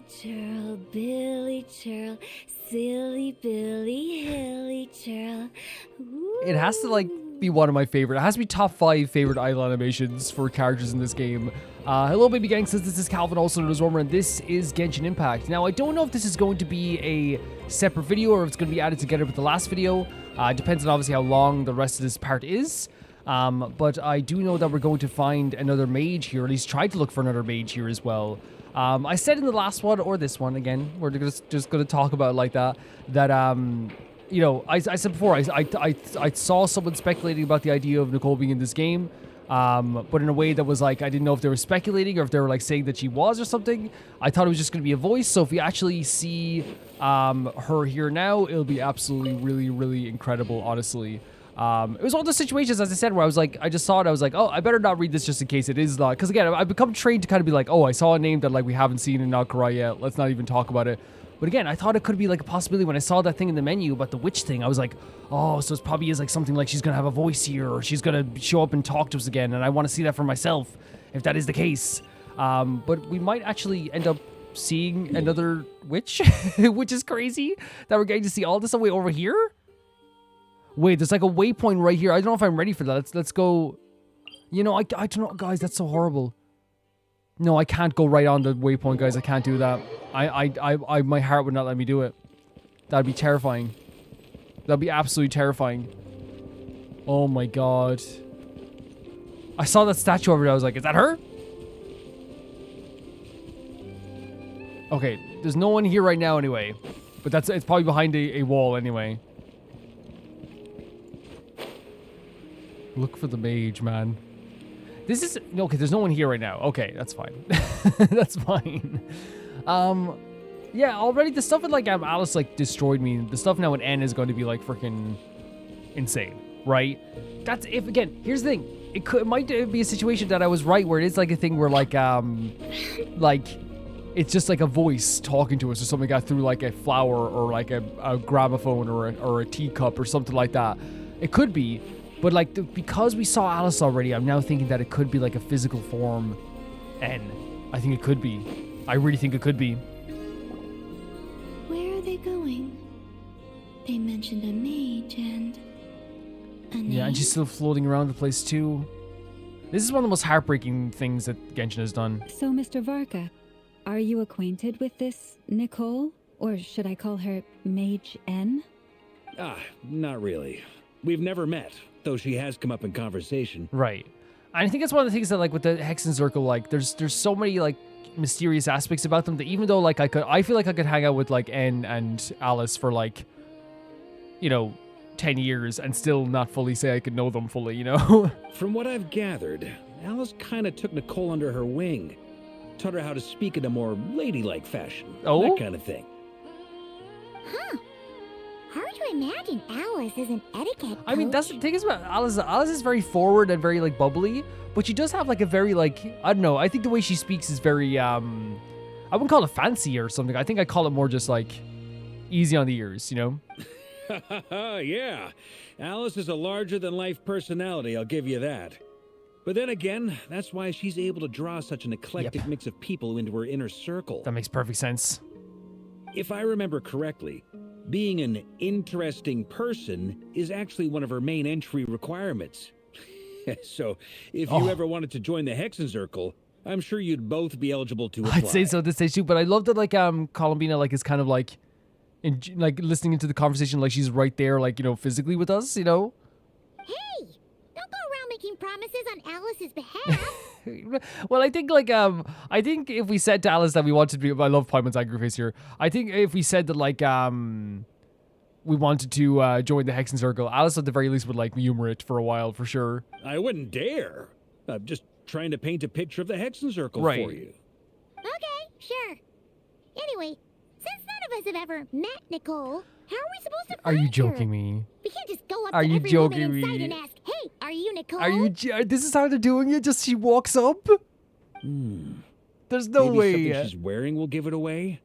churl, Billy churl, silly Billy, hilly churl. Ooh. It has to like be one of my favorite. It has to be top 5 favorite idle animations for characters in this game. Hello, baby gang. Says this is Calvin, also known as Romer, and this is Genshin Impact. Now, I don't know if this is going to be a separate video or if it's going to be added together with the last video. It depends on obviously how long the rest of this part is. But I do know that we're going to find another mage here, or at least try to look for another mage here as well. I said in the last one, or this one again, we're just going to talk about it like that, you know, I said before, I saw someone speculating about the idea of Nicole being in this game, but in a way that was like, I didn't know if they were speculating or if they were like saying that she was or something. I thought it was just going to be a voice, so if we actually see her here now, it'll be absolutely really, really incredible, honestly. It was one of those situations, as I said, where I was like, I just saw it, I was like, oh, I better not read this just in case it is not, because again, I've become trained to kind of be like, oh, I saw a name that like we haven't seen in Krai yet, let's not even talk about it. But again, I thought it could be like a possibility when I saw that thing in the menu about the witch thing. I was like, oh, so it probably is like something like she's going to have a voice here or she's going to show up and talk to us again. And I want to see that for myself if that is the case. But we might actually end up seeing another witch, which is crazy that we're getting to see all this way over here. Wait, there's like a waypoint right here. I don't know if I'm ready for that. Let's go. You know, I don't know, guys, that's so horrible. No, I can't go right on the waypoint, guys. I can't do that. My heart would not let me do it. That'd be terrifying. That'd be absolutely terrifying. Oh my god. I saw that statue over there. I was like, is that her? Okay, there's no one here right now anyway. But it's probably behind a wall anyway. Look for the mage, man. This is... Okay, there's no one here right now. Okay, that's fine. That's fine. Yeah, already the stuff with, like, Alice, like, destroyed me. The stuff now with N is going to be, like, freaking insane, right? That's... If, again, here's the thing. It might be a situation that I was right, where it is, like, a thing where, like, it's just, like, a voice talking to us or something got through, like, a flower or, like, a gramophone or a teacup or something like that. It could be. But, like, because we saw Alice already, I'm now thinking that it could be, like, a physical form. N. I think it could be. I really think it could be. Where are they going? They mentioned a mage and... a name? Yeah, and she's still floating around the place, too. This is one of the most heartbreaking things that Genshin has done. So, Mr. Varka, are you acquainted with this Nicole? Or should I call her Mage N? Not really. We've never met, though she has come up in conversation. Right. And I think that's one of the things that, like, with the Hexenzirkel, like, there's so many, like, mysterious aspects about them that even though, like, I feel like I could hang out with, like, N and Alice for, like, you know, 10 years and still not fully say I could know them fully, you know? From what I've gathered, Alice kind of took Nicole under her wing. Taught her how to speak in a more ladylike fashion. Oh? That kind of thing. Huh. Hard to imagine Alice as an etiquette coach. I mean, that's the thing is about Alice. Alice is very forward and very, like, bubbly, but she does have, like, a very, like, I don't know. I think the way she speaks is very, I wouldn't call it fancy or something. I think I call it more just, like, easy on the ears, you know? Yeah. Alice is a larger-than-life personality, I'll give you that. But then again, that's why she's able to draw such an eclectic mix of people into her inner circle. That makes perfect sense. If I remember correctly, being an interesting person is actually one of her main entry requirements. So, if you ever wanted to join the Hexenzirkel, I'm sure you'd both be eligible to apply. I'd say so at this stage too, but I love that, like, Columbina, like, is kind of like, like, listening into the conversation, like she's right there, like, you know, physically with us, you know? Hey! Don't go around making promises on Alice's behalf. Well, I think, like, I think if we said to Alice that we wanted to be, I love Paimon's angry face here. I think if we said that, like, we wanted to join the Hexenzirkel, Alice at the very least would, like, humor it for a while, for sure. I wouldn't dare. I'm just trying to paint a picture of the Hexenzirkel for you. Okay, sure. Anyway, since none of us have ever met Nicole, how are we supposed to Are find you her? joking me? We can't just go up Are to you every joking woman in sight me? and ask, hey, are you Nicole? Are you... This is how they're doing it? Just she walks up? There's no Maybe way. something she's wearing will give it away?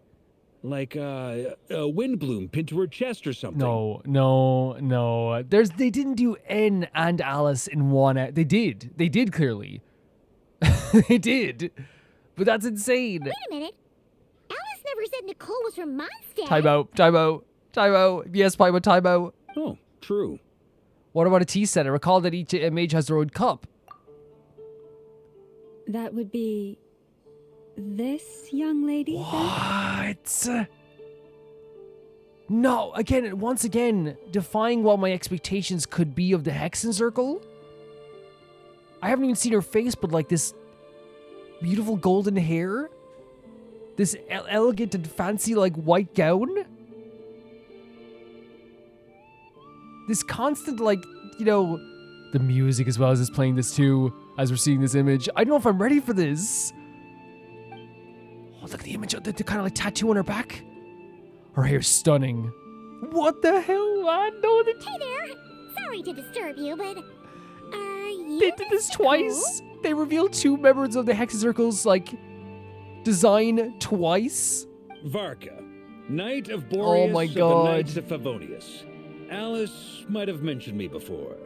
Like a windbloom pinned to her chest or something. No. They didn't do N and Alice in one. They did clearly. They did. But that's insane. Wait a minute. Alice never said Nicole was from Mondstadt. Time out, time out, time out. Yes, Paimon, time out. Oh, true. What about a tea set? I recall that each mage has their own cup. That would be this young lady then? What? No, again, once again, defying what my expectations could be of the Hexenzirkel. I haven't even seen her face, but like this beautiful golden hair, this elegant and fancy like white gown, this constant like, you know, the music as well as is playing this too, as we're seeing this image. I don't know if I'm ready for this. Oh, look at the image, the kind of like tattoo on her back. Her hair's stunning. What the hell, man? No, Hey there. Sorry to disturb you, but are you they did this Miss twice. They revealed 2 members of the Hexenzirkel's like design twice. Varka, Knight of Boreas Oh my of God. the Knights of Favonius. Alice might have mentioned me before.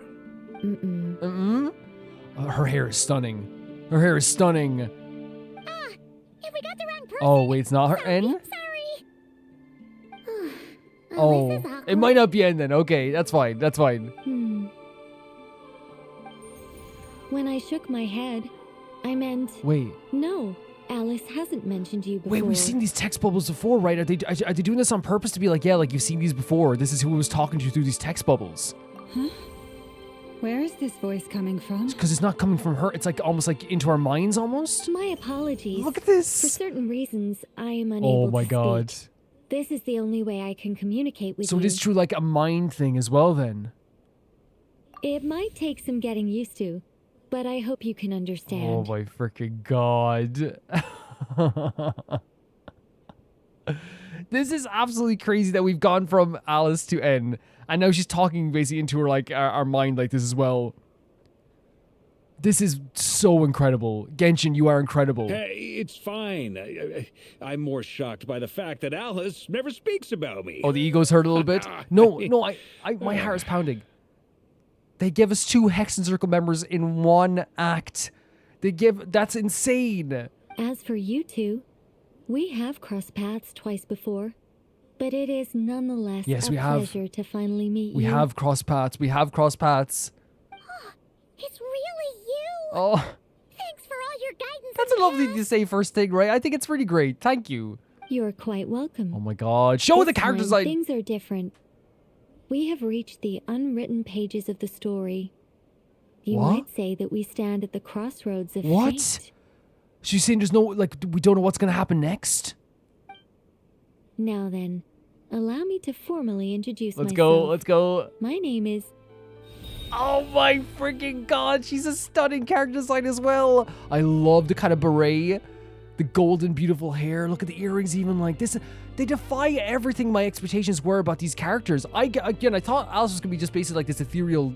Her hair is stunning. Her hair is stunning. If we got the wrong person. Oh, wait, it's not her Sorry, N? Sorry. Oh, this is awkward. it might not be N then. Okay, that's fine. That's fine. When I shook my head, I meant, Wait, no, Alice hasn't mentioned you before. wait, we've seen these text bubbles before, right? Are they doing this on purpose to be like, yeah, like you've seen these before. This is who was talking to you through these text bubbles. Huh? Where is this voice coming from? Because it's not coming from her. It's like almost like into our minds almost. My apologies. Look at For this. certain reasons, I am unable Oh my to God. speak. This is the only way I can communicate with So you. it is true like a mind thing as well then. It might take some getting used to, but I hope you can understand. Oh my freaking God. This is absolutely crazy that we've gone from Alice to N. And now she's talking basically into her like our mind like this as well. This is so incredible. Genshin, you are incredible. Hey, it's fine. I'm more shocked by the fact that Alice never speaks about me. Oh, the ego's hurt a little bit. No, my heart is pounding. They give us 2 Hexenzirkel members in one act. That's insane. As for you two, we have crossed paths twice before, but it is nonetheless Yes, a we have. pleasure to finally meet We you. have crossed paths. We have crossed paths. It's really you. Oh, Thanks for all your guidance. that's in a the lovely thing to say first thing, right? I think it's pretty great. Thank you. You're quite welcome. Oh my God. Show This the character time, design. Things are different. We have reached the unwritten pages of the story. You What? might say that we stand at the crossroads of What? fate. She's saying there's no, like, we don't know what's going to happen next. Now then, allow me to formally introduce Let's myself. go. Let's go. My name is... Oh my freaking God. She's a stunning character design as well. I love the kind of beret. The golden, beautiful hair. Look at the earrings even like this. They defy everything my expectations were about these characters. I thought Alice was going to be just basically like this ethereal,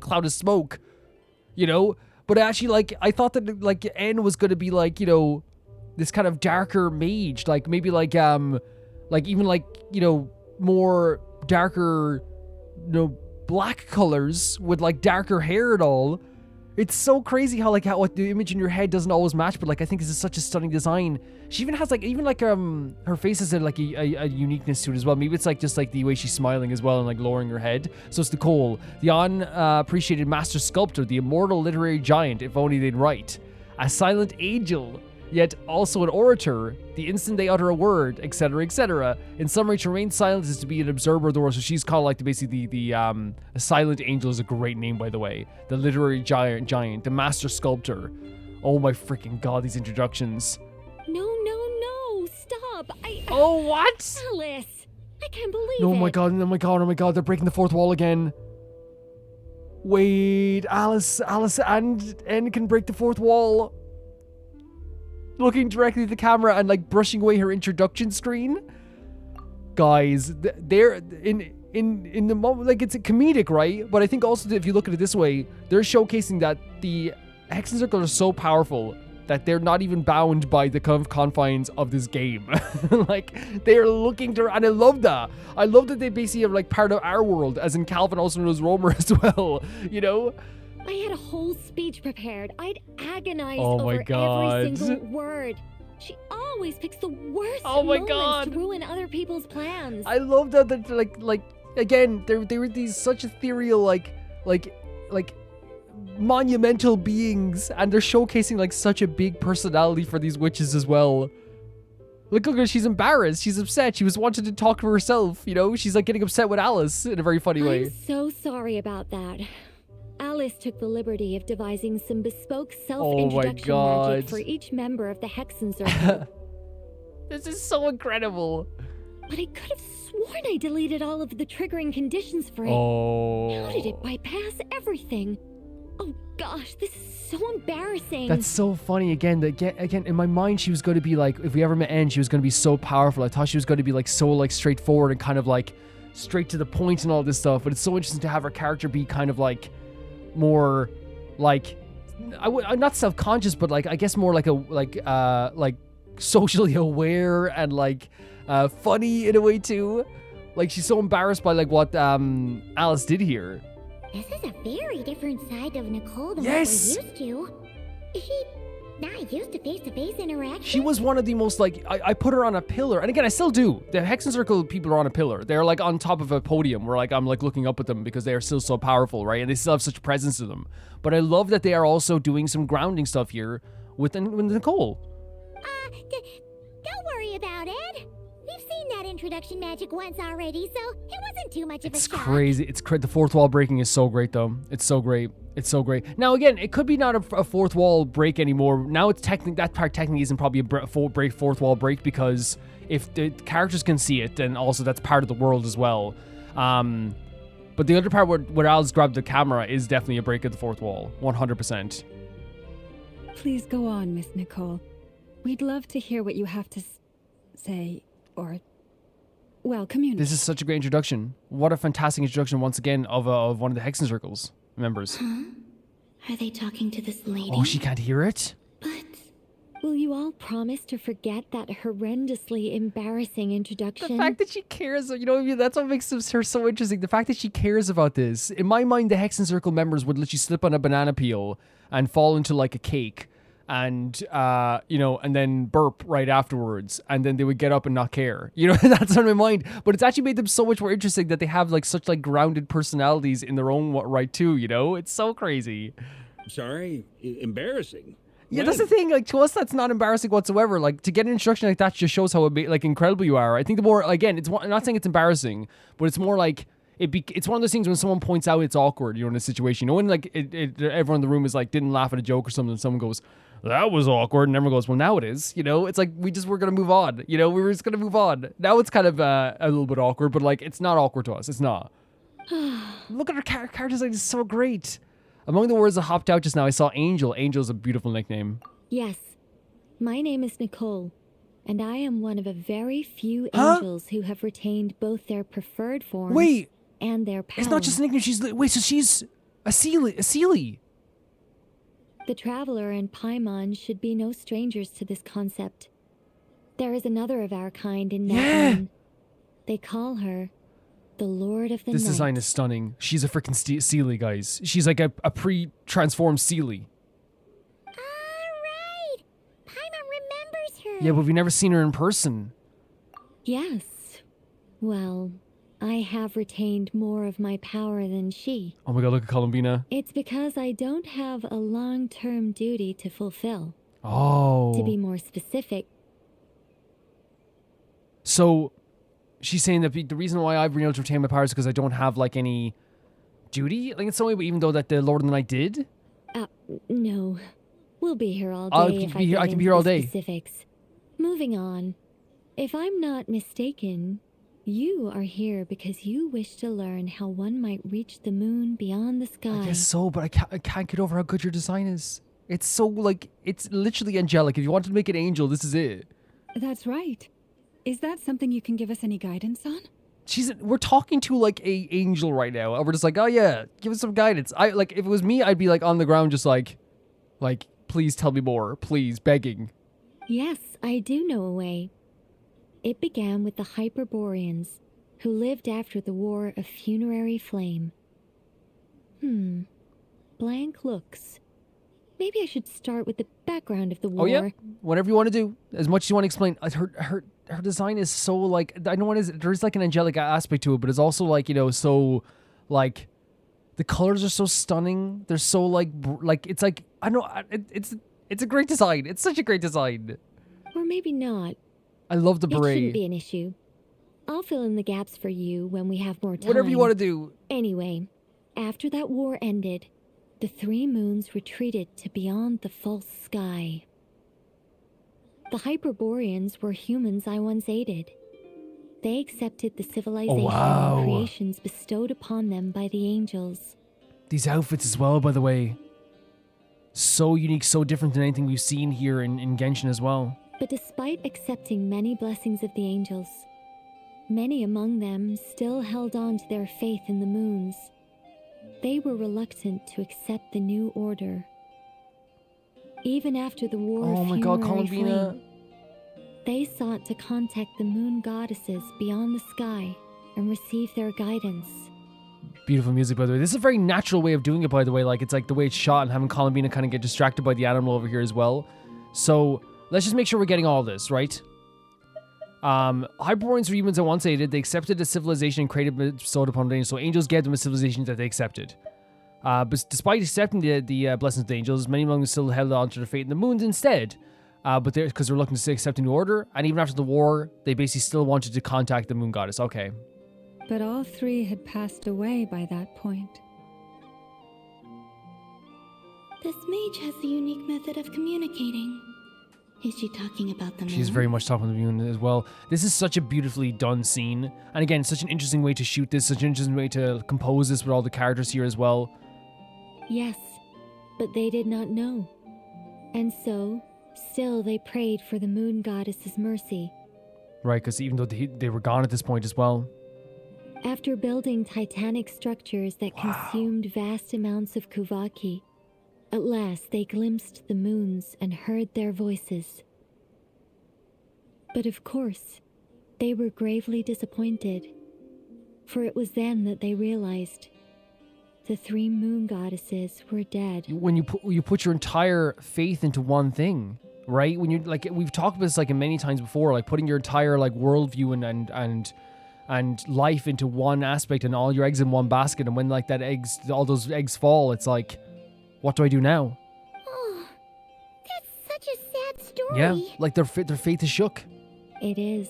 cloud of smoke, But actually, like, I thought that, like, N was going to be, like, this kind of darker mage. Like, maybe, like, more darker, black colors with, like, darker hair and all. It's so crazy how what the image in your head doesn't always match, but, like, I think this is such a stunning design. She even has, her face has, like, a uniqueness to it as well. Maybe it's, like, just, like, the way she's smiling as well and, like, lowering her head. So it's Nicole, the unappreciated master sculptor, the immortal literary giant, if only they'd write. A silent angel, yet also an orator, the instant they utter a word, etc., etc. In summary, to remain silent is to be an observer of the world. So she's called, like, the silent angel is a great name, by the way. The literary giant, the master sculptor. Oh my freaking God, these introductions. No, stop! Oh, what? Alice! I can't believe Oh it! my God, oh my God, oh my God, they're breaking the fourth wall again. Wait, Alice and N can break the fourth wall. Looking directly at the camera and, like, brushing away her introduction screen. Guys, they're in the moment, like, it's a comedic, right? But I think also that if you look at it this way, they're showcasing that the Hexenzirkel are so powerful that they're not even bound by the confines of this game. Like, they're looking to, and I love that. I love that they basically are, like, part of our world, as in Calvin also knows Romer as well, I had a whole speech prepared. I'd agonize Oh my over God. every single word. She always picks the worst Oh my moments God. to ruin other people's plans. I love that, like again, they were these such ethereal, like monumental beings, and they're showcasing like such a big personality for these witches as well. Look at her, she's embarrassed, she's upset, she was wanting to talk to herself, you know? She's like getting upset with Alice in a very funny way. I'm so sorry about that. Alice took the liberty of devising some bespoke self-introduction God. magic for each member of the Hexenzirkel. This is so incredible. But I could have sworn I deleted all of the triggering conditions for it. Oh. How did it bypass everything? Oh gosh, this is so embarrassing. That's so funny. Again, in my mind, she was going to be like, if we ever met N, she was going to be so powerful. I thought she was going to be like so like straightforward and kind of like straight to the point and all this stuff. But it's so interesting to have her character be kind of like more like, I'm not self-conscious, but like I guess more like like socially aware and like funny in a way too. Like she's so embarrassed by like what Alice did here. This is a very different side of Nicole than Yes. what we're used to. Is she not used to face-to-face interaction? She was one of the most like, I put her on a pillar, and again I still do. The Hexenzirkel people are on a pillar. They're like on top of a podium where like I'm like looking up at them because they are still so powerful, right? And they still have such presence to them. But I love that they are also doing some grounding stuff here with Nicole. Don't worry about it. We've seen that introduction magic once already, so it wasn't too much of a It's shock. crazy. The fourth wall breaking is so great, though. It's so great. It's so great. Now, again, it could be not a fourth wall break anymore. Now, it's that part technically isn't probably a fourth wall break because if the characters can see it, then also that's part of the world as well. But the other part where Alice grabbed the camera is definitely a break of the fourth wall, 100%. Please go on, Miss Nicole. We'd love to hear what you have to say, or, well, communicate. This is such a great introduction. What a fantastic introduction once again of one of the Hexenzirkel's members. Huh? Are they talking to this lady? Oh, she can't hear it? But Will you all promise to forget that horrendously embarrassing introduction? The fact that she cares, you know what I mean? That's what makes her so interesting. The fact that she cares about this. In my mind, the Hexenzirkel members would literally slip on a banana peel and fall into like a cake and, you know, and then burp right afterwards. And then they would get up and not care. You know, that's on my mind. But it's actually made them so much more interesting that they have like such like grounded personalities in their own right too, you know? It's so crazy. Sorry, embarrassing. Yeah, that's the thing. Like, to us, that's not embarrassing whatsoever. Like, to get an introduction like that just shows how like incredible you are. I think the more, again, I'm not saying it's embarrassing, but it's more like it's one of those things when someone points out it's awkward. You're in a situation. You know, when like everyone in the room is like didn't laugh at a joke or something, and someone goes, "That was awkward," and everyone goes, "Well, now it is." You know, it's like we're gonna move on. You know, we were just gonna move on. Now it's kind of a little bit awkward, but like it's not awkward to us. It's not. Look at her character design; is so great. Among the words that hopped out just now, I saw Angel. Angel's a beautiful nickname. Yes. My name is Nicole, and I am one of a very few Huh? angels who have retained both their preferred form Wait, and their power. it's not just a nickname. So she's a Seelie. The Traveler and Paimon should be no strangers to this concept. There is another of our kind in Yeah. Mage N. They call her the Lord of the This Night. design is stunning. She's a freaking Seelie, guys. She's like a pre-transformed Seelie. Alright! Paimon remembers her! Yeah, but we've never seen her in person. Yes. Well, I have retained more of my power than she. Oh my god, look at Columbina. It's because I don't have a long-term duty to fulfill. Oh. To be more specific, So, she's saying that the reason why I've been able to retain my powers is because I don't have like any duty, like in some way, but even though that the Lord of the Night did. no. We'll be here all day I if can be here- I I get can be here into all the day. specifics. Moving on. If I'm not mistaken, you are here because you wish to learn how one might reach the moon beyond the sky. I guess so, but I can't get over how good your design is. It's so like, it's literally angelic. If you wanted to make an angel, this is it. That's right. Is that something you can give us any guidance on? We're talking to like a angel right now, and we're just like, oh yeah, give us some guidance. If it was me, I'd be like on the ground, just like, please tell me more, please, begging. Yes, I do know a way. It began with the Hyperboreans, who lived after the War of Funerary Flame. Blank looks. maybe I should start with the background of the war. Oh yeah, whatever you want to do, as much as you want to explain. Her design is so like, I know what it is. There's like an angelic aspect to it, but it's also like, you know, so like the colors are so stunning. They're so like it's like, I don't know, it's a great design. It's such a great design. Or maybe not. I love the It shouldn't beret. be an issue. I'll fill in the gaps for you when we have more time. Whatever you want to do. Anyway, after that war ended, the three moons retreated to beyond the false sky. The Hyperboreans were humans I once aided. They accepted the civilization and creations bestowed upon them by the angels. These outfits as well, by the way. So unique, so different than anything we've seen here in Genshin as well. But despite accepting many blessings of the angels, many among them still held on to their faith in the moons. They were reluctant to accept the new order. Even after the war Oh of my god, funerary Columbina. flame, they sought to contact the moon goddesses beyond the sky and receive their guidance. Beautiful music, by the way. This is a very natural way of doing it, by the way. Like, it's like the way it's shot and having Columbina kind of get distracted by the animal over here as well. So, let's just make sure we're getting all this, right? Hyperboreans were humans I once aided. They accepted a civilization and created bestowed upon the angels. So angels gave them a civilization that they accepted. But despite accepting the blessings of the angels, many among them still held on to their fate in the moons instead. But because they're looking to accept a new order, and even after the war, they basically still wanted to contact the moon goddess. Okay. But all three had passed away by that point. This mage has a unique method of communicating. Is she talking about the moon? She's very much talking about the moon as well. This is such a beautifully done scene. And again, such an interesting way to shoot this, such an interesting way to compose this with all the characters here as well. Yes, but they did not know. And so, still they prayed for the moon goddess's mercy. Right, because even though they were gone at this point as well. After building titanic structures that consumed vast amounts of Kuvaki, at last they glimpsed the moons and heard their voices. But of course, they were gravely disappointed, for it was then that they realized the three moon goddesses were dead. When you put your entire faith into one thing, right? When you like, we've talked about this like many times before, like putting your entire like worldview and life into one aspect and all your eggs in one basket, and when like all those eggs fall, it's like, what do I do now? Oh, that's such a sad story. Yeah, like their faith is shook. It is.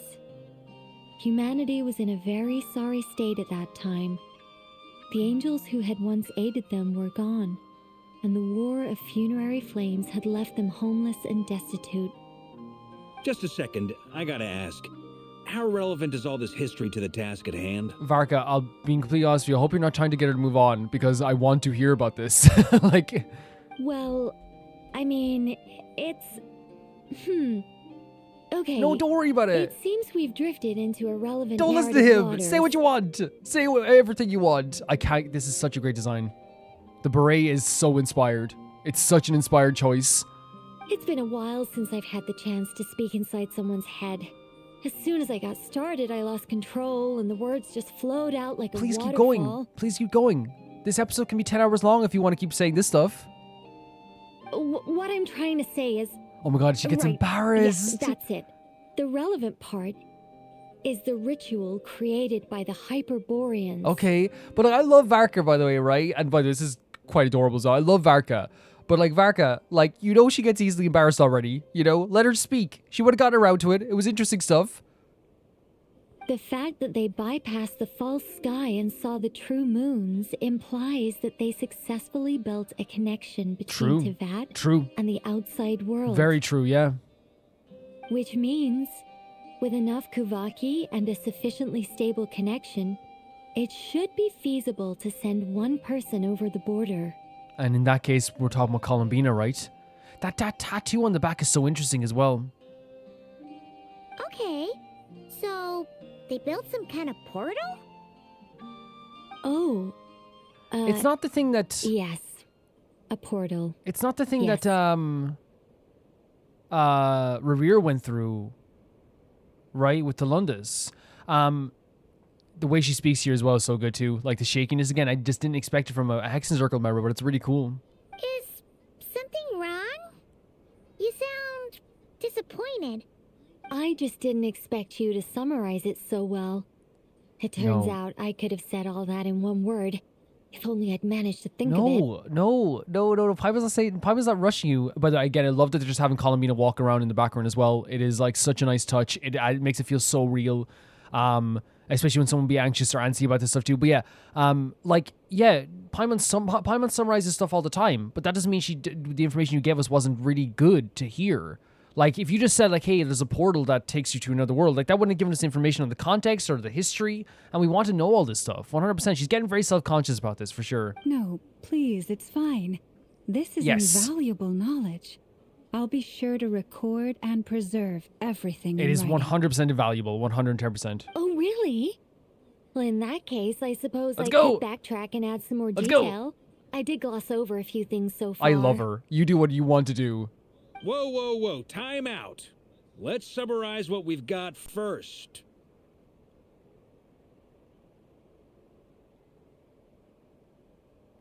Humanity was in a very sorry state at that time. The angels who had once aided them were gone, and the war of funerary flames had left them homeless and destitute. Just a second, I gotta ask. How relevant is all this history to the task at hand? Varka, I'll be completely honest with you. I hope you're not trying to get her to move on, because I want to hear about this. Like, Well, I mean, it's... Okay. no, don't worry about it. It seems we've drifted into irrelevant Don't listen to narrative him. waters. Say what you want. Say everything you want. I can't. This is such a great design. The beret is so inspired. It's such an inspired choice. It's been a while since I've had the chance to speak inside someone's head. As soon as I got started, I lost control, and the words just flowed out like Please a keep waterfall. going. Please keep going. This episode can be 10 hours long if you want to keep saying this stuff. What I'm trying to say is... Oh my god, she gets Right. embarrassed. Yes, that's it. The relevant part is the ritual created by the Hyperboreans. Okay, but I love Varka, by the way, right? And by the way, this is quite adorable, so I love Varka. But like Varka, like, you know she gets easily embarrassed already, you know? Let her speak. She would have gotten around to it. It was interesting stuff. The fact that they bypassed the false sky and saw the true moons implies that they successfully built a connection between True. Tevat True. and the outside world. Very true, yeah. Which means, with enough Kuvaki and a sufficiently stable connection, it should be feasible to send one person over the border. And in that case, we're talking about Columbina, right? That tattoo on the back is so interesting as well. Okay, so they built some kind of portal? Oh. It's not the thing that... Yes. A portal. It's not the thing Yes. that Revere went through, right, with the Lundas. The way she speaks here as well is so good too. Like the shakiness again, I just didn't expect it from a Hexenzirkel member, but it's really cool. Is something disappointed. I just didn't expect you to summarize it so well. It turns No. out I could have said all that in one word. If only I'd managed to think of it. No. Paimon's not rushing you. But again, I love that they're just having Columbina walk around in the background as well. It is like such a nice touch. It makes it feel so real. Especially when someone be anxious or antsy about this stuff too. But yeah, Paimon summarizes stuff all the time, but that doesn't mean the information you gave us wasn't really good to hear. Like, if you just said, like, hey, there's a portal that takes you to another world, like, that wouldn't have given us information on the context or the history, and we want to know all this stuff. 100%. She's getting very self-conscious about this, for sure. No, please, it's fine. This is invaluable knowledge. I'll be sure to record and preserve everything It is in writing. 100% invaluable, 110%. Oh, really? Well, in that case, I suppose Let's I go. could backtrack and add some more Let's go. detail. I did gloss over a few things so far. I love her. You do what you want to do. Whoa. Time out. Let's summarize what we've got first.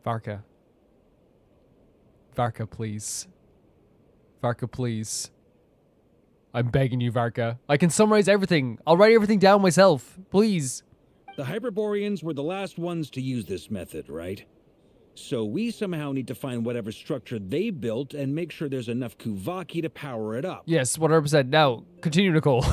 Varka. Varka, please. Varka, please. I'm begging you, Varka. I can summarize everything. I'll write everything down myself. Please. The Hyperboreans were the last ones to use this method, right? So we somehow need to find whatever structure they built and make sure there's enough Kuvaki to power it up. Yes, 100%. Now, continue, Nicole.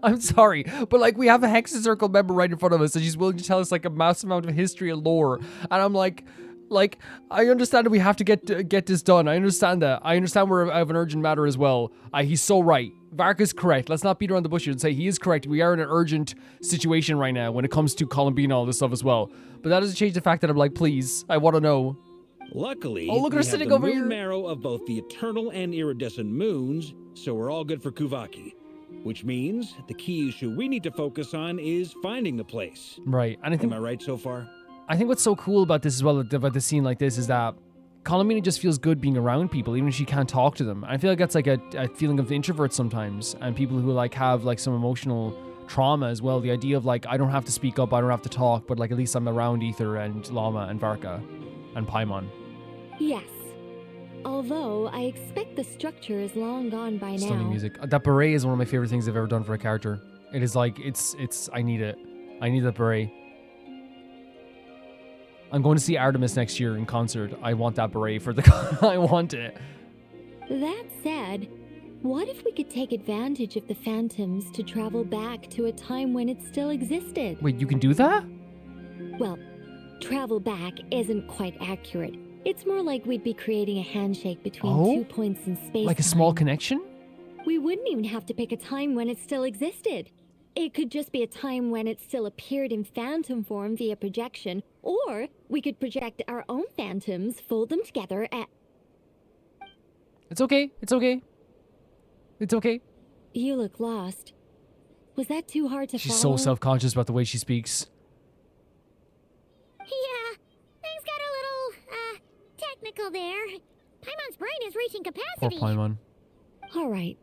I'm sorry, but like, we have a Hexenzirkel member right in front of us, and she's willing to tell us like a massive amount of history and lore, and I'm like, I understand that we have to get this done. I understand that. I understand we're of an urgent matter as well. He's so right. Varka's correct. Let's not beat around the bush here and say he is correct. We are in an urgent situation right now when it comes to Columbina and all this stuff as well. But that doesn't change the fact that I'm like, please, I want to know. Luckily, Oh, look at her we have sitting the over moon here. marrow of both the eternal and iridescent moons, so we're all good for Kuvaki. Which means the key issue we need to focus on is finding the place. Right. And I think Am I right so far? I think what's so cool about this as well, about the scene like this, is that Columbina just feels good being around people, even if she can't talk to them. I feel like that's like a feeling of introverts sometimes, and people who like have like some emotional trauma as well. The idea of like, I don't have to speak up, I don't have to talk, but like at least I'm around Ether and Lauma and Varka and Paimon. Yes. Although, I expect the structure is long gone by Stunning now. music. That beret is one of my favorite things I've ever done for a character. It is like, I need it. I need that beret. I'm going to see Artemis next year in concert. I want that beret for the I want it. That said, what if we could take advantage of the phantoms to travel back to a time when it still existed? Wait, you can do that? Well, travel back isn't quite accurate. It's more like we'd be creating a handshake between 2 points in space. Like a small connection? We wouldn't even have to pick a time when it still existed. It could just be a time when it still appeared in phantom form via projection, or we could project our own phantoms, fold them together, and... It's okay. It's okay. It's okay. You look lost. Was that too hard to She's follow? so self-conscious about the way she speaks. Yeah, things got a little, technical there. Paimon's brain is reaching Poor capacity. Paimon. All right.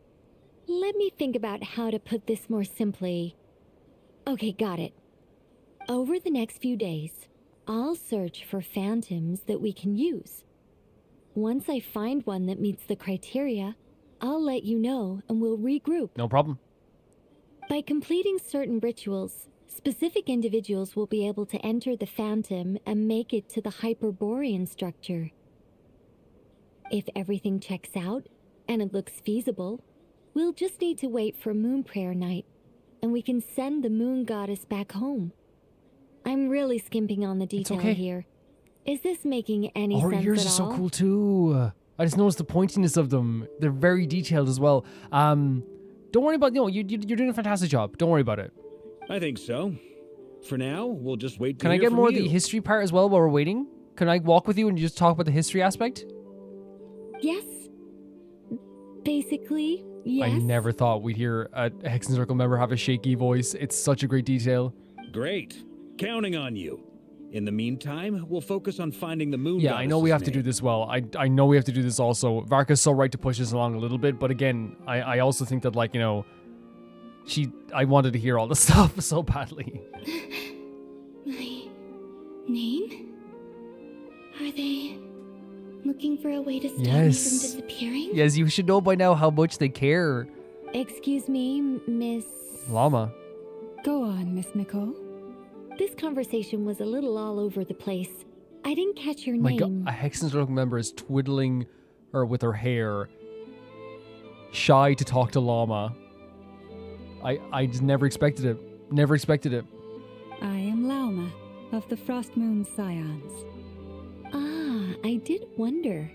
Let me think about how to put this more simply. Okay, got it. Over the next few days, I'll search for phantoms that we can use. Once I find one that meets the criteria, I'll let you know and we'll regroup. No problem. By completing certain rituals, specific individuals will be able to enter the phantom and make it to the Hyperborean structure. If everything checks out and it looks feasible, we'll just need to wait for Moon Prayer Night, and we can send the Moon Goddess back home. I'm really skimping on the detail okay. here. Is this making any Her sense ears at are so all? cool too. I just noticed the pointiness of them. They're very detailed as well. Don't worry about, you're doing a fantastic job. Don't worry about it. I think so. For now, we'll just wait to Can I hear get from more of you. the history part as well while we're waiting? Can I walk with you and just talk about the history aspect? Yes. Basically, yes. I never thought we'd hear a Hexenzirkel member have a shaky voice. It's such a great detail. Great. Counting on you. In the meantime, we'll focus on finding the moon Yeah, I know we have to do name. this well. I know we have to do this also. Varka's so right to push this along a little bit, but again, I also think that, like, I wanted to hear all this stuff so badly. My name? Are they Looking for a way to stop me from Yes. disappearing? Yes, you should know by now how much they care. Excuse me, Miss... Llama. Go on, Miss Nicole. This conversation was a little all over the place. I didn't catch your My name. God, a Hexenzirkel member is twiddling her with her hair. Shy to talk to Llama. I just never expected it. Never expected it. I am Lauma of the Frost Moon Scions. Ah, I did wonder.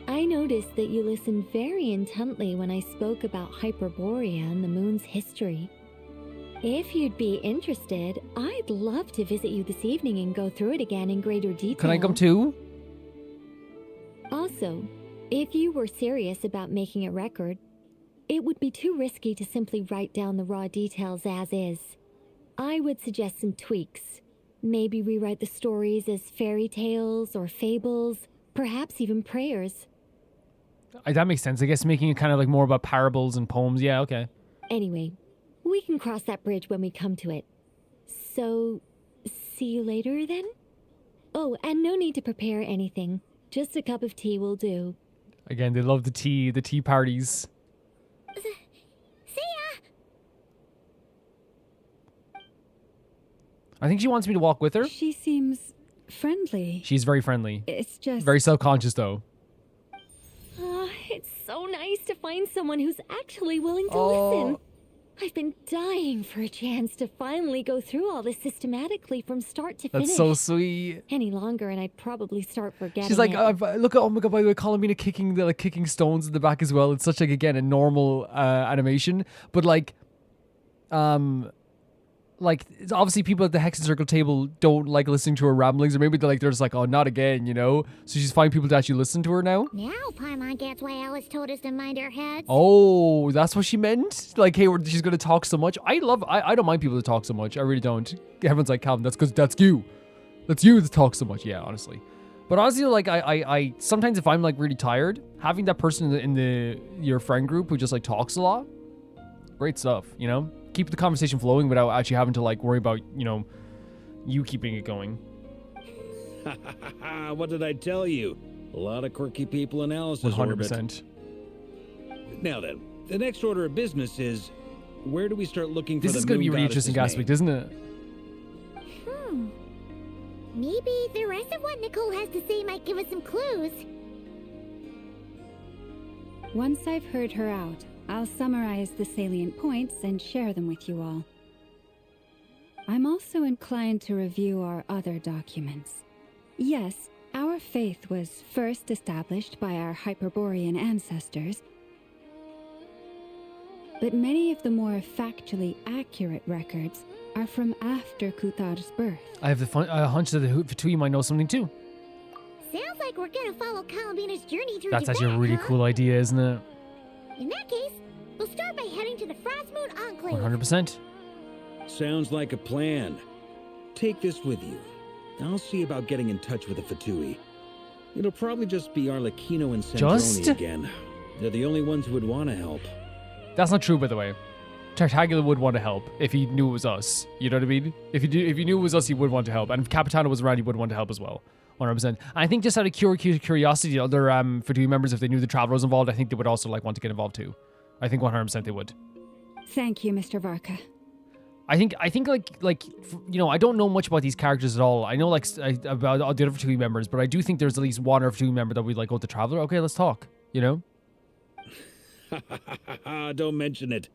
I noticed that you listened very intently when I spoke about Hyperborea and the moon's history. If you'd be interested, I'd love to visit you this evening and go through it again in greater detail. Can I come too? Also, if you were serious about making a record, it would be too risky to simply write down the raw details as is. I would suggest some tweaks. Maybe rewrite the stories as fairy tales or fables, perhaps even prayers. That makes sense. I guess making it kind of like more about parables and poems. Yeah, okay. Anyway, we can cross that bridge when we come to it. So, see you later then? Oh, and no need to prepare anything. Just a cup of tea will do. Again, they love the tea parties. See ya! I think she wants me to walk with her. She seems friendly. She's very friendly. It's just... Very self-conscious, though. It's so nice to find someone who's actually willing to Oh. listen. I've been dying for a chance to finally go through all this systematically from start to finish. That's so sweet. Any longer and I'd probably start forgetting She's like, it. look at, oh my God, by the way, Columbina kicking stones in the back as well. It's such like, again, a normal animation. But like it's obviously people at the Hexenzirkel table don't like listening to her ramblings, or maybe they're just like, oh, not again, you know? So she's finding people to actually listen to her now. Now Paimon gets why Alice told us to mind our heads. Oh, that's what she meant? Like, hey, she's going to talk so much? I don't mind people that talk so much. I really don't. Everyone's like, Calvin, that's because that's you. That's you that talks so much. Yeah, honestly. But honestly, like, I sometimes if I'm like really tired, having that person in your friend group who just like talks a lot, great stuff, you know? Keep the conversation flowing without actually having to like worry about, you know, you keeping it going. What did I tell you? A lot of quirky people in Alice's orbit. 100%. Now then, the next order of business is, where do we start looking for This the is going to be a moon really goddess's interesting aspect, name? isn't it? Maybe the rest of what Nicole has to say might give us some clues. Once I've heard her out, I'll summarize the salient points and share them with you all. I'm also inclined to review our other documents. Yes, our faith was first established by our Hyperborean ancestors, but many of the more factually accurate records are from after Kuthar's birth. I have a hunch that the Fatui might know something too. Sounds like we're gonna follow Columbina's journey through That's actually a Tibet, really huh? cool idea, isn't it? In that case, we'll start by heading to the Frost Moon Enclave. 100%. Sounds like a plan. Take this with you. I'll see about getting in touch with the Fatui. It'll probably just be Arlecchino and Just? Centroni again. They're the only ones who would want to help. That's not true, by the way. Tartaglia would want to help if he knew it was us. You know what I mean? If he knew it was us, he would want to help. And if Capitano was around, he would want to help as well. 100%. And I think just out of curiosity, the other Fatui members, if they knew the Traveler was involved, I think they would also like want to get involved too. I think 100% they would. Thank you, Mr. Varka. I think like you know, I don't know much about these characters at all. I know like about all the other Fatui members, but I do think there's at least one or Fatui member that we like, oh, the Traveler. Okay, let's talk. You know? Don't mention it.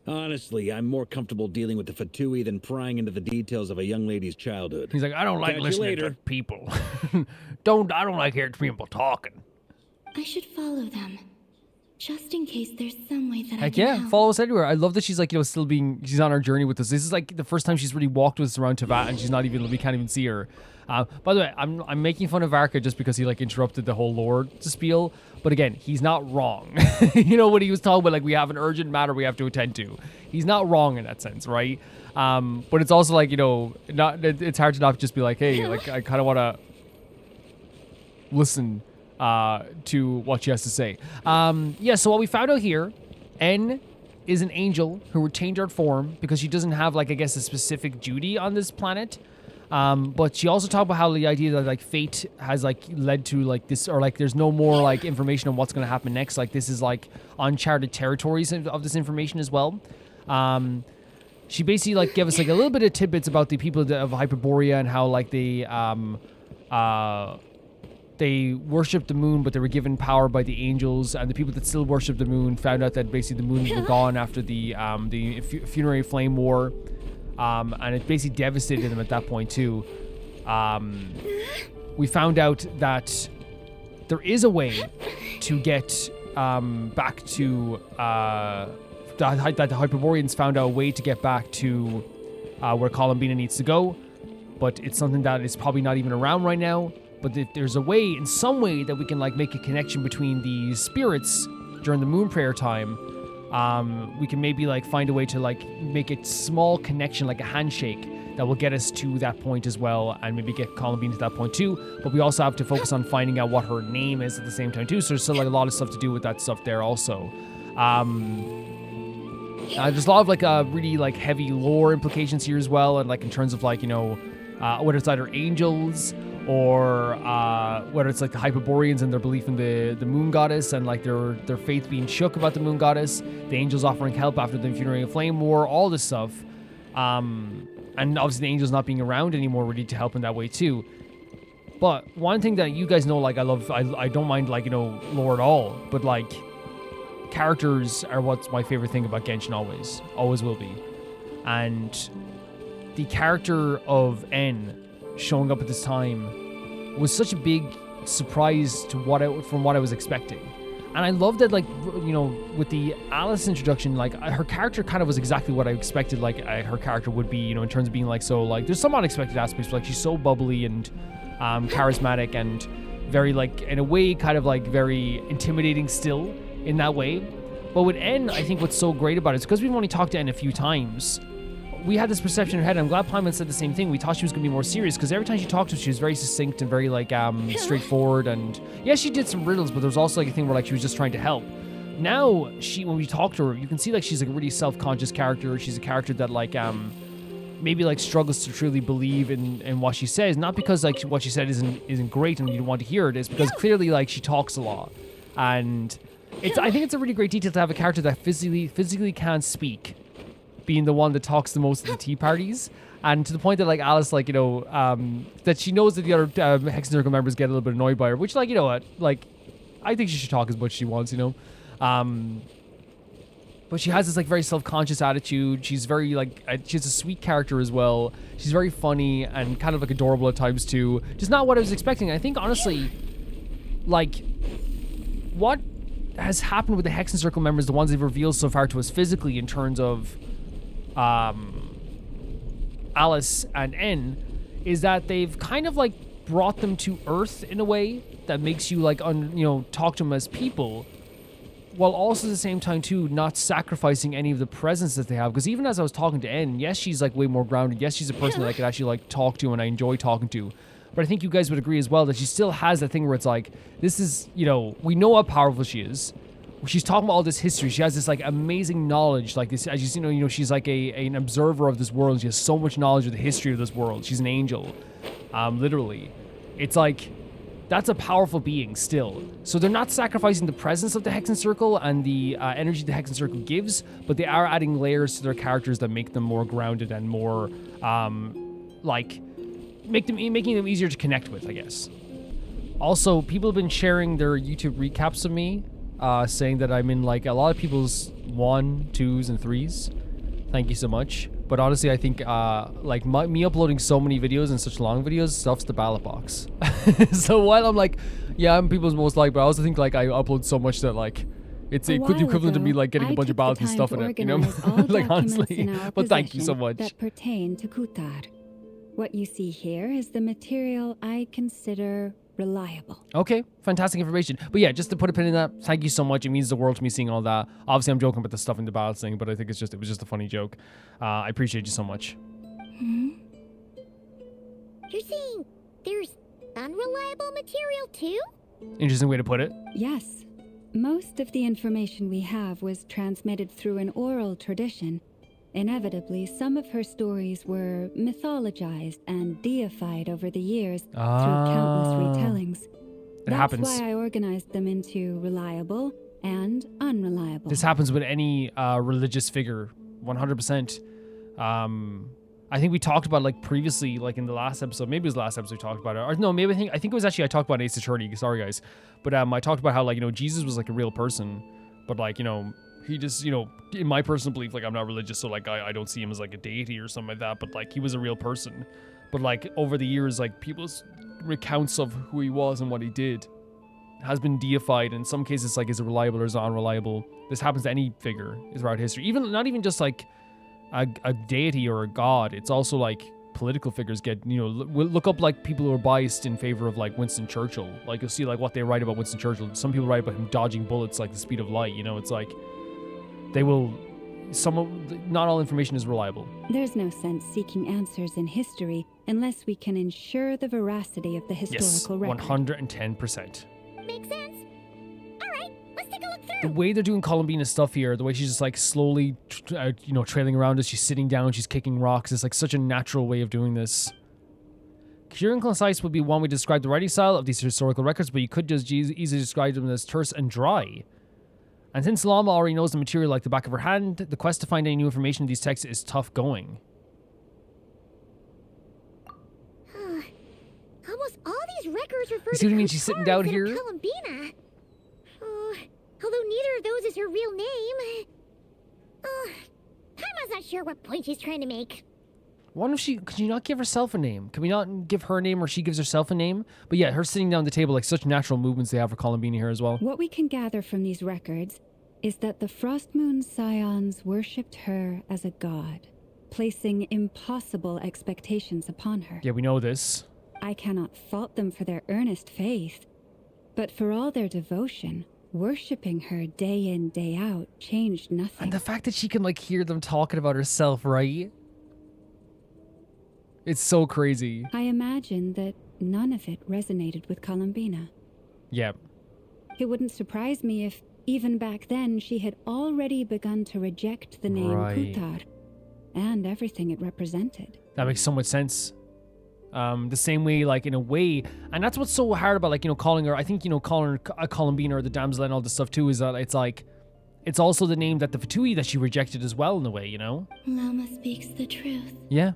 Honestly, I'm more comfortable dealing with the Fatui than prying into the details of a young lady's childhood. He's like, I don't like Catch you listening later. to people. I don't like hearing people talking. I should follow them. Just in case there's some way that I Heck can yeah, help. follow us everywhere. I love that she's like, you know, she's on our journey with us. This is like the first time she's really walked with us around Teyvat, and we can't even see her. By the way, I'm making fun of Varka just because he like interrupted the whole lore spiel. But again, he's not wrong. You know, when he was talking about like, we have an urgent matter we have to attend to. He's not wrong in that sense, right? But it's also like, you know, it's hard to not just be like, hey, like I kind of want to listen to what she has to say. Yeah, so what we found out here, N is an angel who retained her form because she doesn't have, like, I guess, a specific duty on this planet. But she also talked about how the idea that like fate has like led to like this, or like there's no more like information on what's going to happen next. Like this is like uncharted territories of this information as well. She basically like gave us like a little bit of tidbits about the people of Hyperborea and how like they worshipped the moon, but they were given power by the angels, and the people that still worship the moon found out that basically the moons were gone after the funerary flame war, and it basically devastated them at that point too. We found out that there is a way to get back to that the Hyperboreans found out a way to get back to where Columbina needs to go, but it's something that is probably not even around right now. But if there's a way, in some way, that we can like make a connection between the spirits during the moon prayer time, we can maybe like find a way to like make a small connection, like a handshake, that will get us to that point as well, and maybe get Columbina to that point too. But we also have to focus on finding out what her name is at the same time too. So there's still like a lot of stuff to do with that stuff there also. There's a lot of like really like heavy lore implications here as well, and like in terms of like, you know, whether it's either angels or whether it's like the Hyperboreans and their belief in the moon goddess, and like their faith being shook about the moon goddess, the angels offering help after the funerary flame war, all this stuff, and obviously the angels not being around anymore really to help in that way too. But one thing that you guys know, like I don't mind like, you know, lore at all, but like characters are what's my favorite thing about Genshin, always will be. And the character of N showing up at this time was such a big surprise to from what I was expecting. And I love that, like, you know, with the Alice introduction, like her character kind of was exactly what I expected like her character would be, you know, in terms of being like, so like there's some unexpected aspects, but like she's so bubbly and charismatic and very like, in a way, kind of like very intimidating still in that way. But with N, I think what's so great about it is because we've only talked to N a few times, we had this perception in our head, and I'm glad Paimon said the same thing. We thought she was going to be more serious, because every time she talked to us, she was very succinct and very, like, straightforward, and yeah, she did some riddles, but there was also, like, a thing where, like, she was just trying to help. Now, when we talk to her, you can see, like, she's, like, a really self-conscious character. She's a character that, like, maybe, like, struggles to truly believe in what she says, not because, like, what she said isn't great and you don't want to hear it, it's because clearly, like, she talks a lot, and I think it's a really great detail to have a character that physically can't speak, being the one that talks the most at the tea parties, and to the point that like Alice, like, you know, that she knows that the other Hexenzirkel members get a little bit annoyed by her, which, like, you know what, like, I think she should talk as much as she wants, you know, but she has this like very self-conscious attitude. She's very like, she's a sweet character as well. She's very funny and kind of like adorable at times too. Just not what I was expecting. I think honestly, like, what has happened with the Hexenzirkel members, the ones they've revealed so far to us physically in terms of Alice and N, is that they've kind of like brought them to Earth in a way that makes you like talk to them as people, while also at the same time too not sacrificing any of the presence that they have. Because even as I was talking to N, yes, she's like way more grounded. Yes, she's a person that I could actually like talk to and I enjoy talking to. But I think you guys would agree as well that she still has that thing where it's like, this is, you know, we know how powerful she is. She's talking about all this history. She has this like amazing knowledge, like this, as you know, she's like an observer of this world. She has so much knowledge of the history of this world. She's an angel, literally. It's like, that's a powerful being still. So they're not sacrificing the presence of the Hexenzirkel and the energy the Hexenzirkel gives, but they are adding layers to their characters that make them more grounded and more, making them easier to connect with, I guess. Also, people have been sharing their YouTube recaps of me, saying that I'm in like a lot of people's 1, 2s, and 3s. Thank you so much. But honestly, I think me uploading so many videos and such long videos stuffs the ballot box. So while I'm like, yeah, I'm people's most liked, but I also think like I upload so much that like it's equivalent to me like getting a bunch of ballots and stuff in it, you know? Like honestly. But thank you so much. That pertain to Kutar. What you see here is the material I consider reliable. Okay, fantastic information. But yeah, just to put a pin in that, thank you so much. It means the world to me seeing all that. Obviously, I'm joking about the stuff in the ballots thing, but I think it was just a funny joke. I appreciate you so much. You're saying there's unreliable material too? Interesting way to put it. Yes. Most of the information we have was transmitted through an oral tradition, Inevitably, some of her stories were mythologized and deified over the years through countless retellings. That's happens. why I organized them into reliable and unreliable. This happens with any religious figure, 100%. I think we talked about like previously, like in the last episode. Maybe it was the last episode we talked about it. Or no, maybe I think it was actually I talked about Ace Attorney. Sorry guys, but I talked about how like Jesus was like a real person, but like he just in my personal belief, like I'm not religious, so like I don't see him as like a deity or something like that. But like he was a real person. But like over the years, like people's recounts of who he was and what he did has been deified. In some cases, like is it reliable or is it unreliable? This happens to any figure throughout history. Even not even just like a deity or a god. It's also like political figures get, look up like people who are biased in favor of like Winston Churchill. Like you'll see like what they write about Winston Churchill. Some people write about him dodging bullets like the speed of light. It's like they will. Not all information is reliable. There's no sense seeking answers in history unless we can ensure the veracity of the historical record. 110%. Makes sense. All right, let's take a look through. The way they're doing Columbina's stuff here, the way she's just like slowly, trailing around as she's sitting down, she's kicking rocks. It's like such a natural way of doing this. Clear and concise would be one way to describe the writing style of these historical records, but you could just easily describe them as terse and dry. And since Lauma already knows the material like the back of her hand, the quest to find any new information in these texts is tough going. Almost all these records refer You to see what I mean? She's sitting down here. Columbina. Although neither of those is her real name. Paimon's not sure what point she's trying to make. Why don't could you not give herself a name? Can we not give her a name or she gives herself a name? But yeah, her sitting down at the table, like such natural movements they have for Columbina here as well. What we can gather from these records is that the Frostmoon Scions worshipped her as a god, placing impossible expectations upon her. Yeah, we know this. I cannot fault them for their earnest faith, but for all their devotion, worshipping her day in, day out changed nothing. And the fact that she can like hear them talking about herself, right? It's so crazy. I imagine that none of it resonated with Columbina. Yeah. It wouldn't surprise me if, even back then, she had already begun to reject the name Kutar and everything it represented. That makes so much sense. The same way, like, in a way, and that's what's so hard about, like, calling her, I think, calling her a Columbina or the damsel and all this stuff, too, is that it's, like, it's also the name that the Fatui that she rejected as well, in a way, Lauma speaks the truth. Yeah.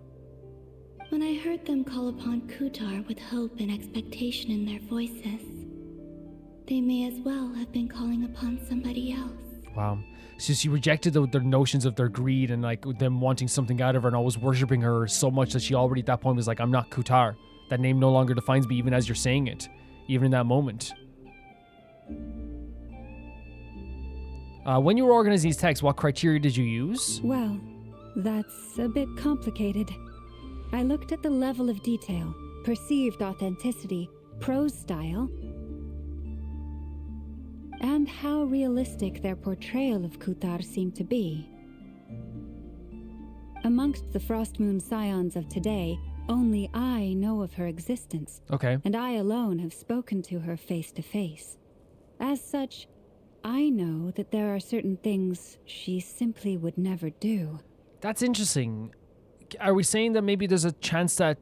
When I heard them call upon Kutar with hope and expectation in their voices, they may as well have been calling upon somebody else. Wow. So she rejected their notions of their greed and like them wanting something out of her and always worshipping her so much that she already at that point was like, I'm not Kutar. That name no longer defines me even as you're saying it. Even in that moment. When you were organizing these texts, what criteria did you use? Well, that's a bit complicated. I looked at the level of detail, perceived authenticity, prose style, and how realistic their portrayal of Kutar seemed to be. Amongst the Frostmoon Scions of today, only I know of her existence. Okay. And I alone have spoken to her face to face. As such, I know that there are certain things she simply would never do. That's interesting. Are we saying that maybe there's a chance that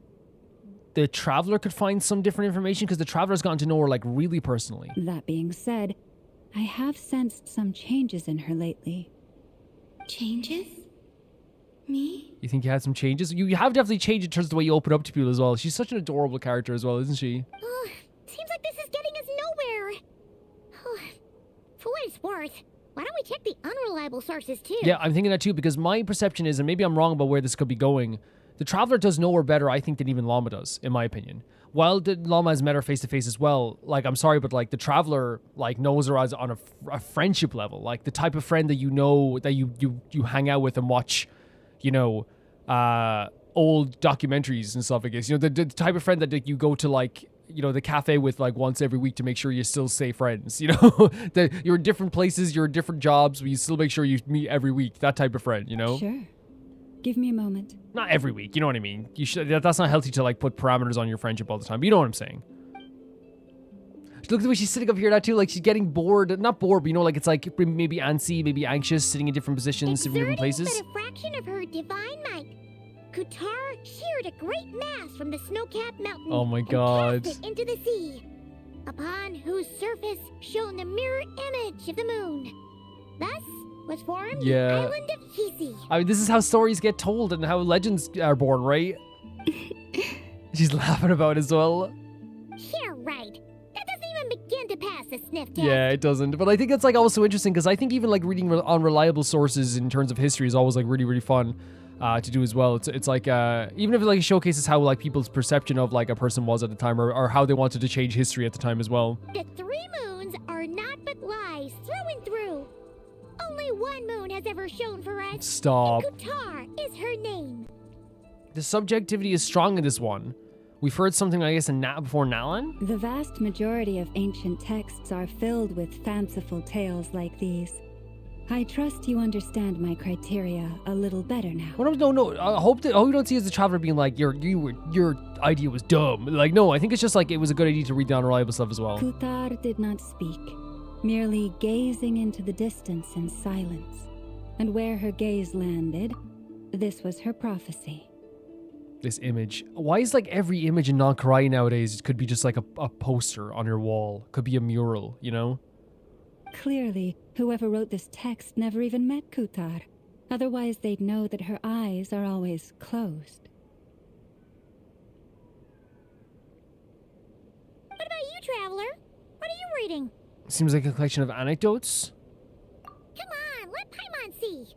the Traveler could find some different information? Because the Traveler's gotten to know her, like, really personally. That being said, I have sensed some changes in her lately. Changes? Me? You think you had some changes? You have definitely changed in terms of the way you open up to people as well. She's such an adorable character as well, isn't she? Seems like this is getting us nowhere. For what it's worth, why don't we check the unreliable sources too? Yeah, I'm thinking that too, because my perception is, and maybe I'm wrong about where this could be going, the Traveler does know her better, I think, than even Lauma does, in my opinion. While Lauma has met her face to face as well, like, I'm sorry, but like the Traveler, like, knows her as on a friendship level, like the type of friend that that you hang out with and watch, old documentaries and stuff, I guess. The type of friend that you go to, like, the cafe with, like, once every week to make sure you still stay friends, that you're in different places, you're in different jobs, but you still make sure you meet every week, that type of friend, Sure. Give me a moment. Not every week, you know what I mean? That's not healthy to, like, put parameters on your friendship all the time, but you know what I'm saying. Look at the way she's sitting up here, that too. Like she's getting bored. Not bored, but you know, like it's like maybe antsy, maybe anxious, sitting in different positions, in different places. But a fraction of her divine might, Kutar sheared a great mass from the snow-capped mountain. Oh my and god. cast it into the sea, upon whose surface shone the mirror image of the moon. Thus was formed the island of Hisi. I mean, this is how stories get told and how legends are born, right? She's laughing about it as well. Yeah, right. That doesn't even begin to pass the sniff test. Yeah, it doesn't. But I think it's like also interesting because I think even like reading unreliable sources in terms of history is always like really, really fun to do as well. It's like even if it like showcases how like people's perception of like a person was at the time or how they wanted to change history at the time as well. The 3 moons are not but lies through and through. Only one moon has ever shone for us. Stop. And Kutar is her name. The subjectivity is strong in this one. We've heard something, I guess, before Nalan? The vast majority of ancient texts are filled with fanciful tales like these. I trust you understand my criteria a little better now. Well, no. I hope you don't see as the traveler being like, your idea was dumb. Like, no, I think it's just like it was a good idea to read the unreliable stuff as well. Kutar did not speak, merely gazing into the distance in silence. And where her gaze landed, this was her prophecy. This image. Why is like every image in non-Krai nowadays could be just like a poster on your wall? Could be a mural, you know? Clearly, whoever wrote this text never even met Kutar. Otherwise, they'd know that her eyes are always closed. What about you, traveler? What are you reading? Seems like a collection of anecdotes. Come on, let Paimon see.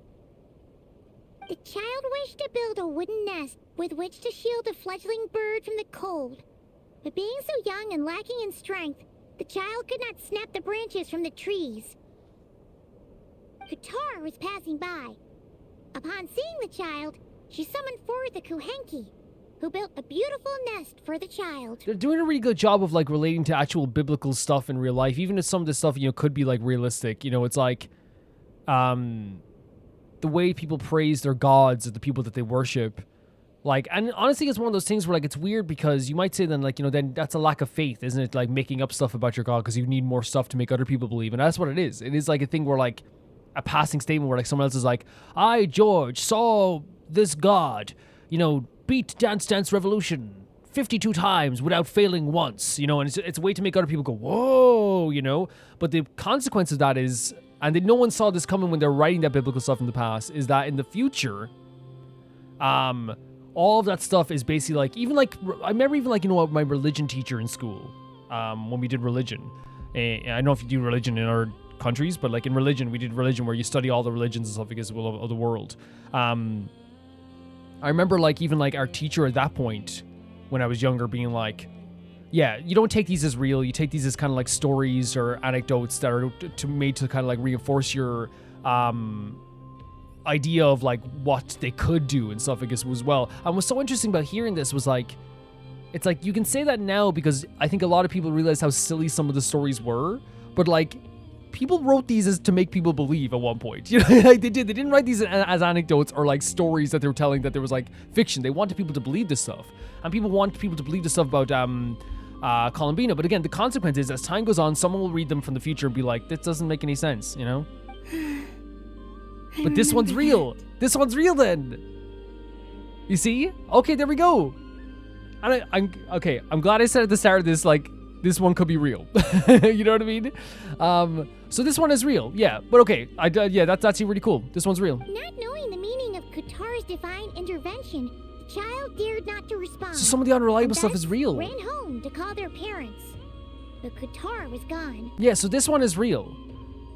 The child wished to build a wooden nest with which to shield a fledgling bird from the cold. But being so young and lacking in strength, the child could not snap the branches from the trees. Kutar was passing by. Upon seeing the child, she summoned forth the Kuhenki, who built a beautiful nest for the child. They're doing a really good job of like relating to actual biblical stuff in real life, even if some of this stuff, you know, could be like realistic. You know, it's like the way people praise their gods or the people that they worship. Like, and honestly, it's one of those things where like it's weird because you might say then like, you know, then that's a lack of faith, isn't it? Like making up stuff about your god because you need more stuff to make other people believe. And that's what it is. It is like a thing where like a passing statement where like someone else is like, I, George, saw this god, you know, beat Dance Dance Revolution 52 times without failing once, you know, and it's a way to make other people go, whoa, you know. But the consequence of that is, and no one saw this coming when they're writing that biblical stuff in the past, is that in the future, all of that stuff is basically like, even like, I remember even like, you know, my religion teacher in school, when we did religion. I don't know if you do religion in our countries, but like in religion, we did religion where you study all the religions and stuff because of the world. I remember like even like our teacher at that point, when I was younger, being like, yeah, you don't take these as real. You take these as kind of like stories or anecdotes that are made to kind of like reinforce your idea of like what they could do and stuff, I guess, as well. And what's so interesting about hearing this was like, it's like you can say that now because I think a lot of people realize how silly some of the stories were, but like people wrote these as to make people believe at one point. You know, like they didn't write these as anecdotes or like stories that they were telling that there was like fiction. They wanted people to believe this stuff, and people want people to believe this stuff about Columbina. But again, the consequence is as time goes on, someone will read them from the future and be like, this doesn't make any sense, you know? But this one's real. This one's real then. You see? Okay, there we go. And I'm glad I said at the start of this, like, this one could be real. You know what I mean? So this one is real, yeah. But okay, yeah, that's actually really cool. This one's real. Not knowing the meaning of Kutar's divine intervention, the child dared not to respond. So some of the unreliable And stuff thus is real. Ran home to call their parents. But Kutar was gone. Yeah, so this one is real.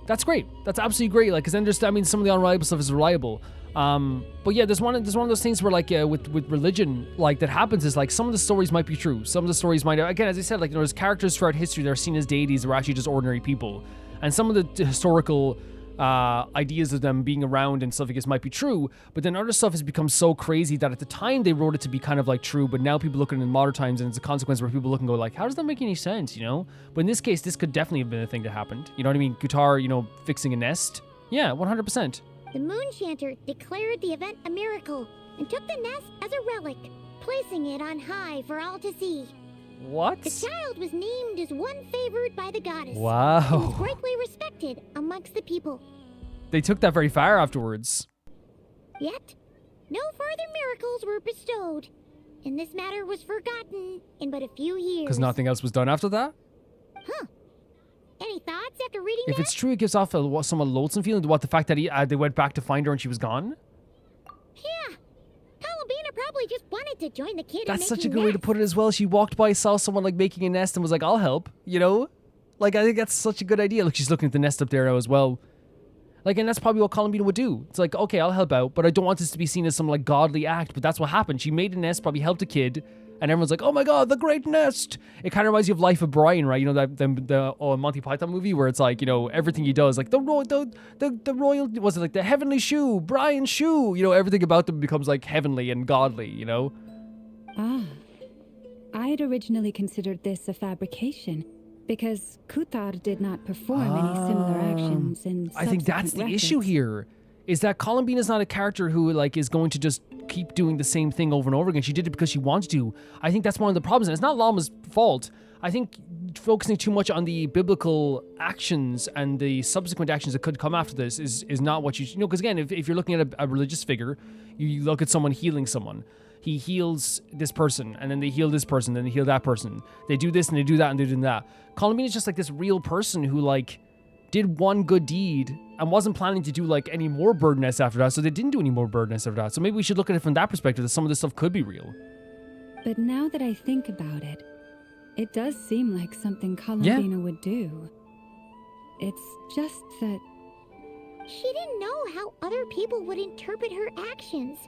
That's great. That's absolutely great. Like, because I mean, some of the unreliable stuff is reliable. But yeah, there's one of those things where like with religion, like that happens is like some of the stories might be true. Some of the stories might, again, as I said, like, you know, there's characters throughout history that are seen as deities that are actually just ordinary people. And some of the historical ideas of them being around and stuff, I guess, might be true. But then other stuff has become so crazy that at the time they wrote it to be kind of like true, but now people look at it in modern times and it's a consequence where people look and go like, how does that make any sense, you know? But in this case, this could definitely have been a thing that happened. You know what I mean? Kutar, you know, fixing a nest. Yeah, 100%. The moon chanter declared the event a miracle and took the nest as a relic, placing it on high for all to see. What? The child was named as one favored by the goddess. And Wow. was greatly respected amongst the people. They took that very far afterwards. Yet, no further miracles were bestowed, and this matter was forgotten in but a few years. Because nothing else was done after that? Huh. Any thoughts after reading If that? it's true, it gives off a somewhat loathsome feeling. What, the fact that they went back to find her and she was gone? Yeah. Columbina probably just wanted to join the kid in That's such a making good way to nests. put it as well. She walked by, saw someone like making a nest and was like, I'll help, you know? Like, I think that's such a good idea. Look, she's looking at the nest up there now as well. Like, and that's probably what Columbina would do. It's like, okay, I'll help out, but I don't want this to be seen as some, like, godly act. But that's what happened. She made a nest, probably helped a kid, and everyone's like, oh my god, the great nest! It kind of reminds you of Life of Brian, right? You know, the Monty Python movie where it's like, you know, everything he does, like, the royal, was it like the heavenly shoe, Brian's shoe? You know, everything about them becomes, like, heavenly and godly, you know? Ah. I'd originally considered this a fabrication, because Kuthar did not perform any similar actions in I think that's the issue records. here, is that Columbina's not a character who, like, is going to just keep doing the same thing over and over again. She did it because she wanted to. I think that's one of the problems, and it's not Lauma's fault. I think focusing too much on the biblical actions and the subsequent actions that could come after this is not what you know, because again, if you're looking at a religious figure, you look at someone healing someone. He heals this person, and then they heal this person, then they heal that person. They do this, and they do that, and they do that. Columbina's just like this real person who, like, did one good deed and wasn't planning to do, like, any more bird nests after that, so they didn't do any more bird nests after that. So maybe we should look at it from that perspective, that some of this stuff could be real. But now that I think about it, it does seem like something Columbina would do. It's just that... She didn't know how other people would interpret her actions.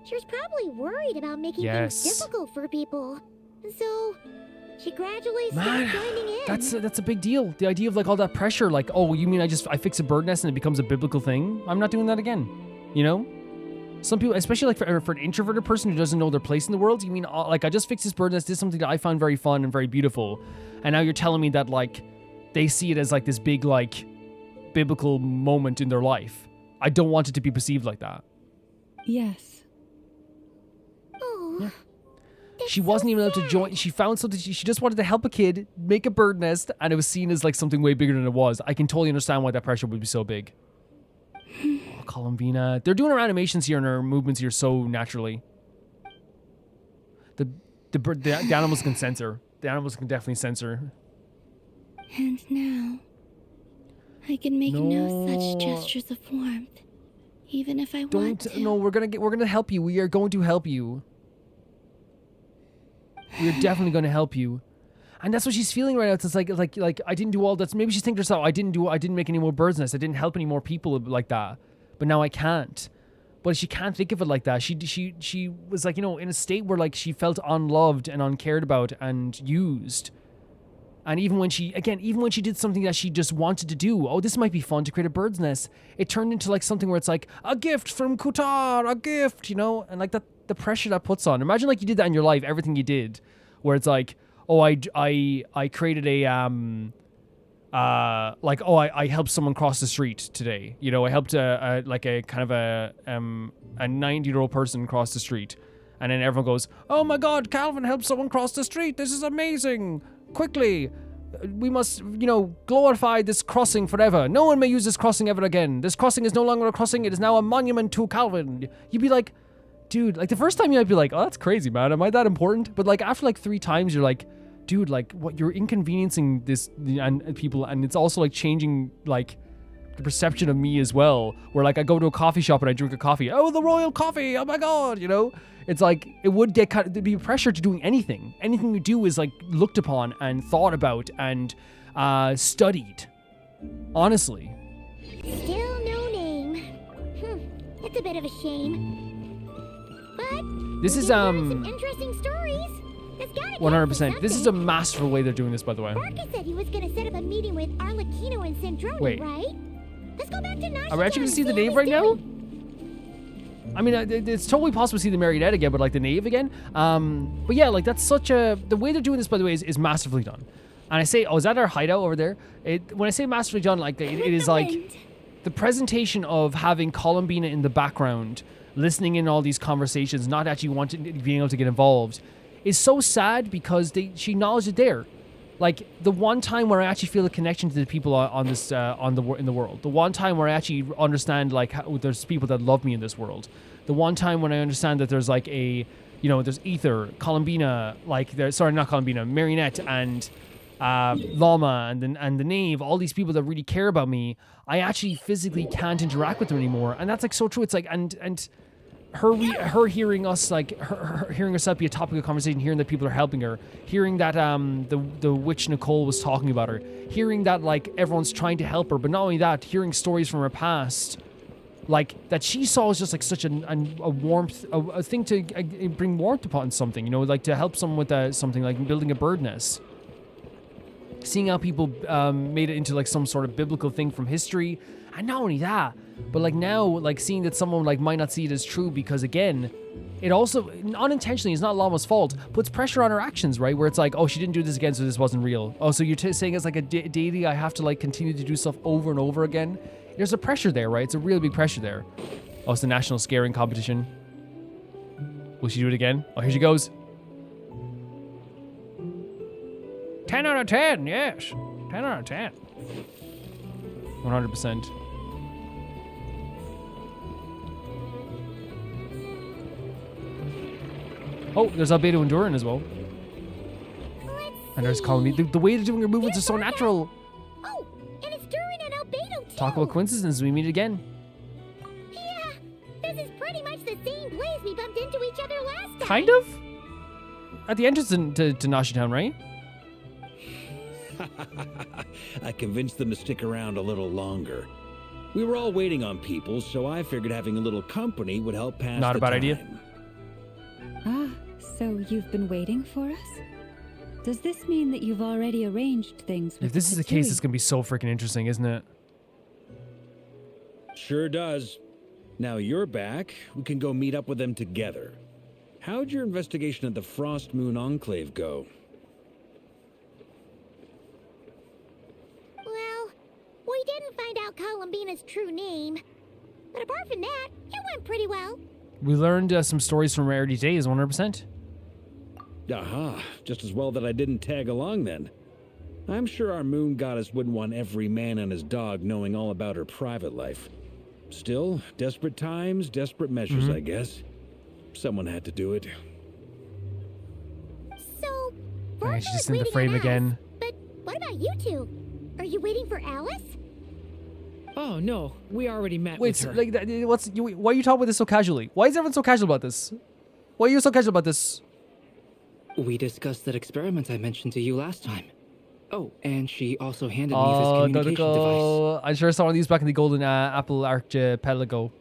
She was probably worried about making Yes. things difficult for people. And so, she gradually Man, started joining in. that's a big deal. The idea of, like, all that pressure, like, oh, you mean I fix a bird nest and it becomes a biblical thing? I'm not doing that again, you know? Some people, especially like for an introverted person who doesn't know their place in the world, you mean, like, I just fixed this bird nest, did something that I found very fun and very beautiful, and now you're telling me that, like, they see it as, like, this big, like, biblical moment in their life. I don't want it to be perceived like that. Yes. Oh, that's She so wasn't even allowed to sad. join. She found something. She just wanted to help a kid make a bird nest, and it was seen as, like, something way bigger than it was. I can totally understand why that pressure would be so big. Oh, Columbina. They're doing her animations here and her movements here so naturally. The animals can censor. The animals can definitely censor. And now, I can make no such gestures of warmth, even if I want Don't. to. No, we're gonna help you. We are going to help you. We're definitely going to help you. And that's what she's feeling right now. It's like I didn't do all that. Maybe she's thinking to herself, I didn't make any more birds' nests. I didn't help any more people like that. But now I can't. But she can't think of it like that. She was, like, you know, in a state where, like, she felt unloved and uncared about and used. And even when she did something that she just wanted to do, oh, this might be fun to create a bird's nest, it turned into, like, something where it's like, a gift from Kuthar, a gift, you know? And, like, that the pressure that puts on. Imagine, like, you did that in your life, everything you did, where it's like, oh, I created a, I helped someone cross the street today. You know, I helped a 90-year-old person cross the street. And then everyone goes, oh my god, Calvin helped someone cross the street. This is amazing. Quickly. We must, you know, glorify this crossing forever. No one may use this crossing ever again. This crossing is no longer a crossing. It is now a monument to Calvin. You'd be like, dude, like, the first time you might be like, oh, that's crazy, man. Am I that important? But, like, after, like, 3 times, you're like, dude, like, what, you're inconveniencing this and people, and it's also, like, changing, like, the perception of me as well, where, like, I go to a coffee shop and I drink a coffee. Oh, the royal coffee. Oh my god, you know? It's like, it would get there'd be pressure to doing anything. Anything you do is, like, looked upon and thought about and studied. Honestly. Still no name. It's a bit of a shame. But This we is, did learn some interesting stories. That's gotta count for 100%. This is a something. masterful way they're doing this, by the way. Barca said he was gonna set up a meeting with Arlecchino and Sandrone, Wait. right? Let's go back to Nashville. Are we actually gonna and see the how nave he's right now? doing. I mean, it's totally possible to see the Marionette again, but, like, the Knave again. But yeah, like, that's such a... The way they're doing this, by the way, is masterfully done. And I say, oh, is that our hideout over there? When I say masterfully done, like, it is, like, the presentation of having Columbina in the background, listening in all these conversations, not actually being able to get involved, is so sad because she acknowledged it there. Like, the one time where I actually feel a connection to the people in the world. The one time where I actually understand, like, how there's people that love me in this world. The one time when I understand that there's, like, there's Ether, Columbina, like, not Columbina, Marionette, and Lauma, and the Knave, all these people that really care about me, I actually physically can't interact with them anymore. And that's, like, so true. It's like, and her hearing us, like, her hearing herself be a topic of conversation, hearing that people are helping her, hearing that the witch Nicole was talking about her, hearing that, like, everyone's trying to help her, but not only that, hearing stories from her past, like, that she saw as just, like, such a warmth, a thing to bring warmth upon something, you know, like, to help someone with something like building a bird nest. Seeing how people made it into, like, some sort of biblical thing from history. And not only that, but, like, now, like, seeing that someone, like, might not see it as true because, again, it also, unintentionally, it's not Lama's fault, puts pressure on her actions, right? Where it's like, oh, she didn't do this again, so this wasn't real. Oh, so you're saying it's like a deity, I have to, like, continue to do stuff over and over again? There's a pressure there, right? It's a real big pressure there. Oh, it's the national scaring competition. Will she do it again? Oh, here she goes. 10 out of 10, yes. 10 out of 10. 100%. Oh, there's Albedo and Duran as well. And there's Columbina. The way they're doing her movements is so natural. Oh, and it's Duran and Albedo too. Talk about coincidences, we meet again. Yeah, this is pretty much the same place we bumped into each other last time. Kind of? At the entrance to Nashi Town, right? I convinced them to stick around a little longer. We were all waiting on people, so I figured having a little company would help pass Not the a bad time. idea. Ah, so you've been waiting for us? Does this mean that you've already arranged things with If this is the case, Tatsui? it's going to be so freaking interesting, isn't it? Sure does. Now you're back, we can go meet up with them together. How'd your investigation at the Frost Moon Enclave go? Well, we didn't find out Columbina's true name. But apart from that, it went pretty well. We learned some stories from Rarity Days, 100%. Aha, just as well that I didn't tag along then. I'm sure our moon goddess wouldn't want every man and his dog knowing all about her private life. Still, desperate times, desperate measures, I guess. Someone had to do it. So, Yeah, Virgil she's is just in the waiting frame on us. again. But what about you two? Are you waiting for Alice? Oh no, we already met Wait, with her. like, why are you talking about this so casually? Why is everyone so casual about this? Why are you so casual about this? We discussed that experiment I mentioned to you last time. Oh, and she also handed me this communication device. Oh, I sure saw one of these back in the Golden Apple Archipelago.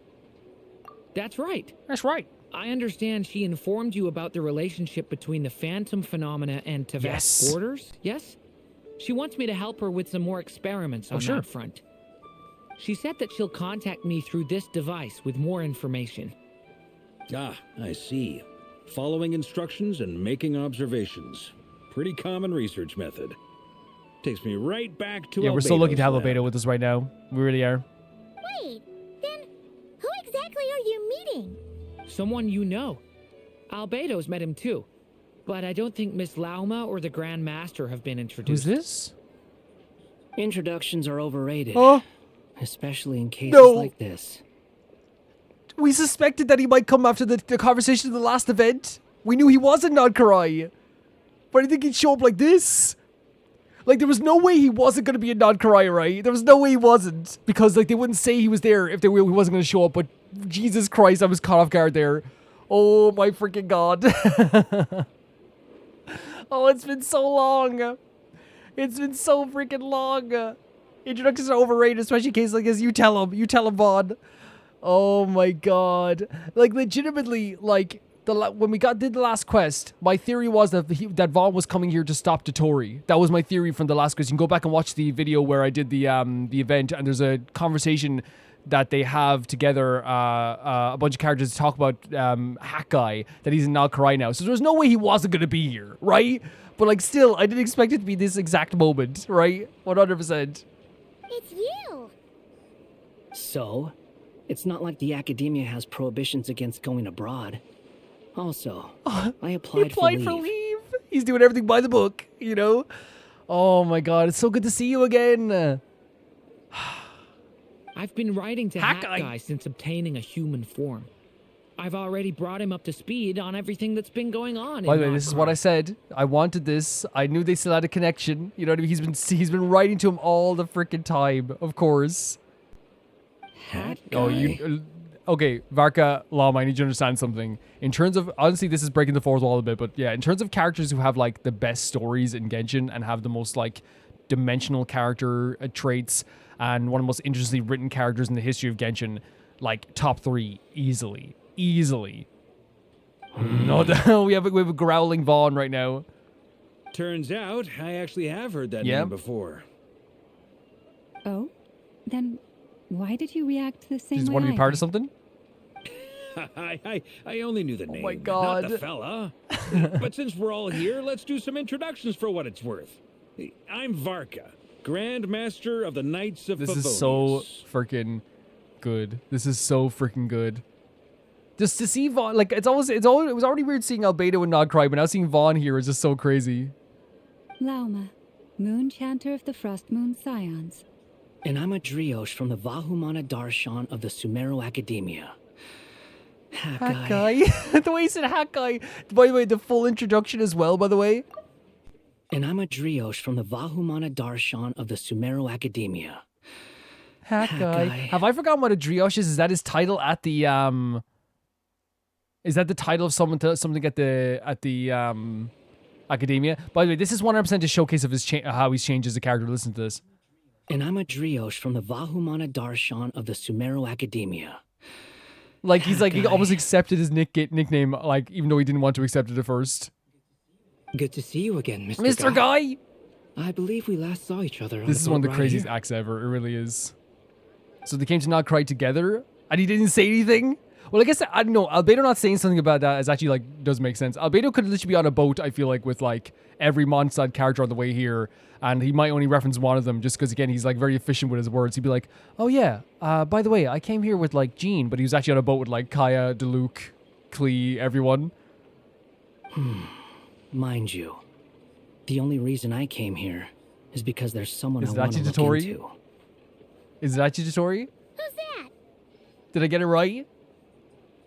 That's right. That's right. I understand she informed you about the relationship between the phantom phenomena and Tavak's Yes. borders, yes? She wants me to help her with some more experiments on sure. that front. She said that she'll contact me through this device with more information. Ah, I see. Following instructions and making observations. Pretty common research method. Takes me right back to Yeah, we're so lucky to have Albedo's lab. Albedo with us right now. We really are. Wait, then who exactly are you meeting? Someone you know. Albedo's met him too. But I don't think Miss Lauma or the Grand Master have been Who's introduced. this? Introductions are overrated, Oh, especially in cases No. like this. we suspected that he might come after the conversation in the last event. We knew he wasn't Nod Krai. But I didn't think he'd show up like this. Like, there was no way he wasn't going to be a Nod Krai, right? There was no way he wasn't. Because, like, they wouldn't say he was there if he wasn't going to show up. But, Jesus Christ, I was caught off guard there. Oh, my freaking God. Oh, it's been so long. It's been so freaking long. Introductions are overrated, especially in cases like this. You tell him, Vaan. Oh my God. Like, legitimately, like, when we did the last quest, my theory was that that Vaan was coming here to stop Dottore. That was my theory from the last quest. You can go back and watch the video where I did the event, and there's a conversation that they have together, a bunch of characters to talk about Hack Guy, that he's in Nod Krai now. So there's no way he wasn't going to be here, right? But, like, still, I didn't expect it to be this exact moment, right? 100%. It's you. So, it's not like the academia has prohibitions against going abroad. Also, Oh, I he applied, applied for leave. He's doing everything by the book, you know? Oh my god, it's so good to see you again. I've been writing to Hack Hack Guy since obtaining a human form. I've already brought him up to speed on everything that's been going on. By the way, this is what I said. I wanted this. I knew they still had a connection. You know what I mean? He's been writing to him all the freaking time, of course. Hat Oh, you... Okay, Varka, Lauma, I need you to understand something. In terms of... Honestly, this is breaking the fourth wall a bit, but yeah, in terms of characters who have, like, the best stories in Genshin and have the most, like, dimensional character traits and one of the most interestingly written characters in the history of Genshin, like, top 3, easily. Easily. No, we have a growling Vaan right now. Turns out, I actually have heard that name before. Oh? Then why did you react the same Just way want to I be part of did? something? I only knew the name. my god. Not the fella. But since we're all here, let's do some introductions for what it's worth. I'm Varka, Grand Master of the Knights of This Favonius. is so freaking good. This is so freaking good. Just to see Vaan, like, it was already weird seeing Albedo and not Krai, but now seeing Vaan here is just so crazy. Lauma, Moon Chanter of the Frost Moon Scions. And I'm a Drioche from the Vahumana Darshan of the Sumero Academia. Hack Guy. The way he said Hack Guy. By the way, the full introduction as well, by the way. And I'm a Drioche from the Vahumana Darshan of the Sumero Academia. Hack Guy. Guy. Have I forgotten what a Drioche is? Is that his title at the Is that the title of something at the academia? By the way, this is 100% a showcase of his how he's changed as a character. Listen to this. And I'm a Drioche from the Vahumana Darshan of the Sumero Academia. Like he's like he Guy. almost accepted his nickname, like even though he didn't want to accept it at first. Good to see you again, Mr. Mr. Guy. I believe we last saw each other. This is one of the craziest acts ever. It really is. So they came to not cry together, and he didn't say anything. Well, I guess I don't know. Albedo not saying something about that is actually like does make sense. Albedo could literally be on a boat. I feel like with like every Mondstadt character on the way here, and he might only reference one of them just because again he's like very efficient with his words. He'd be like, "Oh yeah, by the way, I came here with like Jean, but he was actually on a boat with like Kaya, Diluc, Klee, everyone." Mind you, the only reason I came here is because there's someone Is I that want to look Dottore? into. Is that Dottore? Who's that? Did I get it right?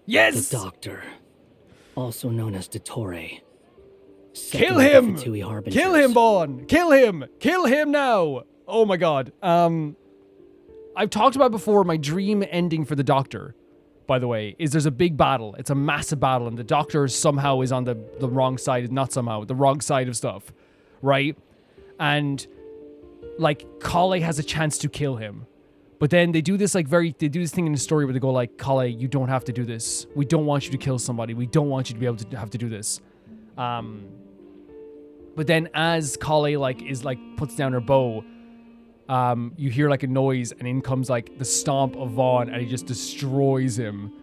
Yes. The Doctor, also known as Dottore. Kill him! Harbingers. Kill him, Vaan! Kill him! Kill him now! Oh my god. I've talked about before my dream ending for the Doctor, by the way, is there's a big battle. It's a massive battle, and the Doctor somehow is on the wrong side, not somehow, the wrong side of stuff, right? And, like, Kale has a chance to kill him. But then they do this, like, they do this thing in the story where they go, like, Kale, you don't have to do this. We don't want you to kill somebody. We don't want you to be able to have to do this. But then as Kale, like, puts down her bow, you hear, like, a noise, and in comes, like, the stomp of Vaan, and he just destroys him.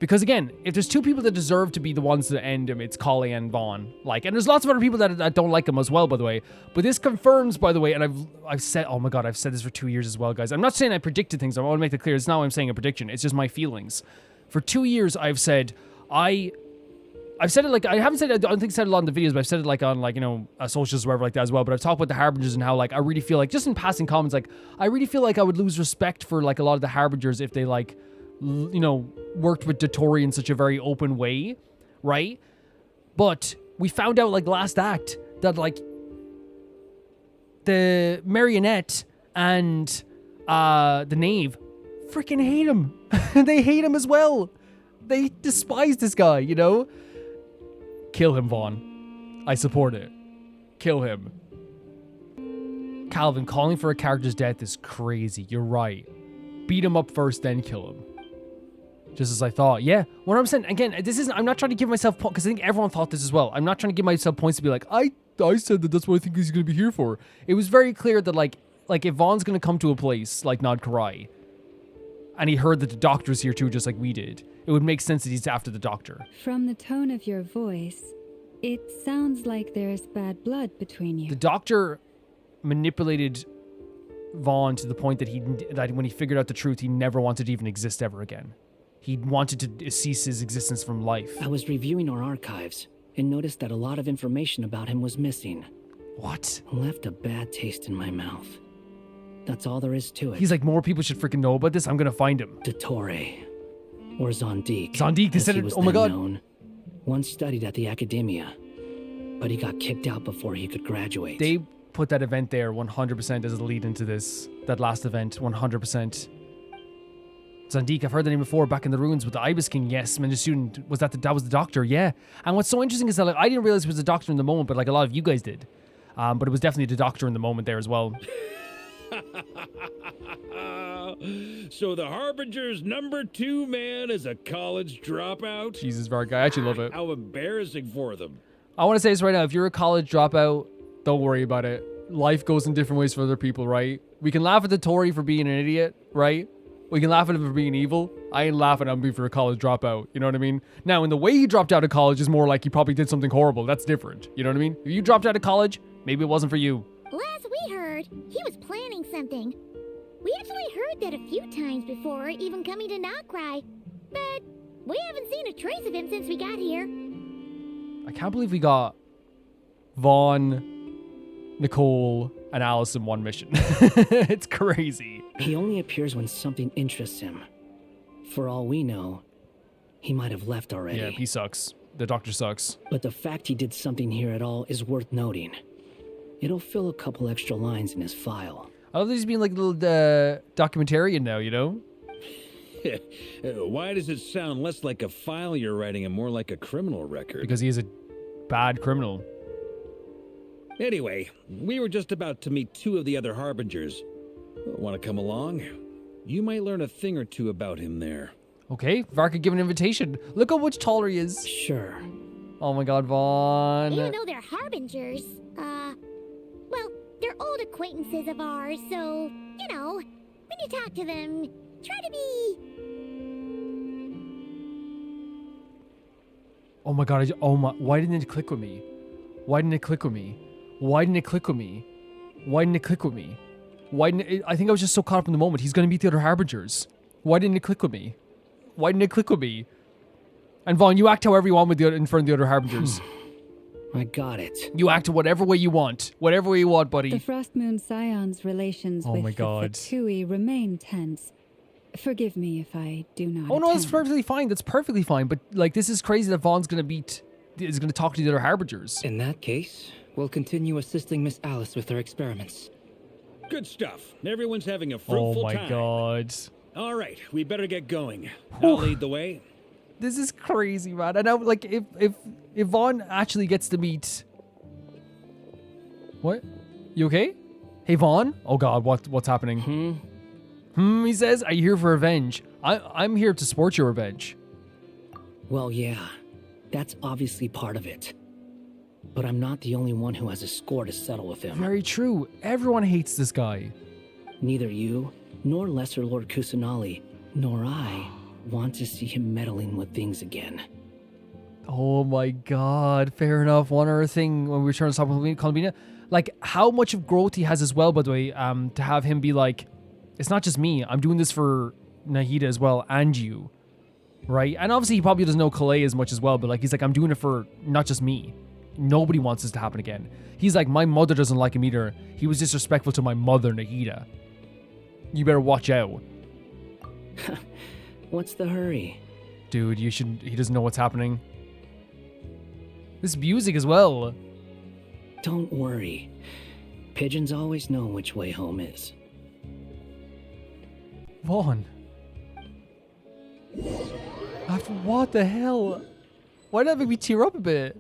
Because, again, if there's two people that deserve to be the ones that end him, it's Kale and Vaan. Like, and there's lots of other people that don't like him as well, by the way. But this confirms, by the way, and I've said, oh my god, I've said this for 2 years as well, guys. I'm not saying I predicted things. I want to make that clear. It's not what I'm saying a prediction. It's just my feelings. For 2 years, I've said, I've said it like, I haven't said it, I don't think I said it a lot in the videos, but I've said it like on like, you know, socials or whatever like that as well. But I've talked about the Harbingers and how like, I really feel like, just in passing comments, like, I really feel like I would lose respect for like a lot of the Harbingers if they like, you know, worked with Dottore in such a very open way, right? But we found out like last act that like the Marionette and the Knave freaking hate him. They hate him as well. They despise this guy, you know? Kill him, Vaan. I support it. Kill him. Calvin, calling for a character's death is crazy. You're right. Beat him up first, then kill him. Just as I thought. Yeah, 100%. Again, this isn't... I'm not trying to give myself... Because I think everyone thought this as well. I'm not trying to give myself points to be like, I said that that's what I think he's going to be here for. It was very clear that, like if Vaughn's going to come to a place like Nod Krai, and he heard that the Doctor's here too, just like we did, it would make sense that he's after the Doctor. From the tone of your voice, it sounds like there's bad blood between you. The Doctor manipulated Vaan to the point that when he figured out the truth, he never wanted to even exist ever again. he wanted to cease his existence from life. I was reviewing our archives and noticed that a lot of information about him was missing. What? Left a bad taste in my mouth. That's all there is to it. He's like, more people should freaking know about this. I'm gonna find him. Dottore, or Zondik. Zondik, they as said he it. was Oh my then god. known. Once studied at the academia, but he got kicked out before he could graduate. They put that event there 100% as a lead into this. That last event, 100%. Zondik, I've heard the name before, back in the ruins with the Ibis King. Yes, man, the student, was that was the doctor, yeah. And what's so interesting is that, like, I didn't realize it was the doctor in the moment, but like a lot of you guys did. But it was definitely the doctor in the moment there as well. So the Harbinger's #2 man is a college dropout? Jesus, Vark, I actually love it. How embarrassing for them. I want to say this right now. If you're a college dropout, don't worry about it. Life goes in different ways for other people, right? We can laugh at the Tory for being an idiot, right? We can laugh at him for being evil. I ain't laughing at him for a college dropout. You know what I mean? Now, in the way he dropped out of college is more like he probably did something horrible. That's different. You know what I mean? If you dropped out of college, maybe it wasn't for you. Last we heard, he was planning something. We actually heard that a few times before, even coming to Krai. But we haven't seen a trace of him since we got here. I can't believe we got Vaan, Nicole, and Alice in one mission. It's crazy. He only appears when something interests him. For all we know, he might have left already. Yeah, he sucks. The doctor sucks. But the fact he did something here at all is worth noting. It'll fill a couple extra lines in his file. I love that he's being like a little documentarian now, you know? Why does it sound less like a file you're writing and more like a criminal record? Because he is a bad criminal. Anyway, we were just about to meet 2 of the other Harbingers. Want to come along? You might learn a thing or two about him there. Okay, Vark could give an invitation. Look how much taller he is. Sure. Oh my god, Vaan. Even though they're Harbingers, well, they're old acquaintances of ours, so, you know, when you talk to them, try to be... Oh my god, why didn't it click with me? Why didn't it click with me? Why didn't it click with me? Why didn't it click with me? I think I was just so caught up in the moment. He's gonna meet the other Harbingers. Why didn't it click with me? Why didn't it click with me? And Vaan, you act however you want in front of the other Harbingers. I got it. You act whatever way you want. Whatever way you want, buddy. The Frost Moon Scion's relations Oh with my the God. Fatui remain tense. Forgive me if I do not Oh no, that's attend. perfectly fine. That's perfectly fine. But like, this is crazy that Vaughn's gonna talk to the other Harbingers. In that case, we'll continue assisting Miss Alice with her experiments. Good stuff. Everyone's having a Oh fruitful my time. god. All right, we better get going. Whew. I'll lead the way. This is crazy, man. And now, like, if Vaughn actually gets to meet... What? You okay? Hey, Vaughn? Oh god, what's happening? He says, are you here for revenge? I'm here to support your revenge. Well, yeah, that's obviously part of it. But I'm not the only one who has a score to settle with him. Very true. Everyone hates this guy. Neither you, nor Lesser Lord Kusanali, nor I want to see him meddling with things again. Oh my god, fair enough. One other thing when we were trying to talk about Columbina, like how much of growth he has as well, by the way, to have him be like, it's not just me, I'm doing this for Nahida as well, and you, right? And obviously he probably doesn't know Krai as much as well, but like he's like, I'm doing it for not just me. Nobody wants this to happen again. He's like, my mother doesn't like him either. He was disrespectful to my mother, Nahida. You better watch out. What's the hurry? Dude, he doesn't know what's happening. This music as well. Don't worry. Pigeons always know which way home is. Vaughn. After what the hell? Why did that make me tear up a bit?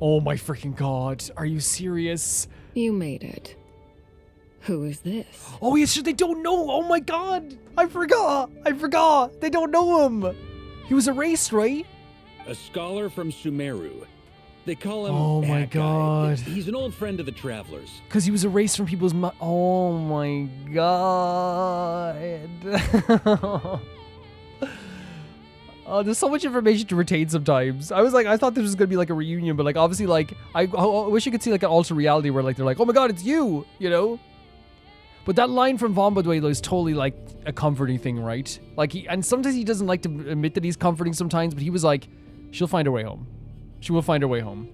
Oh my freaking god. Are you serious? You made it. Who is this? Oh yes, they don't know. Oh my god. I forgot. They don't know him. He was erased, right? A scholar from Sumeru. They call him... Oh my that guy. god. He's an old friend of the Travelers. Because he was erased from people's oh my god. Oh, there's so much information to retain sometimes. I thought this was gonna be like a reunion, but like obviously like I wish you could see like an alternate reality where like they're like, oh my god, it's you, you know? But that line from Vaan, by the way, is totally like a comforting thing, right? Like, and sometimes he doesn't like to admit that he's comforting sometimes, but he was like, she'll find her way home. She will find her way home.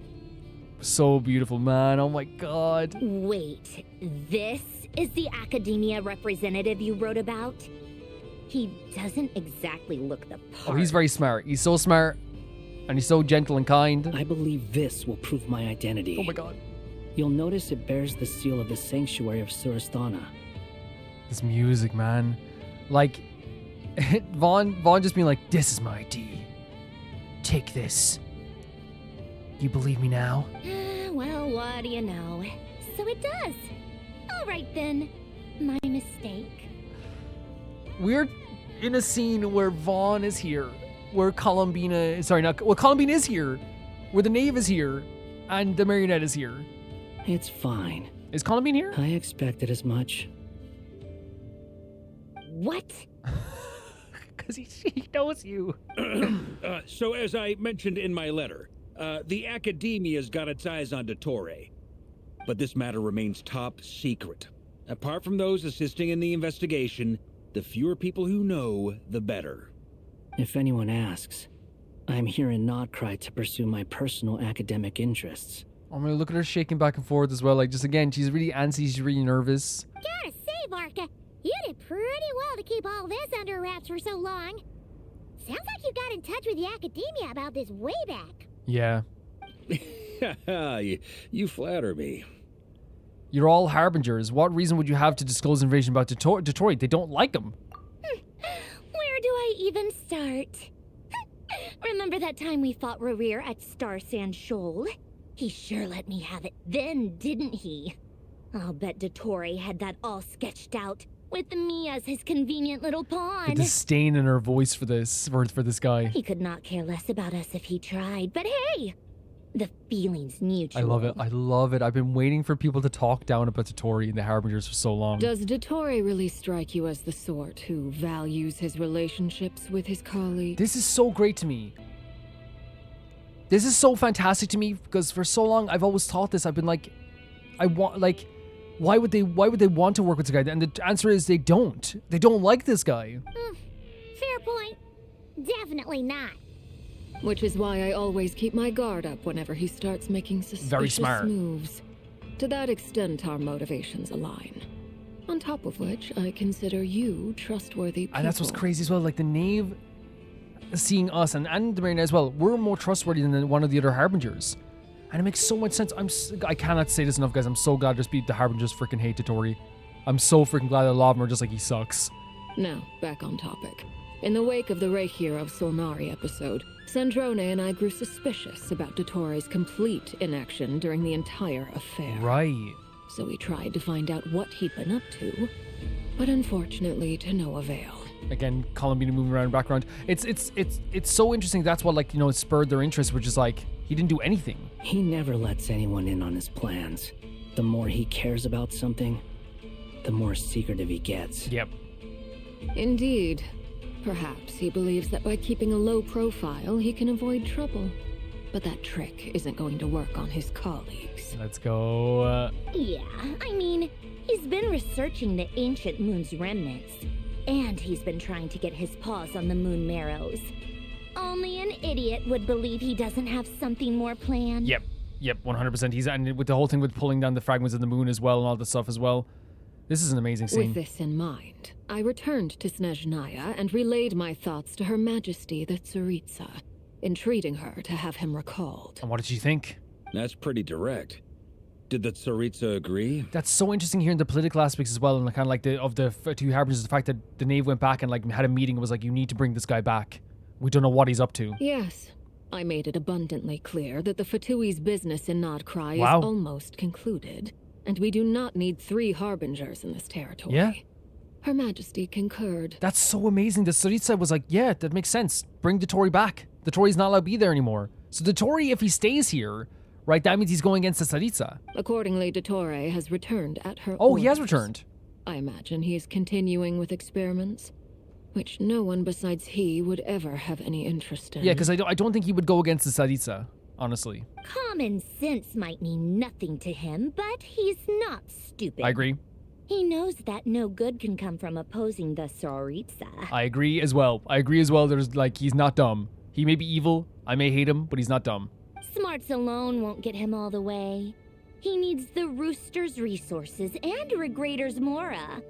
So beautiful, man. Oh my god. Wait, this is the academia representative you wrote about? He doesn't exactly look the part. Oh, he's very smart. He's so smart. And he's so gentle and kind. I believe this will prove my identity. Oh my god. You'll notice it bears the seal of the Sanctuary of Surasthana. This music, man. Like, Vaan just being like, this is my ID. Take this. You believe me now? Well, what do you know? So it does. All right then. My mistake. We're in a scene where Vaan is here. Where Columbina... Sorry, not... Well, Columbina is here. Where the knave is here. And the marionette is here. It's fine. Is Columbine here? I expected as much. What? Because he knows you. So as I mentioned in my letter, the Academia's got its eyes on Dottore. But this matter remains top secret. Apart from those assisting in the investigation, the fewer people who know, the better. If anyone asks, I'm here in Krai to pursue my personal academic interests. Oh man, look at her shaking back and forth as well. Like, just again, she's really antsy, she's really nervous. Gotta say, Varka, you did pretty well to keep all this under wraps for so long. Sounds like you got in touch with the Academia about this way back. Yeah. You flatter me. You're all Harbingers. What reason would you have to disclose information about Dottore? They don't like him. Where do I even start? Remember that time we fought Rerir at Star Sand Shoal? He sure let me have it then, didn't he? I'll bet Dottore had that all sketched out, with me as his convenient little pawn. The disdain in her voice for this, for this guy. He could not care less about us if he tried, but hey! The feeling's mutual. I love it. I love it. I've been waiting for people to talk down about Dottore and the Harbingers for so long. Does Dottore really strike you as the sort who values his relationships with his colleagues? This is so great to me. This is so fantastic to me because for so long I've always thought this. I've been like, why would they want to work with this guy? And the answer is they don't. They don't like this guy. Fair point. Definitely not. Which is why I always keep my guard up whenever he starts making suspicious moves. To that extent, our motivations align. On top of which, I consider you trustworthy people. And that's what's crazy as well. Like the knave seeing us and the marionette as well, we're more trustworthy than one of the other Harbingers. And it makes so much sense. I cannot say this enough, guys. I'm so glad the Harbingers freaking hate Dottore. I'm so freaking glad that a lot of them are just like, he sucks. Now, back on topic. In the wake of the Reikir of Solnari episode, Sandrone and I grew suspicious about Dottore's complete inaction during the entire affair. Right. So we tried to find out what he'd been up to, but unfortunately to no avail. Again, Columbina moving around in the background. It's so interesting. That's what, like, you know, it spurred their interest, which is like, he didn't do anything. He never lets anyone in on his plans. The more he cares about something, the more secretive he gets. Yep. Indeed. Perhaps he believes that by keeping a low profile, he can avoid trouble. But that trick isn't going to work on his colleagues. Let's go. Yeah, I mean, he's been researching the ancient moon's remnants. And he's been trying to get his paws on the moon marrows. Only an idiot would believe he doesn't have something more planned. Yep, 100%. He's, and with the whole thing with pulling down the fragments of the moon as well and all this stuff as well. This is an amazing scene. With this in mind, I returned to Snezhnaya and relayed my thoughts to Her Majesty the Tsaritsa, entreating her to have him recalled. And what did she think? That's pretty direct. Did the Tsaritsa agree? That's so interesting hearing the political aspects as well, and kind of like the two Harbingers, the fact that the knave went back and like had a meeting and was like, you need to bring this guy back. We don't know what he's up to. Yes. I made it abundantly clear that the Fatui's business in Krai is almost concluded, and we do not need 3 Harbingers in this territory. Yeah. Her Majesty concurred. That's so amazing. The Tsaritsa was like, yeah, that makes sense. Bring Dottore back. Dottore's not allowed to be there anymore. So Dottore, if he stays here, right, that means he's going against the Tsaritsa. Accordingly, Dottore has returned at her orders. He has returned. I imagine he is continuing with experiments, which no one besides he would ever have any interest in. Yeah, because I don't think he would go against the Tsaritsa, honestly. Common sense might mean nothing to him, but he's not stupid. I agree. He knows that no good can come from opposing the Tsaritsa. I agree as well. There's like, he's not dumb. He may be evil, I may hate him, but he's not dumb. Smarts alone won't get him all the way. He needs the Rooster's resources and Regrator's Mora,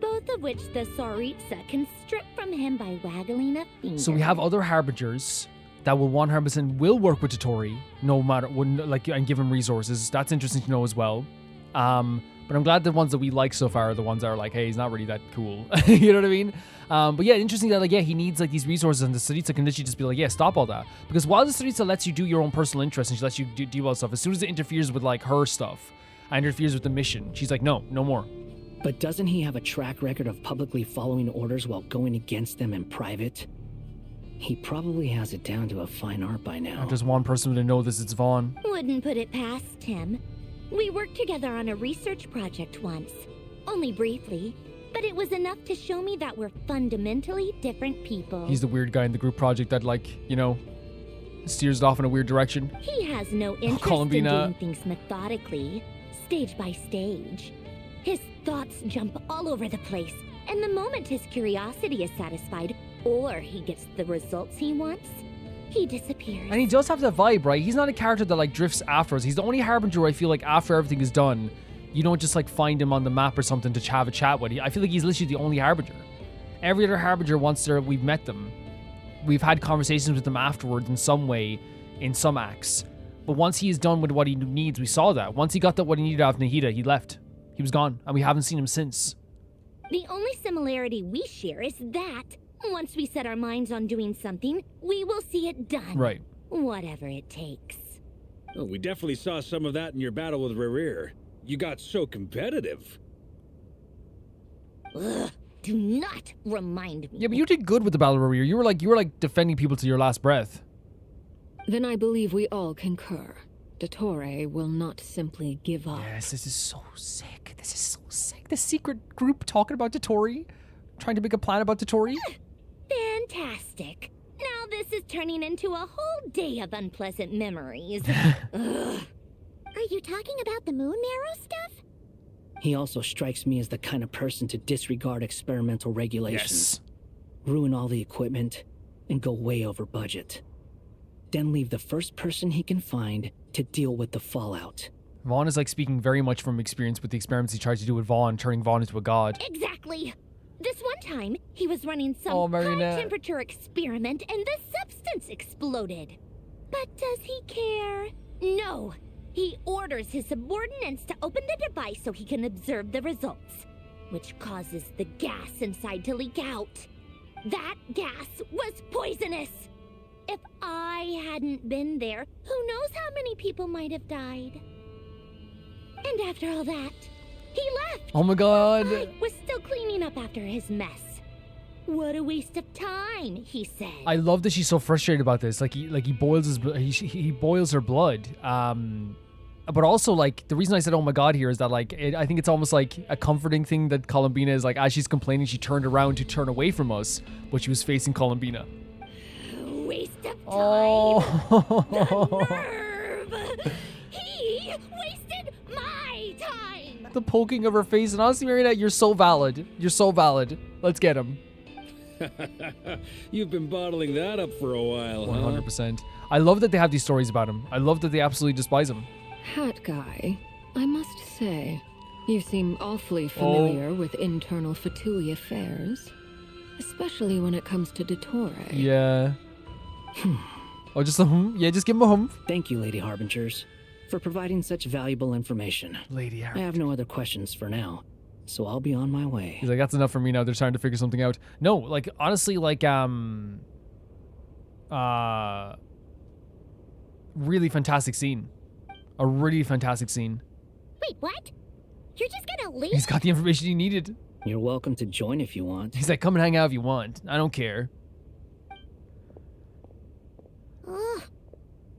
both of which the Tsaritsa can strip from him by waggling a finger. So we have other Harbingers that will 100% will work with Dottore, no matter, like, and give him resources. That's interesting to know as well. But I'm glad the ones that we like so far are the ones that are like, hey, he's not really that cool. You know what I mean? But yeah, interesting that, like, yeah, he needs, like, these resources, and the Tsaritsa can literally just be like, yeah, stop all that. Because while the Tsaritsa lets you do your own personal interest and she lets you do all stuff, as soon as it interferes with, like, her stuff and interferes with the mission, she's like, no more. But doesn't he have a track record of publicly following orders while going against them in private? He probably has it down to a fine art by now. And there's one person to know this, it's Vaan. Wouldn't put it past him. We worked together on a research project once. Only briefly, but it was enough to show me that we're fundamentally different people. He's the weird guy in the group project that, like, you know, steers it off in a weird direction. He has no interest in Columbina. doing things methodically, stage by stage. His thoughts jump all over the place, and the moment his curiosity is satisfied, or he gets the results he wants, he disappears. And he does have that vibe, right? He's not a character that, like, drifts after us. He's the only Harbinger I feel like after everything is done, you don't just, like, find him on the map or something to have a chat with. I feel like he's literally the only Harbinger. Every other Harbinger, once we've met them, we've had conversations with them afterwards in some way, in some acts. But once he is done with what he needs, we saw that. Once he got what he needed out of Nahida, he left. He was gone, and we haven't seen him since. The only similarity we share is that once we set our minds on doing something, we will see it done. Right. Whatever it takes. Oh, we definitely saw some of that in your battle with Rerir. You got so competitive. Ugh, do not remind me. Yeah, but you did good with the Battle Warrior. You were like defending people to your last breath. Then I believe we all concur. Dottore will not simply give up. Yes, this is so sick. This is so sick. The secret group talking about Dottore, trying to make a plan about Dottore. Fantastic. Now this is turning into a whole day of unpleasant memories. Ugh. Are you talking about the moon marrow stuff? He also strikes me as the kind of person to disregard experimental regulations, ruin all the equipment, and go way over budget. Then leave the first person he can find to deal with the fallout. Vaan is like speaking very much from experience with the experiments he tried to do with Vaan, turning Vaan into a god. Exactly. This one time, he was running some high-temperature experiment and the substance exploded. But does he care? No. He orders his subordinates to open the device so he can observe the results, which causes the gas inside to leak out. That gas was poisonous. If I hadn't been there, who knows how many people might have died. And after all that, he left. Oh my god. I was still cleaning up after his mess. What a waste of time, he said. I love that she's so frustrated about this. Like he boils he boils her blood. But also, like, the reason I said oh my god here is that, like, I think it's almost like a comforting thing that Columbina is like, as she's complaining, she turned around to turn away from us, but she was facing Columbina. Waste of time. Oh. The nerve. He wasted my time. The poking of her face, and honestly, Marionette, you're so valid. You're so valid. Let's get him. You've been bottling that up for a while, 100%. I love that they have these stories about him. I love that they absolutely despise him. Hat guy, I must say, you seem awfully familiar with internal Fatui affairs, especially when it comes to Dottore. Yeah. Oh, just a hum? Yeah, just give him a hum. Thank you, Lady Harbingers, for providing such valuable information. Lady Harbingers. I have no other questions for now, so I'll be on my way. He's like, that's enough for me now. They're trying to figure something out. No, like, honestly, like, really fantastic scene. A really fantastic scene. Wait, what? You're just gonna leave? He's got the information he needed. You're welcome to join if you want. He's like, come and hang out if you want. I don't care. Ugh.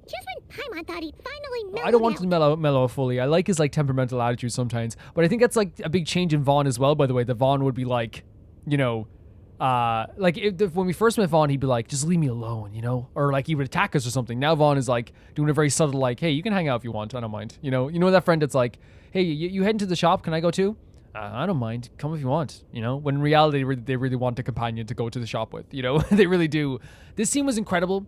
Just when Paimon thought he'd finally mellowed I don't want out. to mellow fully. I like his, like, temperamental attitude sometimes. But I think that's, like, a big change in Vaan as well, by the way. That Vaan would be like, you know, like, when we first met Vaan, he'd be like, just leave me alone, you know? Or, like, he would attack us or something. Now Vaan is, like, doing a very subtle, like, hey, you can hang out if you want. I don't mind. You know that friend that's like, hey, you heading to the shop? Can I go too? I don't mind. Come if you want, you know? When in reality, they really want a companion to go to the shop with, you know? They really do. This scene was incredible.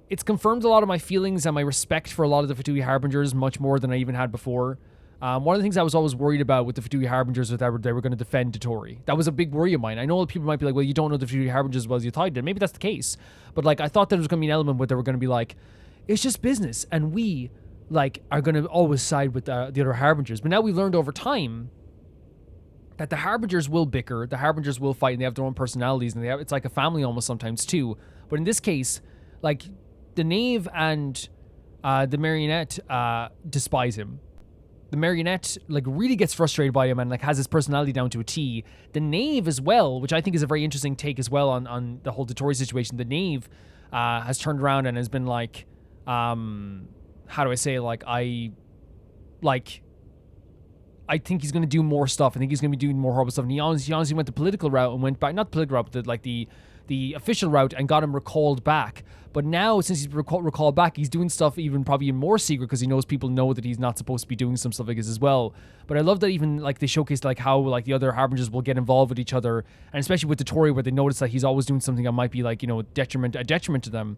It's confirmed a lot of my feelings and my respect for a lot of the Fatui Harbingers, much more than I even had before. One of the things I was always worried about with the Fatui Harbingers was that they were going to defend Dottore. That was a big worry of mine. I know people might be like, well, you don't know the Fatui Harbingers as well as you thought you did. Maybe that's the case. But, like, I thought there was going to be an element where they were going to be like, it's just business, and we, like, are going to always side with the other Harbingers. But now we learned over time that the Harbingers will bicker, the Harbingers will fight, and they have their own personalities, and it's like a family almost sometimes too. But in this case, like, the Knave and the Marionette despise him. The Marionette, like, really gets frustrated by him and, like, has his personality down to a T. The Knave as well, which I think is a very interesting take as well on the whole Dottore situation. The Knave has turned around and has been like, how do I say, like, I think he's going to do more stuff. I think he's going to be doing more horrible stuff. And he honestly went the political route and went back, not political route, but the official route, and got him recalled back. But now, since he's recalled back, he's doing stuff probably even more secret, because he knows people know that he's not supposed to be doing some stuff like this as well. But I love that even, like, they showcased, like, how, like, the other Harbingers will get involved with each other, and especially with Dottore, where they notice that he's always doing something that might be, like, you know, a detriment to them,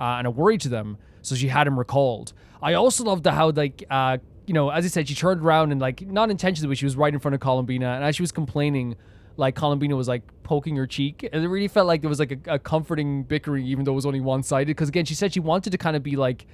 and a worry to them. So she had him recalled. I also loved how, like, you know, as I said, she turned around and, like, not intentionally, but she was right in front of Columbina, and as she was complaining, like, Columbina was, like, poking her cheek, and it really felt like there was, like, a comforting bickering, even though it was only one-sided, because, again, she said she wanted to kind of be, like,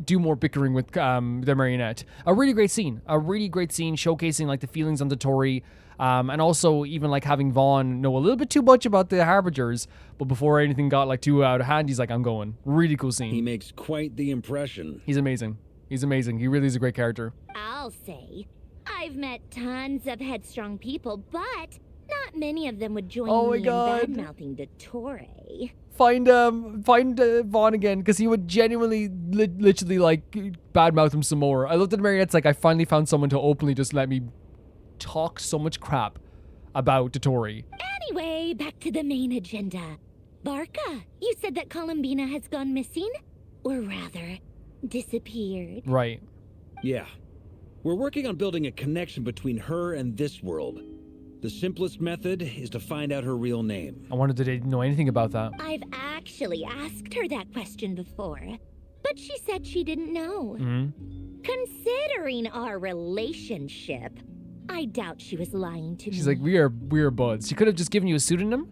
do more bickering with the Marionette. A really great scene showcasing, like, the feelings on Dottore, and also even, like, having Vaan know a little bit too much about the Harbingers, but before anything got, like, too out of hand, he's like, I'm going. Really cool scene. He makes quite the impression. He's amazing. He really is a great character. I'll say, I've met tons of headstrong people, but not many of them would join me in bad-mouthing Dottore. Find Vaan again, because he would genuinely, literally, like, badmouth him some more. I love that Marionette's like, I finally found someone to openly just let me talk so much crap about Dottore. Anyway, back to the main agenda. Barca, you said that Columbina has gone missing? Or rather, disappeared. Right. Yeah. We're working on building a connection between her and this world. The simplest method is to find out her real name. I wondered, did they know anything about that? I've actually asked her that question before, but she said she didn't know. Considering our relationship, I doubt she was lying to me. She's like, we are buds. She could have just given you a pseudonym.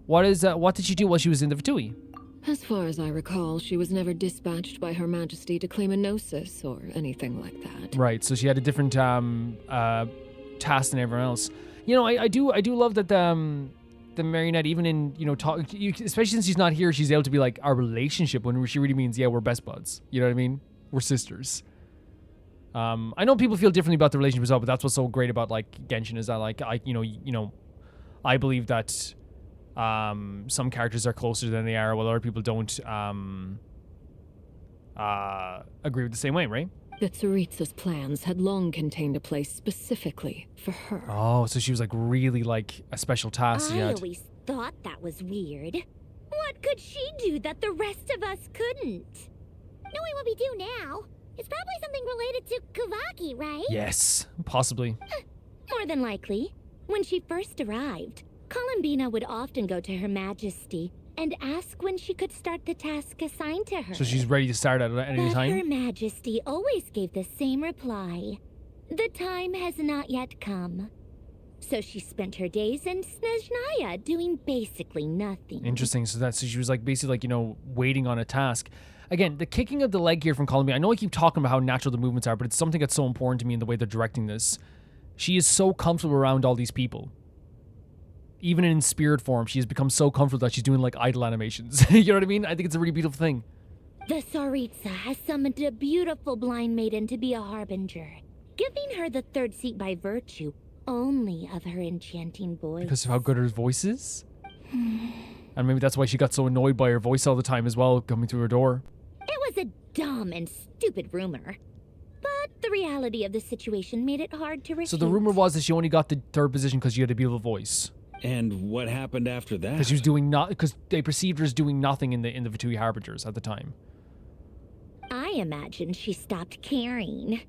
What did she do while she was in the Fatui? As far as I recall, she was never dispatched by Her Majesty to claim a gnosis or anything like that. Right, so she had a different task than everyone else. You know, I do love that the Marionette, even in, you know, especially since she's not here, she's able to be like, our relationship, when she really means, yeah, we're best buds. You know what I mean? We're sisters. I know people feel differently about the relationship as well, but that's what's so great about, like, Genshin, is that, like, I believe that some characters are closer than they are, while other people don't agree with the same way, right? That Tsaritsa's plans had long contained a place specifically for her. Oh, so she was, like, really, like, a special task I always thought that was weird. What could she do that the rest of us couldn't? Knowing what we do now, it's probably something related to Kuvaki, right? Yes, possibly. More than likely. When she first arrived, Columbina would often go to Her Majesty and ask when she could start the task assigned to her. So she's ready to start at any time? Her Majesty always gave the same reply. The time has not yet come. So she spent her days in Snezhnaya doing basically nothing. Interesting. So she was, like, basically, like, you know, waiting on a task. Again, the kicking of the leg here from Columbina, I know I keep talking about how natural the movements are, but it's something that's so important to me in the way they're directing this. She is so comfortable around all these people. Even in spirit form, she has become so comfortable that she's doing, like, idle animations. You know what I mean? I think it's a really beautiful thing. The Tsaritsa has summoned a beautiful blind maiden to be a harbinger, giving her the third seat by virtue only of her enchanting voice. Because of how good her voice is? And maybe that's why she got so annoyed by her voice all the time as well, coming through her door. It was a dumb and stupid rumor. But the reality of the situation made it hard to refute. So the rumor was that she only got the third position because she had a beautiful voice. And what happened after that? Because she was doing because they perceived her as doing nothing in the Fatui Harbingers at the time. I imagine she stopped caring.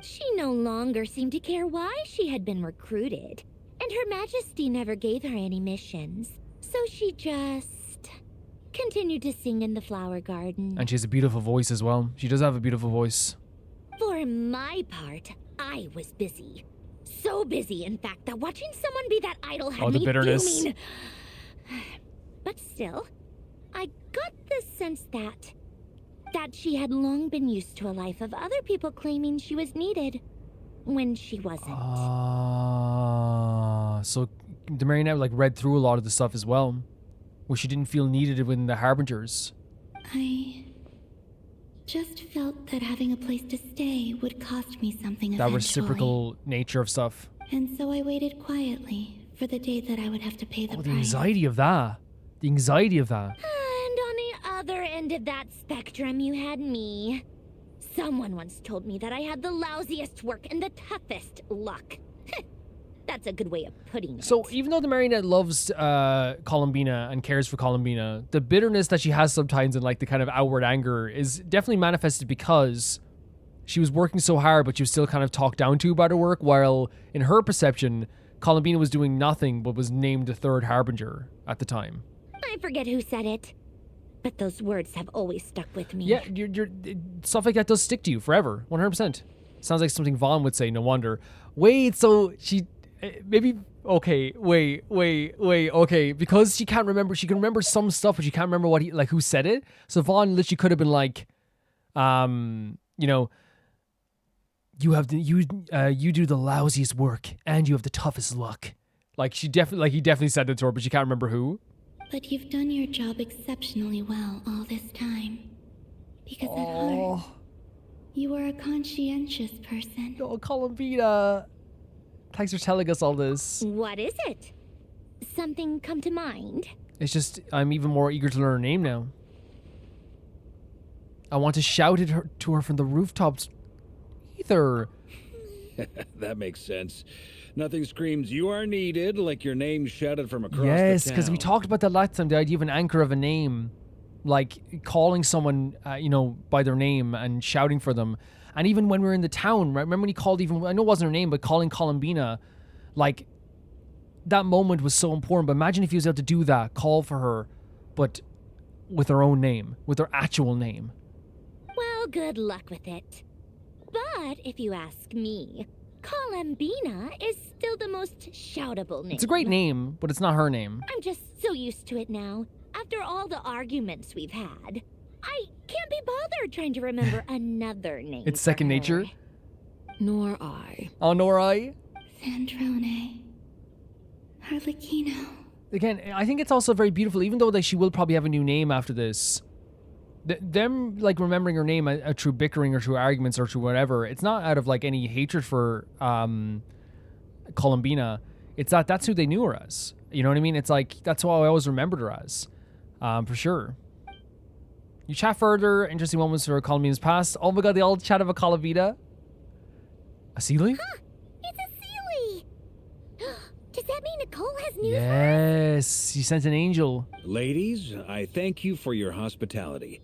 She no longer seemed to care why she had been recruited, and Her Majesty never gave her any missions. So she just continued to sing in the flower garden. And she has a beautiful voice as well. She does have a beautiful voice. For my part, I was busy. So busy, in fact, that watching someone be that idol had the me bitterness. fuming. But still, I got the sense that she had long been used to a life of other people claiming she was needed when she wasn't. So the Marionette like read through a lot of the stuff as well, where she didn't feel needed within the Harbingers. I just felt that having a place to stay would cost me something That eventually. reciprocal nature of stuff. And so I waited quietly for the day that I would have to pay the Oh, price. the anxiety of that. The anxiety of that. And on the other end of that spectrum, you had me. Someone once told me that I had the lousiest work and the toughest luck. That's a good way of putting it. So even though the Marionette loves Columbina and cares for Columbina, the bitterness that she has sometimes and like the kind of outward anger is definitely manifested because she was working so hard, but she was still kind of talked down to about her work, while in her perception, Columbina was doing nothing but was named the third Harbinger at the time. I forget who said it, but those words have always stuck with me. Yeah, stuff like that does stick to you forever, 100%. Sounds like something Vaan would say, no wonder. Wait, so she... Maybe, okay, wait, okay, because she can't remember, she can remember some stuff, but she can't remember what who said it. So Vaan literally could have been like, you know, you do the lousiest work and you have the toughest luck. Like he definitely said that to her, but she can't remember who. But you've done your job exceptionally well all this time. Because at heart, you are a conscientious person. Oh, Columbina. Thanks for telling us all this. What is it? Something come to mind? It's just, I'm even more eager to learn her name now. I want to shout at her to her from the rooftops. Either. That makes sense. Nothing screams "you are needed" like your name shouted from across the town. Yes, because we talked about that last time, the idea of an anchor of a name. Like calling someone, by their name and shouting for them. And even when we were in the town, right? Remember when he called I know it wasn't her name, but calling Columbina, like, that moment was so important. But imagine if he was able to do that, call for her, but with her own name, with her actual name. Well, good luck with it. But if you ask me, Columbina is still the most shoutable name. It's a great name, but it's not her name. I'm just so used to it now. After all the arguments we've had, I can't be bothered trying to remember another name. It's second for her. nature. Nor I. Oh, nor I. Sandrone. Harlequino. Again, I think it's also very beautiful, even though she will probably have a new name after this. Them, like, remembering her name through bickering or through arguments or through whatever, it's not out of, like, any hatred for Columbina. It's that's who they knew her as. You know what I mean? It's like, that's who I always remembered her as. For sure. You chat further, interesting moments for Columbina's past. Oh my god, they all chat about Columbina. A Sealy? Huh, it's a Sealy! Does that mean Nicole has news for us? Yes, he sent an angel. Ladies, I thank you for your hospitality.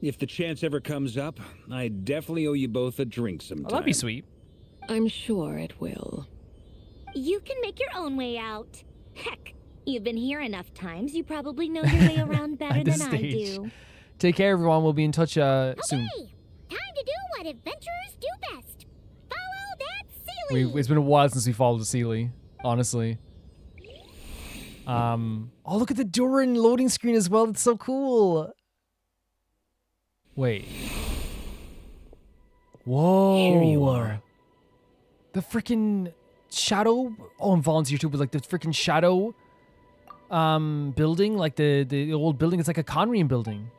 If the chance ever comes up, I definitely owe you both a drink sometime. Oh, that'd be sweet. I'm sure it will. You can make your own way out. Heck, you've been here enough times, you probably know your way around better At this than stage. I do. Take care, everyone. We'll be in touch soon. Okay, time to do what adventurers do best. Follow that Sealy! It's been a while since we followed the Sealy, honestly. Oh, look at the Duran loading screen as well. It's so cool. Wait. Whoa. Here you are. The freaking shadow. Oh, and Vaughn's here too, but like the freaking shadow building, like the old building. It's like a Conrian building.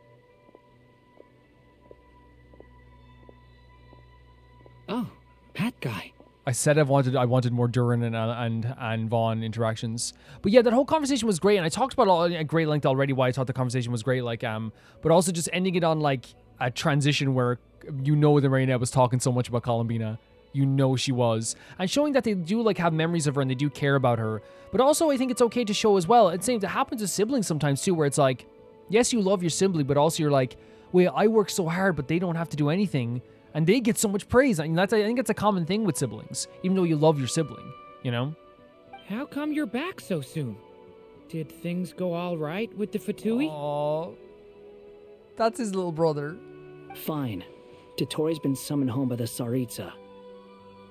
Oh, that guy. I said I wanted more Duran and Vaan interactions, but yeah, that whole conversation was great, and I talked about it at great length already. Why I thought the conversation was great, but also just ending it on like a transition where the Marionette was talking so much about Columbina, she was, and showing that they do like have memories of her and they do care about her. But also, I think it's okay to show as well. It seems it happens to siblings sometimes too, where it's like, yes, you love your sibling, but also you're like, wait, I work so hard, but they don't have to do anything. And they get so much praise. I think that's a common thing with siblings, even though you love your sibling, you know? How come you're back so soon? Did things go all right with the Fatui? Oh, that's his little brother. Fine. Dottore's been summoned home by the Tsaritsa.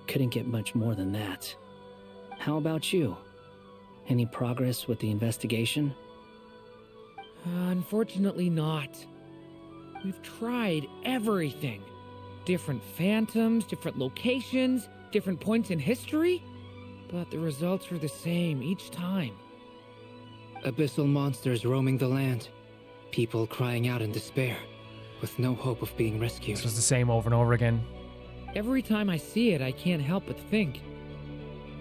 Couldn't get much more than that. How about you? Any progress with the investigation? Unfortunately not. We've tried everything. Different phantoms, different locations, different points in history. But the results were the same each time. Abyssal monsters roaming the land. People crying out in despair, with no hope of being rescued. This was the same over and over again. Every time I see it, I can't help but think,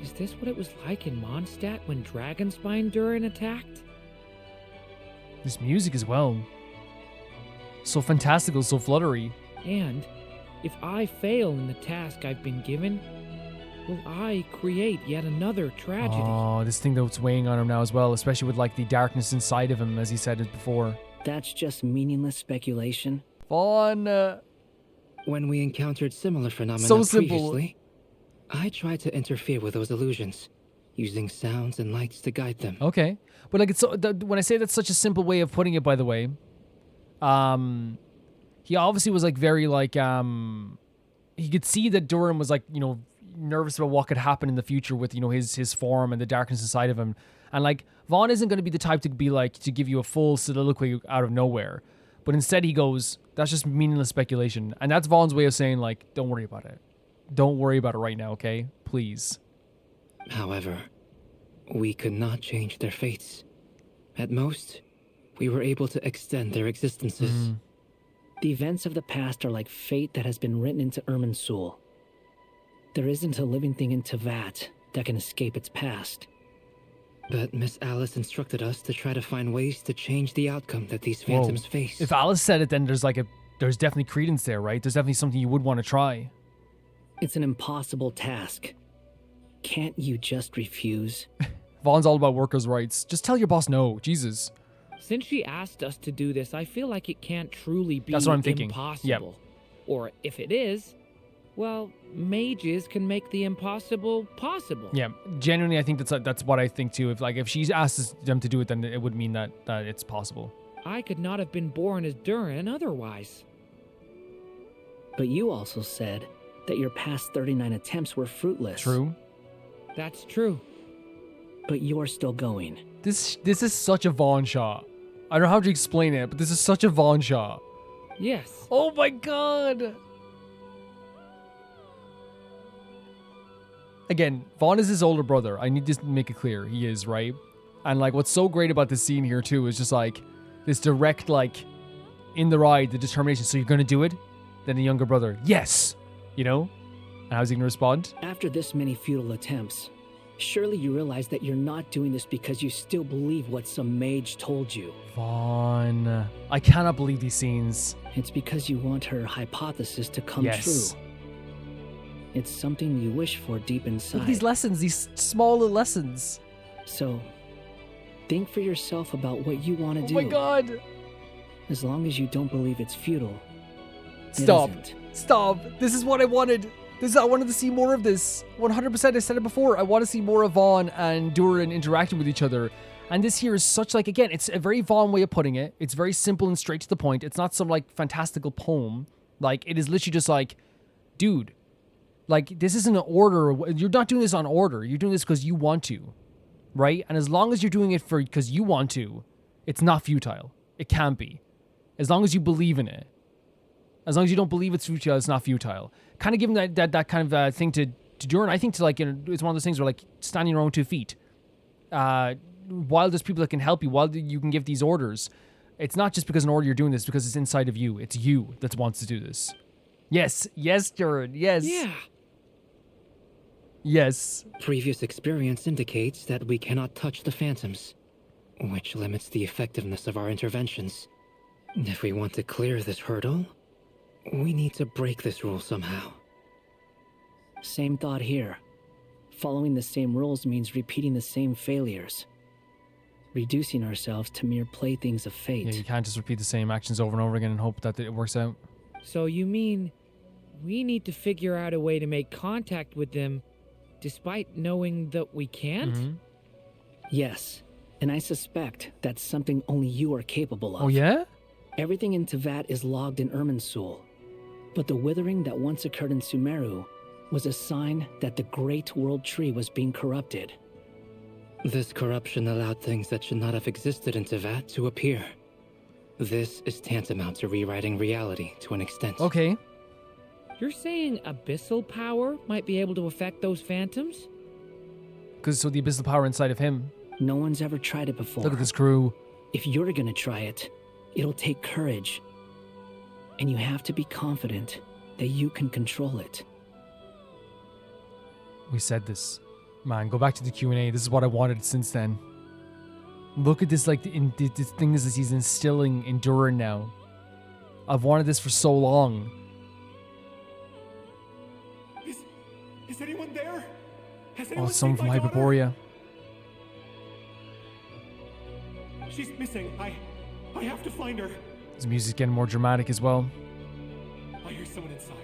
is this what it was like in Mondstadt when Dragonspine Duran attacked? This music as well. So fantastical, so fluttery. And if I fail in the task I've been given, will I create yet another tragedy? Oh, this thing that's weighing on him now as well, especially with like the darkness inside of him, as he said it before. That's just meaningless speculation. Vaan. When we encountered similar phenomena So simple. previously, I tried to interfere with those illusions, using sounds and lights to guide them. Okay, but like it's so, when I say that's such a simple way of putting it, by the way, he obviously was like very like he could see that Duran was like, you know, nervous about what could happen in the future with, you know, his form and the darkness inside of him, and like Vaan isn't going to be the type to be like to give you a full soliloquy out of nowhere, but instead he goes, that's just meaningless speculation, and that's Vaughn's way of saying like, don't worry about it. Don't worry about it right now, okay? Please. However, we could not change their fates. At most, we were able to extend their existences. The events of the past are like fate that has been written into Irminsul. There isn't a living thing in Teyvat that can escape its past. But Miss Alice instructed us to try to find ways to change the outcome that these phantoms face. If Alice said it, then there's definitely credence there, right? There's definitely something you would want to try. It's an impossible task. Can't you just refuse? Vaughn's all about workers' rights. Just tell your boss no. Jesus. Since she asked us to do this, I feel like it can't truly be That's what I'm thinking. impossible. Yep. Or if it is, well, mages can make the impossible possible. Yeah, genuinely, I think that's what I think too. If she asks them to do it, then it would mean that it's possible. I could not have been born as Duran otherwise. But you also said that your past 39 attempts were fruitless. True. That's true. But you're still going. This is such a Vaan shot. I don't know how to explain it, but this is such a Vaan shot. Yes. Oh my god. Again, Vaan is his older brother. I need to make it clear. He is, right? And like what's so great about this scene here too is just like this direct like in the ride, the determination. So you're going to do it? Then the younger brother, yes. You know? And how's he going to respond? After this many futile attempts, surely you realize that you're not doing this because you still believe what some mage told you. Vaan. I cannot believe these scenes. It's because you want her hypothesis to come Yes. true. It's something you wish for deep inside. Look at these lessons, these small little lessons. So, think for yourself about what you want to do. Oh my god. As long as you don't believe it's futile. Stop. It isn't. Stop. This is what I wanted. I wanted to see more of this. 100%, I said it before. I want to see more of Vaan and Duran interacting with each other. And this here is such like, again, it's a very Vaan way of putting it. It's very simple and straight to the point. It's not some like fantastical poem. Like, it is literally just like, dude, like, this isn't an order. You're not doing this on order. You're doing this because you want to, right? And as long as you're doing it because you want to, it's not futile. It can't be. As long as you believe in it. As long as you don't believe it's futile, it's not futile. Kind of giving that kind of thing to Duran. I think to like, you know, it's one of those things where like standing on your own 2 feet. While there's people that can help you, while you can give these orders, it's not just because an order you're doing this, because it's inside of you. It's you that wants to do this. Yes, Duran, yes. Yeah. Yes. Previous experience indicates that we cannot touch the phantoms, which limits the effectiveness of our interventions. If we want to clear this hurdle, we need to break this rule somehow. Same thought here. Following the same rules means repeating the same failures. Reducing ourselves to mere playthings of fate. Yeah, you can't just repeat the same actions over and over again and hope that it works out. So you mean We need to figure out a way to make contact with them, despite knowing that we can't? Yes, and I suspect that's something only you are capable of. Oh, yeah? Everything in Teyvat is logged in Irminsul, but the withering that once occurred in Sumeru was a sign that the Great World Tree was being corrupted. This corruption allowed things that should not have existed in Teyvat to appear. This is tantamount to rewriting reality to an extent. Okay. You're saying abyssal power might be able to affect those phantoms? Because so the abyssal power inside of him. No one's ever tried it before. Look at this crew. If you're gonna try it, it'll take courage. And you have to be confident that you can control it. We said this. Man, go back to the Q&A. This is what I wanted since then. Look at this, like, this thing that he's instilling in Duran now. I've wanted this for so long. Is anyone there? Has Oh, anyone someone seen from my daughter? Hyperborea. She's missing. I have to find her. His music's getting more dramatic as well. I hear someone inside.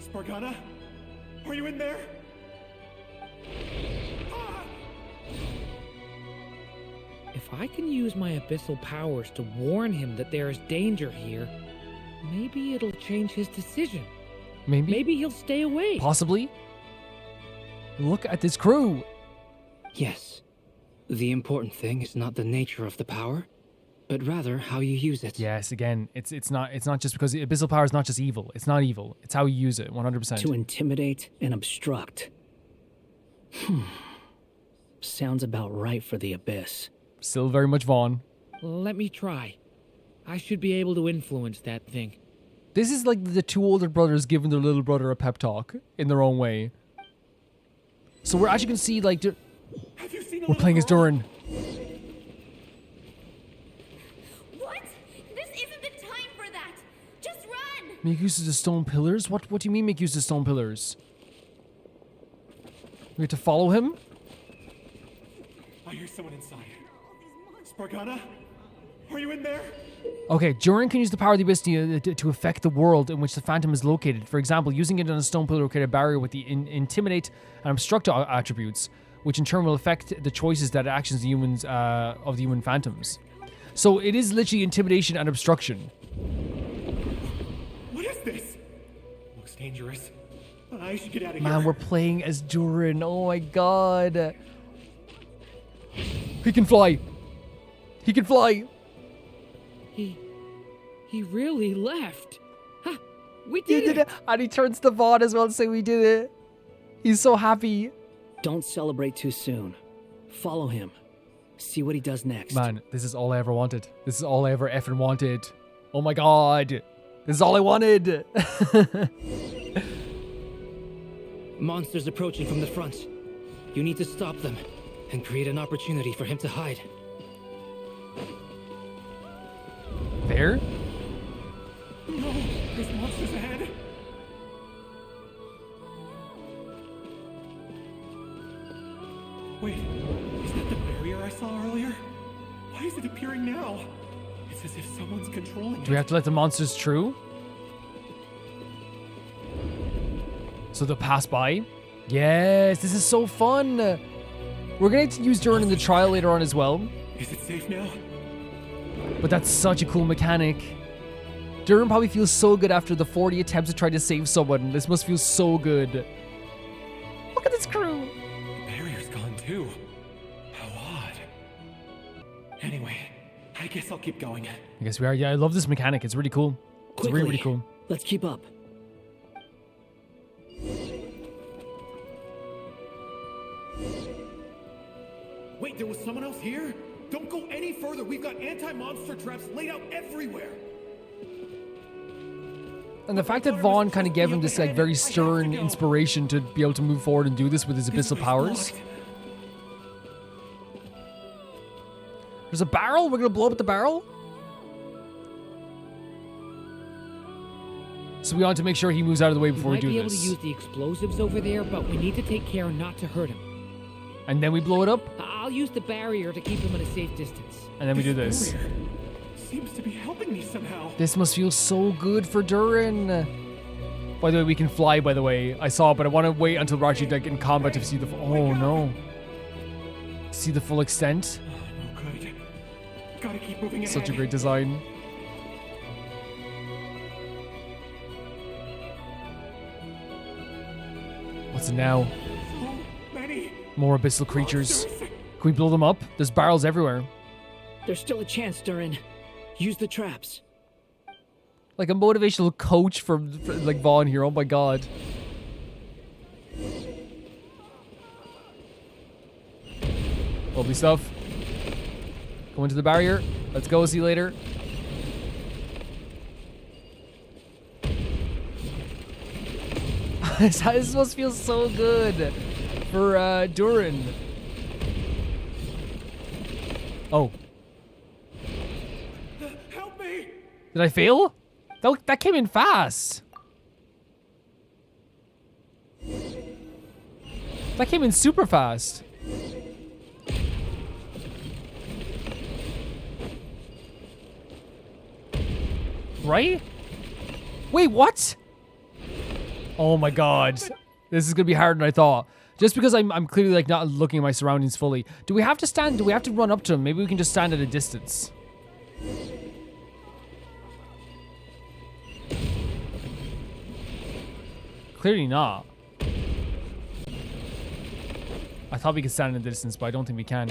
Spargana? Are you in there? Ah! If I can use my abyssal powers to warn him that there is danger here, maybe it'll change his decision. Maybe? Maybe he'll stay away. Possibly? Look at this crew. Yes. The important thing is not the nature of the power, but rather how you use it. Yes, again, it's not just because abyssal power is not just evil. It's not evil. It's how you use it, 100%. To intimidate and obstruct. Sounds about right for the Abyss. Still very much Vaan. Let me try. I should be able to influence that thing. This is like the two older brothers giving their little brother a pep talk in their own way. So we're actually going to see, like, we're playing as Duran. What? This isn't the time for that. Just run. Make use of the stone pillars? What do you mean make use of stone pillars? We have to follow him? I hear someone inside. Spargana? Are you in there? Okay, Duran can use the power of the Abyss to affect the world in which the Phantom is located. For example, using it on a stone pillar will create a barrier with the intimidate and obstruct attributes, which in turn will affect the choices that actions the humans of the human phantoms. So it is literally intimidation and obstruction. What is this? Looks dangerous. I should get out of here. Man, we're playing as Duran. Oh my god. He can fly. He can fly. He really left. Ha! We did it. And he turns to Vaan as well to say we did it. He's so happy. Don't celebrate too soon. Follow him. See what he does next. Man, this is all I ever wanted. This is all I ever effing wanted. Oh my god. This is all I wanted. Monsters approaching from the front. You need to stop them and create an opportunity for him to hide. There? No, there's monsters ahead. Wait, is that the barrier I saw earlier? Why is it appearing now? It's as if someone's controlling it. Do we have to let the monsters through? So they'll pass by? Yes, this is so fun. We're going to use Duran in the trial later on as well. Is it safe now? But that's such a cool mechanic. Duran probably feels so good after the 40 attempts to try to save someone. This must feel so good. Look at this crew. The barrier's gone too. How odd. Anyway, I guess I'll keep going. I guess we are. Yeah, I love this mechanic. It's really cool. It's Quickly. really cool. Let's keep up. Wait, there was someone else here? Don't go any further. We've got anti-monster traps laid out everywhere. And the fact that Vaan kind of gave him this like very stern inspiration to be able to move forward and do this with his abyssal powers. There's a barrel? We're gonna blow up the barrel? So we want to make sure he moves out of the way before we do might be able this. to use the explosives over there, but we need to take care not to hurt him. And then we blow it up? I'll use the barrier to keep him at a safe distance. And then we do this. Seems to be helping me somehow. This must feel so good for Duran. By the way, we can fly, by the way. I saw, but I want to wait until we're actually like in combat to see the... Oh, no. See the full extent. Oh, no good. Gotta keep moving ahead. Such a great design. What's it now? So many More abyssal creatures. monsters. Can we blow them up? There's barrels everywhere. There's still a chance, Duran. Use the traps. Like a motivational coach for like Vaan here. Oh my god. Lovely stuff. Go into the barrier. Let's go. See you later. This must feel so good for Duran. Oh. Help me! Did I fail? That came in fast. That came in super fast. Right? Wait, what? Oh my god. This is gonna be harder than I thought. Just because I'm clearly like not looking at my surroundings fully. Do we have to stand? Do we have to run up to him? Maybe we can just stand at a distance. Clearly not. I thought we could stand in the distance, but I don't think we can.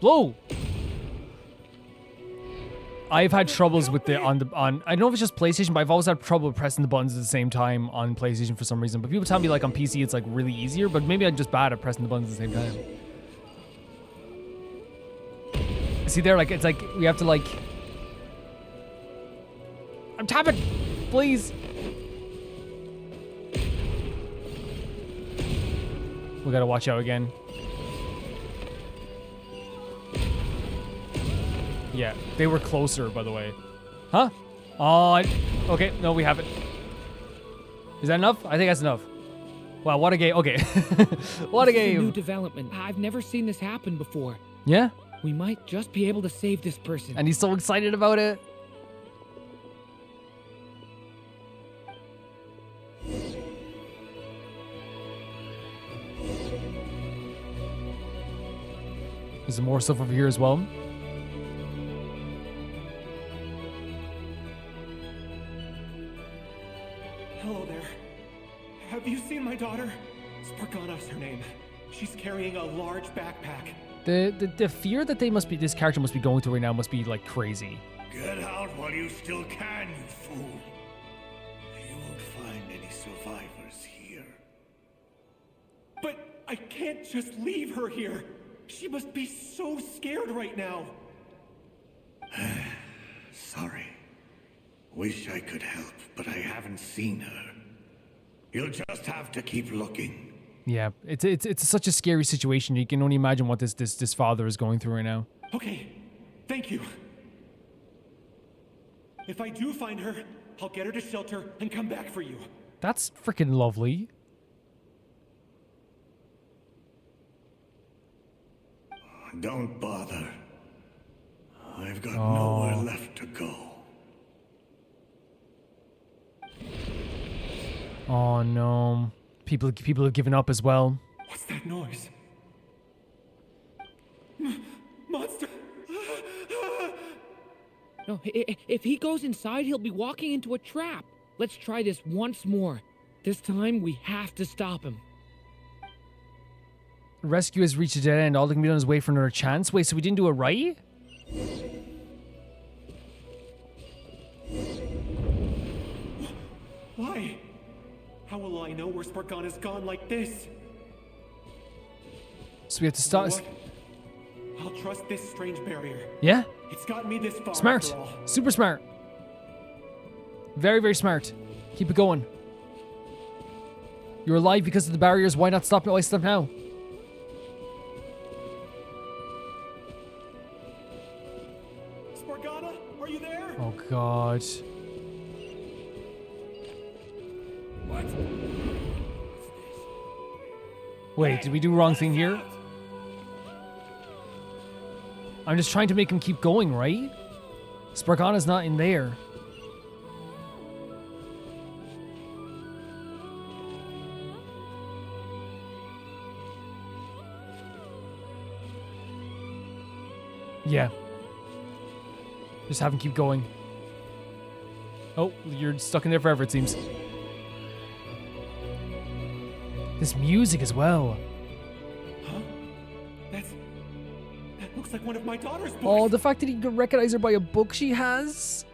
Blow! I've had troubles with the I don't know if it's just PlayStation, but I've always had trouble pressing the buttons at the same time on PlayStation for some reason. But people tell me like on PC it's like really easier, but maybe I'm just bad at pressing the buttons at the same time. See there, like it's like we have to like... I'm tapping! Please! We gotta watch out again. Yeah, they were closer, by the way. Huh? Oh, okay, no, we haven't. Is that enough? I think that's enough. Wow, what a game. Okay. What a This is game. new development. I've never seen this happen before. Yeah? We might just be able to save this person. And he's so excited about it. There's some more stuff over here as well. Hello there. Have you seen my daughter? Spargana's her name. She's carrying a large backpack. The fear that this character must be going through right now must be like crazy. Get out while you still can, you fool. You won't find any survivors here. But I can't just leave her here. She must be so scared right now. Sorry. Wish I could help, but I haven't seen her. You'll just have to keep looking. Yeah, it's such a scary situation. You can only imagine what this father is going through right now. Okay, thank you. If I do find her, I'll get her to shelter and come back for you. That's freaking lovely. Don't bother. I've got nowhere left to go. Oh no. People have given up as well. What's that noise? Monster! No, if he goes inside, he'll be walking into a trap. Let's try this once more. This time, we have to stop him. Rescue has reached a dead end. All that can be done is wait for another chance. Wait, so we didn't do it right? Why? How will I know where Spargana's gone like this? So we have to stop. You know what? I'll trust this strange barrier. Yeah? It's got me this far. Smart. after all. Super smart. Very, very smart. Keep it going. You're alive because of the barriers. Why not stop? Why stop now? Spargana, are you there? Oh god. What? Wait, did we do the wrong thing here? I'm just trying to make him keep going, right? Spargana's not in there. Yeah. Just have him keep going. Oh, you're stuck in there forever, it seems. This music as well. Huh? That looks like one of my daughter's books. Oh, the fact that he could recognize her by a book she has.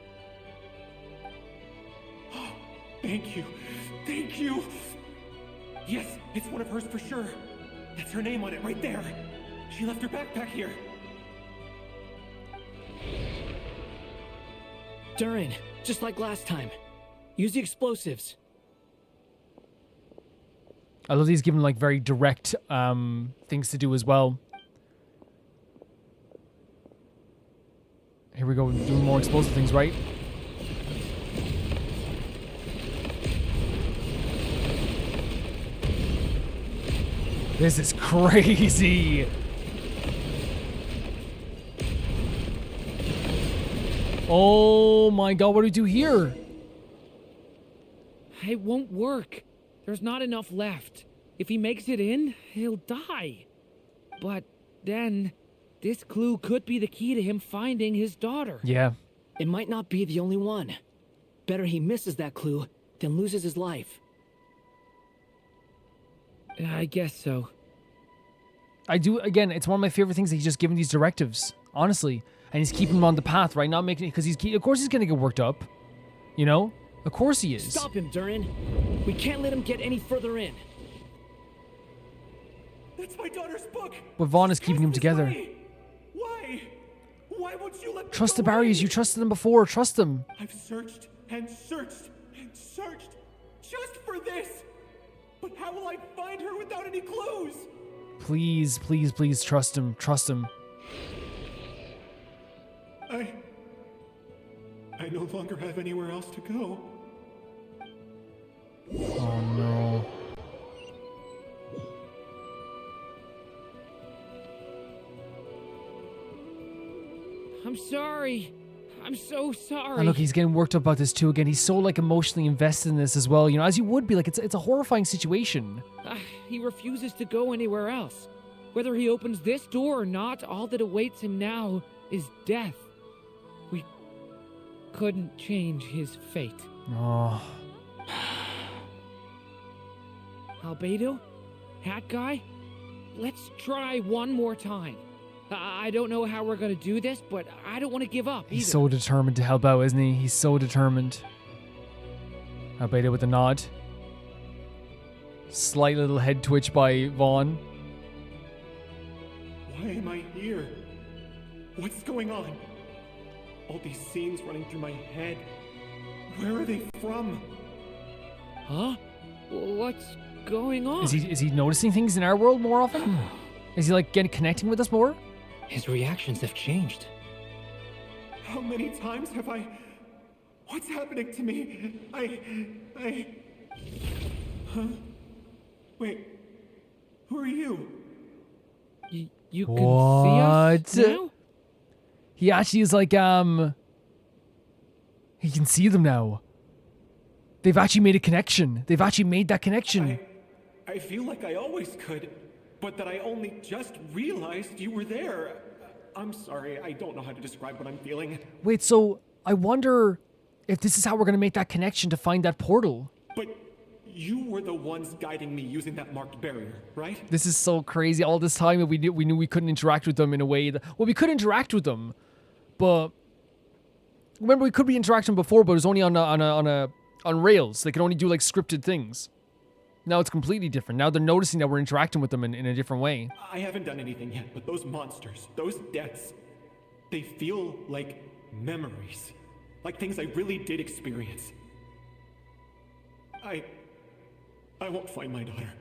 Thank you. Thank you. Yes, it's one of hers for sure. That's her name on it right there. She left her backpack here. Duran, just like last time. Use the explosives. I love these given like very direct things to do as well. Here we go, doing more explosive things, right? This is crazy. Oh my god, what do we do here? It won't work. There's not enough left. If he makes it in, he'll die. But then, this clue could be the key to him finding his daughter. Yeah. It might not be the only one. Better he misses that clue than loses his life. I guess so. I do, again, it's one of my favorite things that he's just giving these directives, honestly. And he's keeping him on the path, right? Not making it, because of course he's going to get worked up. You know? Of course he is. Stop him, Duran. We can't let him get any further in. That's my daughter's book. But Vaan is keeping him together. Why? Why won't you let me Trust the go barriers. away? You trusted them before. Trust them. I've searched and searched and searched just for this. But how will I find her without any clues? Please, please, please trust him. Trust him. I no longer have anywhere else to go. Oh no. I'm sorry. I'm so sorry. And look, he's getting worked up about this too again. He's so like emotionally invested in this as well. You know, as you would be. Like it's a horrifying situation. He refuses to go anywhere else. Whether he opens this door or not, all that awaits him now is death. We couldn't change his fate. Oh. Albedo? Hat guy? Let's try one more time. I don't know how we're gonna do this, but I don't want to give up either. He's so determined to help out, isn't he? He's so determined. Albedo with a nod. Slight little head twitch by Vaan. Why am I here? What's going on? All these scenes running through my head. Where are they from? Huh? What's going on? Is he noticing things in our world more often? Is he like connecting with us more? His reactions have changed. How many times have I... What's happening to me? Huh? Wait. Who are you? You can see us now? He actually is like, he can see them now. They've actually made a connection. They've actually made that connection. I feel like I always could, but that I only just realized you were there. I'm sorry, I don't know how to describe what I'm feeling. Wait, so I wonder if this is how we're going to make that connection to find that portal. But you were the ones guiding me using that marked barrier, right? This is so crazy. All this time we knew we couldn't interact with them in a way that... Well, we could interact with them, but... Remember, we could be interacting before, but it was only on rails. They could only do like scripted things. Now it's completely different. Now they're noticing that we're interacting with them in a different way. I haven't done anything yet, but those monsters, those deaths, they feel like memories. Like things I really did experience. I won't find my daughter.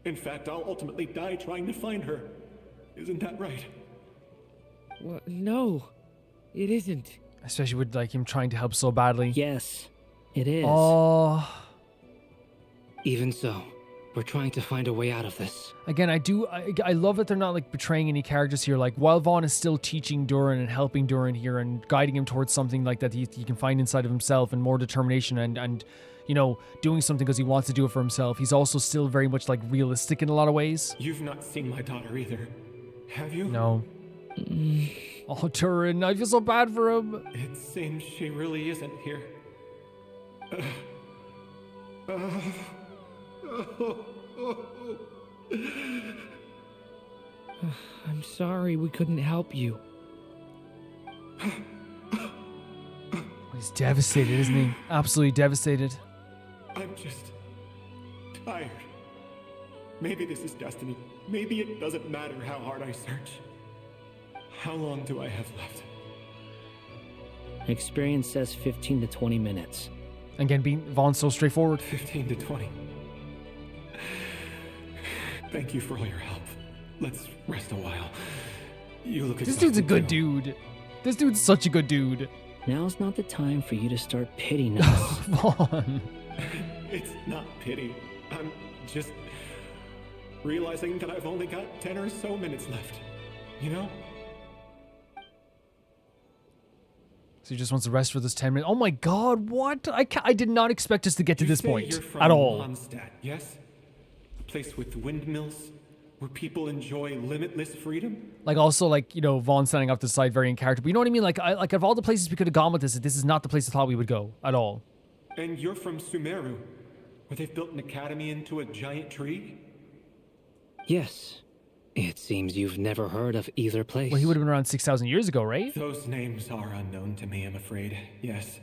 In fact, I'll ultimately die trying to find her. Isn't that right? Well, no, it isn't. Especially with like him trying to help so badly. Yes, it is. Oh. Even so, We're trying to find a way out of this. Again, I love that they're not like betraying any characters here. Like, while Vaan is still teaching Duran and helping Duran here and guiding him towards something like that he can find inside of himself and more determination and you know, doing something because he wants to do it for himself, he's also still very much like realistic in a lot of ways. You've not seen my daughter either, have you? No. Oh, Duran, I feel so bad for him. It seems she really isn't here. I'm sorry we couldn't help you. He's devastated, isn't he? Absolutely devastated. I'm just tired. Maybe this is destiny. Maybe it doesn't matter how hard I search. How long do I have left? Experience says 15 to 20 minutes. Again, being Vaughn's so straightforward. 15 to 20. Thank you for all your help. Let's rest a while. You look This dude's a good too. dude. This dude's such a good dude. Now's not the time for you to start pitying us. Vaan. It's not pity. I'm just realizing that I've only got 10 or so minutes left. You know? So he just wants to rest for this 10 minutes. Oh my god, what? I did not expect us to get to this point You're from at all. Mondstadt, yes? A place with windmills where people enjoy limitless freedom? Like, also, like, you know, Vaan standing off the side, very in character. But you know what I mean? Like, like of all the places we could have gone with this is not the place I thought we would go at all. And you're from Sumeru, where they've built an academy into a giant tree? Yes. It seems you've never heard of either place. Well, he would have been around 6,000 years ago, right? Those names are unknown to me, I'm afraid. Yes.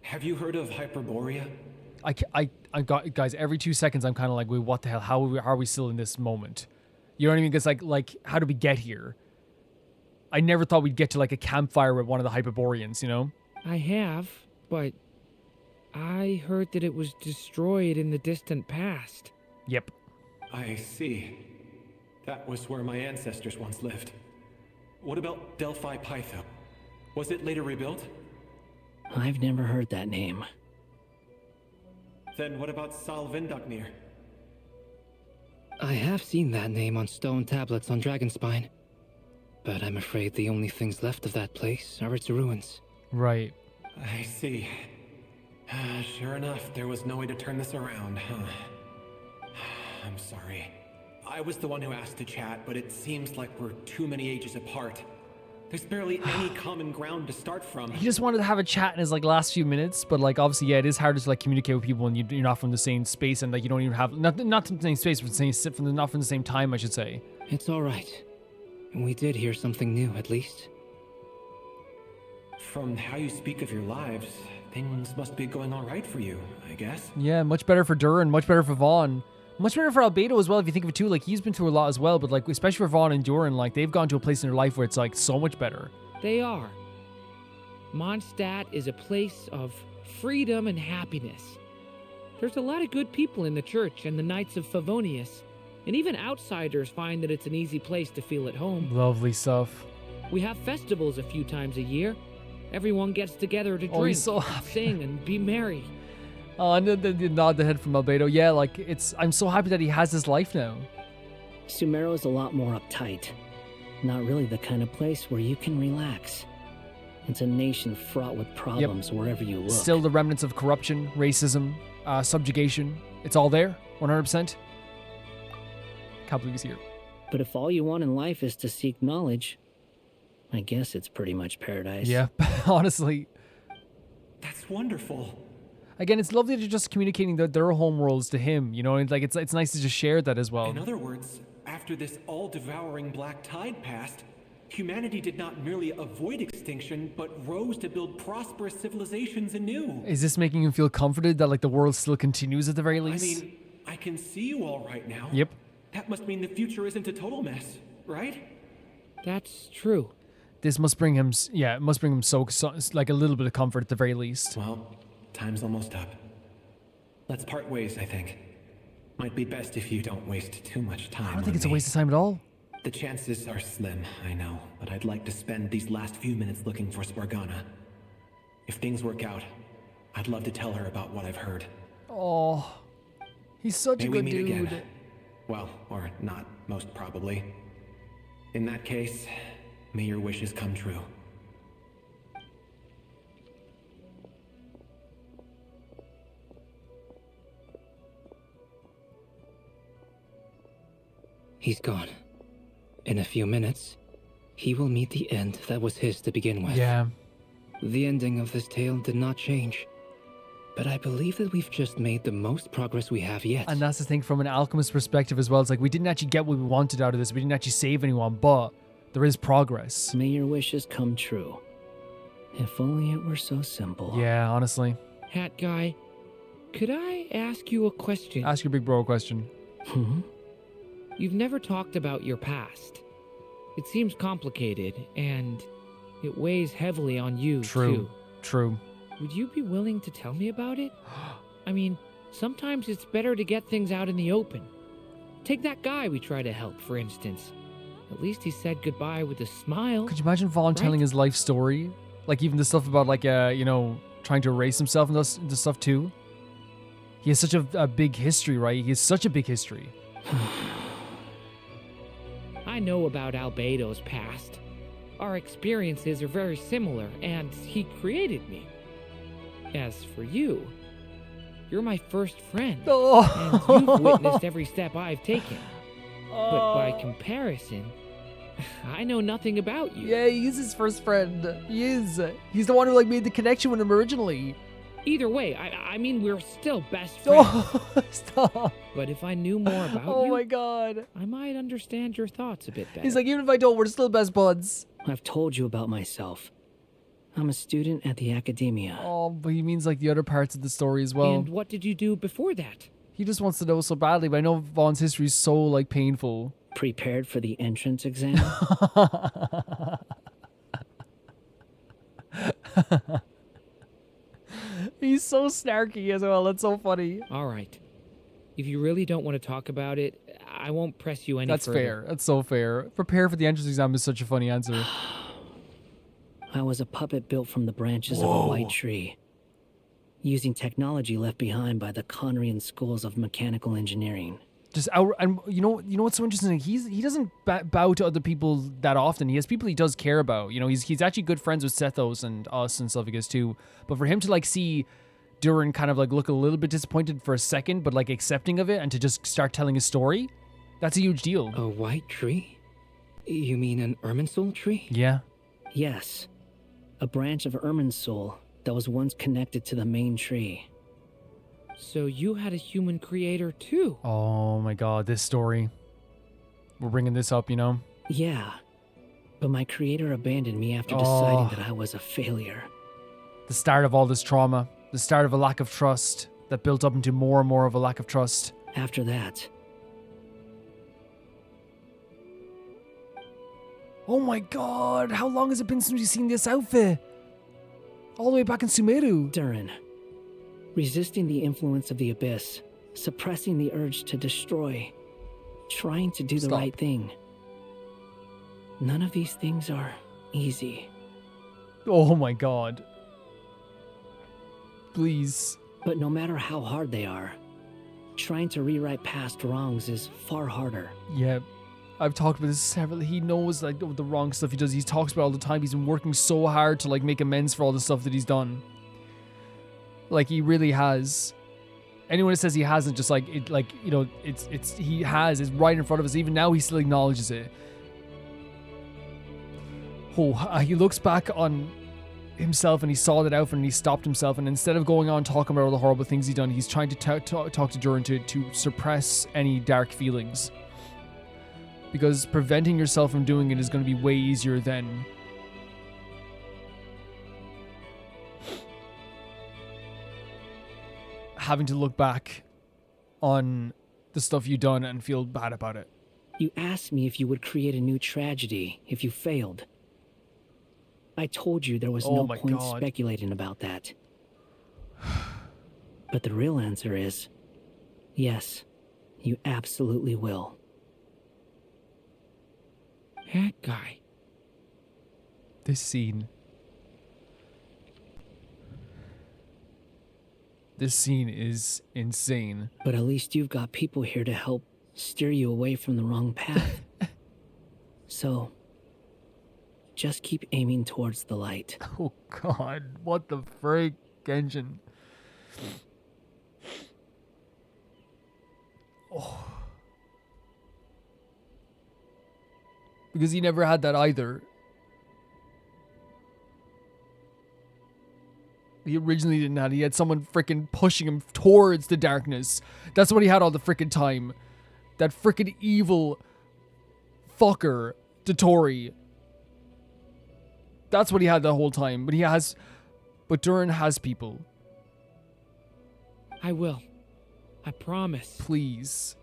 Have you heard of Hyperborea? I got, guys, every 2 seconds I'm kind of like, wait, what the hell? How are we still in this moment? You know what I mean? Because like, how did we get here? I never thought we'd get to like a campfire with one of the Hyperboreans, you know? I have, but I heard that it was destroyed in the distant past. Yep. I see. That was where my ancestors once lived. What about Delphi Pytho? Was it later rebuilt? I've never heard that name. Then what about Salvindaknir? I have seen that name on stone tablets on Dragonspine. But I'm afraid the only things left of that place are its ruins. Right. I see. Sure enough, there was no way to turn this around, huh? I'm sorry. I was the one who asked to chat, but it seems like we're too many ages apart. There's barely any common ground to start from. He just wanted to have a chat in his like last few minutes, but like obviously, yeah, it is harder to like communicate with people when you're not from the same space and like you don't even have not from the same space, but not from the same time, I should say. It's all right. We did hear something new, at least. From how you speak of your lives, things must be going all right for you, I guess. Yeah, much better for Duran, much better for Vaan. Much better for Albedo as well, if you think of it too. Like, he's been through a lot as well, but like, especially for Vaan and Duran, like, they've gone to a place in their life where it's like so much better. They are. Mondstadt is a place of freedom and happiness. There's a lot of good people in the church and the Knights of Favonius, and even outsiders find that it's an easy place to feel at home. Lovely stuff. We have festivals a few times a year. Everyone gets together to drink, he's so and happy. sing, and be merry. And the nod the head from Albedo. Yeah, like, I'm so happy that he has this life now. Sumeru is a lot more uptight. Not really the kind of place where you can relax. It's a nation fraught with problems wherever you look. Still the remnants of corruption, racism, subjugation. It's all there, 100%. Can't believe he's here. But if all you want in life is to seek knowledge, I guess it's pretty much paradise. Yeah, honestly. That's wonderful. Again, it's lovely to just communicating their home worlds to him, you know, and like it's nice to just share that as well. In other words, after this all-devouring black tide passed, humanity did not merely avoid extinction, but rose to build prosperous civilizations anew. Is this making him feel comforted that like the world still continues at the very least? I mean, I can see you all right now. Yep. That must mean the future isn't a total mess, right? That's true. This must bring him, yeah, it must bring him so like a little bit of comfort at the very least. Well, time's almost up. Let's part ways, I think. Might be best if you don't waste too much time. I don't think it's a waste of time at all. The chances are slim, I know, but I'd like to spend these last few minutes looking for Spargana. If things work out, I'd love to tell her about what I've heard. Oh. He's such May a we good meet dude. again. Well, or not, most probably. In that case, may your wishes come true. He's gone. In a few minutes, he will meet the end that was his to begin with. Yeah. The ending of this tale did not change, but I believe that we've just made the most progress we have yet. And that's the thing from an alchemist perspective as well. It's like we didn't actually get what we wanted out of this. We didn't actually save anyone, but there is progress. May your wishes come true. If only it were so simple. Yeah, honestly. Hat guy, could I ask you a question? Ask your big bro a question. You've never talked about your past. It seems complicated, and it weighs heavily on you, too. True. Would you be willing to tell me about it? I mean, sometimes it's better to get things out in the open. Take that guy we try to help, for instance. At least he said goodbye with a smile. Could you imagine Vaan telling his life story? Like even the stuff about like, trying to erase himself and the stuff too? He has such a big history, right? He has such a big history. I know about Albedo's past. Our experiences are very similar, and he created me. As for you, you're my first friend, and you've witnessed every step I've taken. But by comparison, I know nothing about you. Yeah, he is his first friend. He is. He's the one who like made the connection with him originally. Either way, I mean, we're still best friends. Oh, stop. But if I knew more about you, Oh my god. I might understand your thoughts a bit better. He's like, even if I don't, we're still best buds. I've told you about myself. I'm a student at the academia. Oh, but he means like the other parts of the story as well. And what did you do before that? He just wants to know so badly, but I know Vaughn's history is so like painful. Prepared for the entrance exam? He's so snarky as well. That's so funny. All right. If you really don't want to talk about it, I won't press you any That's further. fair. That's so fair. Prepare for the entrance exam is such a funny answer. I was a puppet built from the branches of a white tree, using technology left behind by the Conrian schools of mechanical engineering. Just out, and you know what's so interesting? He doesn't bow to other people that often. He has people he does care about. You know, he's actually good friends with Sethos and us and stuff, I guess, too. But for him to like see Duran kind of like look a little bit disappointed for a second, but like accepting of it and to just start telling his story, that's a huge deal. A white tree? You mean an Irminsul tree? Yeah. Yes, a branch of Irminsul that was once connected to the main tree. So you had a human creator too? Oh my god, this story. We're bringing this up, you know? Yeah, but my creator abandoned me after deciding that I was a failure. The start of all this trauma. The start of a lack of trust that built up into more and more of a lack of trust. After that... Oh my god, how long has it been since we've seen this outfit? All the way back in Sumeru. Duran. Resisting the influence of the abyss, suppressing the urge to destroy, trying to do the right thing. None of these things are easy. Oh my god. Please. But no matter how hard they are, trying to rewrite past wrongs is far harder. Yeah, I've talked about this several. He knows like the wrong stuff he does. He talks about it all the time. He's been working so hard to like make amends for all the stuff that he's done. Like he really has. Anyone that says he hasn't, just like it, like you know, it's he has. It's right in front of us. Even now, he still acknowledges it. Oh, he looks back on himself and he saw that outfit and he stopped himself. And instead of going on talking about all the horrible things he's done, he's trying to talk to Duran to suppress any dark feelings. Because preventing yourself from doing it is going to be way easier than having to look back on the stuff you've done and feel bad about it. You asked me if you would create a new tragedy if you failed. I told you there was no point speculating about that. But the real answer is, yes, you absolutely will. That guy. This scene. This scene is insane. But at least you've got people here to help steer you away from the wrong path. So, just keep aiming towards the light. Oh god, what the frick, Genshin. Oh. Because he never had that either. He originally didn't have it. He had someone freaking pushing him towards the darkness. That's what he had all the freaking time. That freaking evil fucker, Dottore. That's what he had the whole time. But Duran has people. I will. I promise. Please.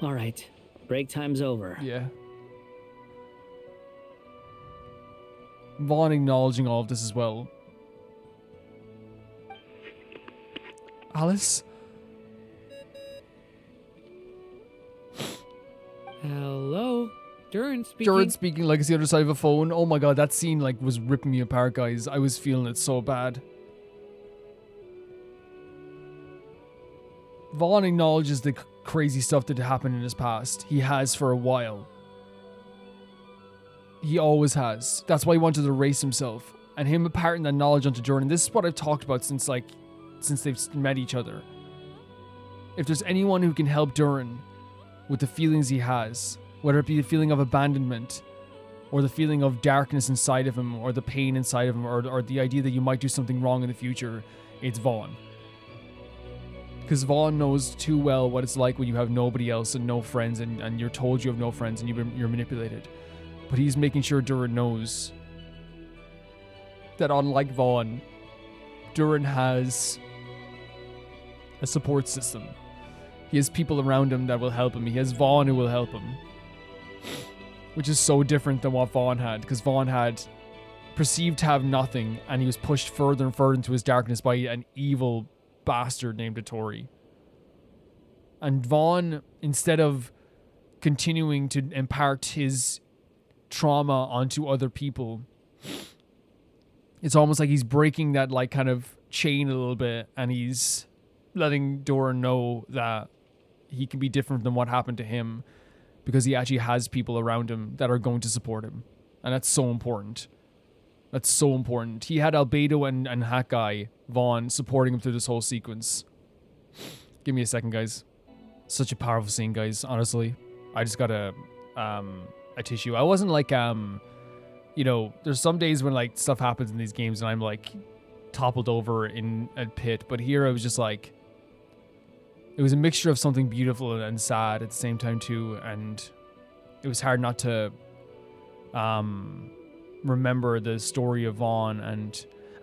All right. Break time's over. Yeah. Vaan acknowledging all of this as well. Alice? Hello? Duran speaking. Duran speaking like it's the other side of a phone. Oh my god, that scene like was ripping me apart, guys. I was feeling it so bad. Vaan acknowledges the crazy stuff that happened in his past. He has for a while. He always has. That's why he wanted to erase himself. And him imparting that knowledge onto Duran. This is what I've talked about since they've met each other. If there's anyone who can help Duran with the feelings he has, whether it be the feeling of abandonment, or the feeling of darkness inside of him, or the pain inside of him, or the idea that you might do something wrong in the future, it's Vaan. Because Vaan knows too well what it's like when you have nobody else and no friends, and you're told you have no friends and you're manipulated. But he's making sure Duran knows that unlike Vaan, Duran has a support system. He has people around him that will help him. He has Vaan who will help him. Which is so different than what Vaan had, because Vaan had perceived to have nothing, and he was pushed further and further into his darkness by an evil bastard named Dottore. And Vaan, instead of continuing to impart his trauma onto other people, it's almost like he's breaking that like kind of chain a little bit, and he's letting Duran know that he can be different than what happened to him, because he actually has people around him that are going to support him. And that's so important. That's so important. He had Albedo and Hat Guy, Vaan, supporting him through this whole sequence. Give me a second, guys. Such a powerful scene, guys, honestly. I just got a tissue. I wasn't like, you know, there's some days when like stuff happens in these games and I'm like toppled over in a pit, but here I was just like, it was a mixture of something beautiful and sad at the same time too, and it was hard not to remember the story of Vaan,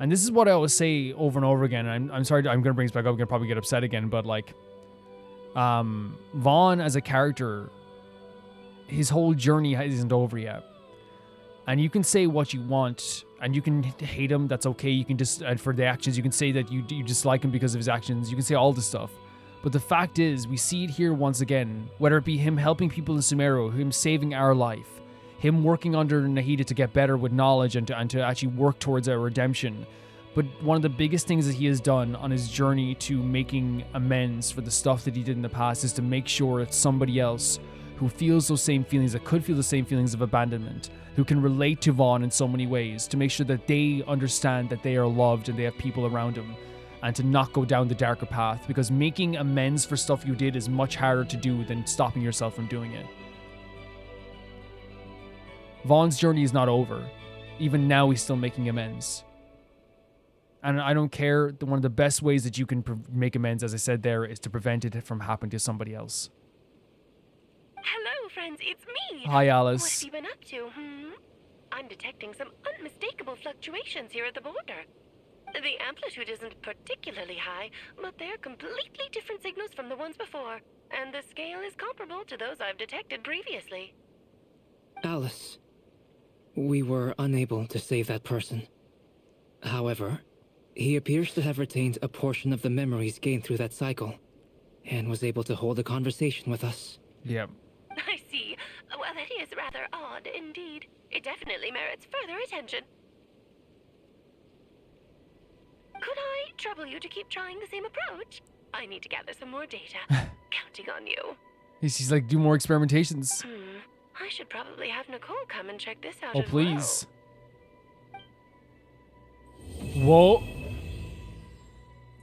and this is what I always say over and over again, and I'm sorry, I'm gonna bring this back up, I'm gonna probably get upset again, but like Vaan as a character, his whole journey isn't over yet. And you can say what you want, and you can hate him, that's okay, you can just, and for the actions, you can say that you dislike him because of his actions, you can say all this stuff. But the fact is, we see it here once again, whether it be him helping people in Sumeru, him saving our life, him working under Nahida to get better with knowledge and to actually work towards our redemption. But one of the biggest things that he has done on his journey to making amends for the stuff that he did in the past is to make sure that somebody else who feels those same feelings, that could feel the same feelings of abandonment, who can relate to Vaan in so many ways, to make sure that they understand that they are loved and they have people around them, and to not go down the darker path, because making amends for stuff you did is much harder to do than stopping yourself from doing it. Vaughn's journey is not over. Even now he's still making amends. And I don't care, one of the best ways that you can make amends, as I said there, is to prevent it from happening to somebody else. Hello, friends, it's me. Hi, Alice. What have you been up to, I'm detecting some unmistakable fluctuations here at the border. The amplitude isn't particularly high, but they're completely different signals from the ones before, and the scale is comparable to those I've detected previously. Alice, we were unable to save that person. However, he appears to have retained a portion of the memories gained through that cycle, and was able to hold a conversation with us. Yep. I see. Well, that is rather odd indeed. It definitely merits further attention. Could I trouble you to keep trying the same approach? I need to gather some more data. Counting on you. He's like, do more experimentations. I should probably have Nicole come and check this out Oh, as please. Whoa.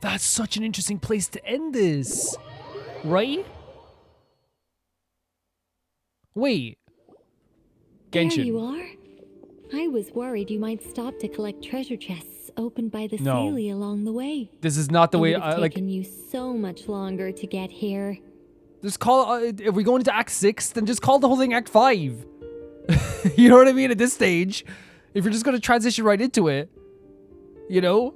That's such an interesting place to end this. Right? Wait. Genshin. There you are. I was worried you might stop to collect treasure chests opened by the No. Sealy along the way. This is not the way It would have I like. taken you so much longer to get here. Just call. If we go into Act 6, then just call the whole thing Act 5. You know what I mean? At this stage, if you're just going to transition right into it, you know.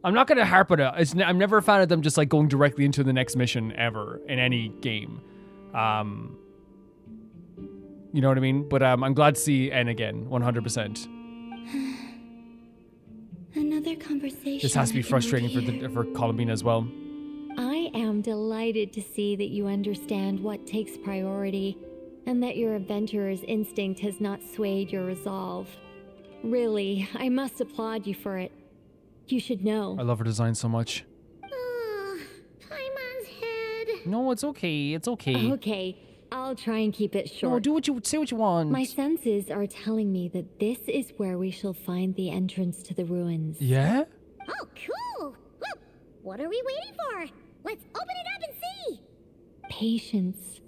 I'm not going to harp on it. I'm never a fan of them just like going directly into the next mission ever in any game. You know what I mean? But I'm glad to see N again, 100%. Another conversation. This has to be frustrating for Columbina as well. I am delighted to see that you understand what takes priority and that your adventurer's instinct has not swayed your resolve. Really, I must applaud you for it. You should know. I love her design so much. Paimon's head. No, it's okay. It's okay. Okay, I'll try and keep it short. No, say what you want. My senses are telling me that this is where we shall find the entrance to the ruins. Yeah? Oh, cool. Well, what are we waiting for? Let's open it up and see. Patience.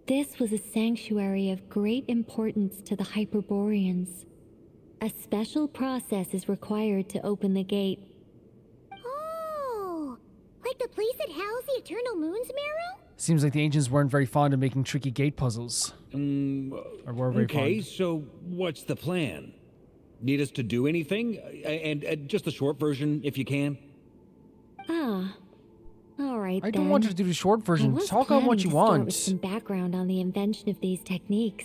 This was a sanctuary of great importance to the Hyperboreans. A special process is required to open the gate. Oh, like the place that housed the Eternal Moon's Marrow? Seems like the ancients weren't very fond of making tricky gate puzzles. Or were very Okay, fond. so what's the plan? Need us to do anything? And just the short version, if you can. Ah. All right, I then. don't want you to do the short version. Talk on what you Start with want. some background on the invention of these techniques.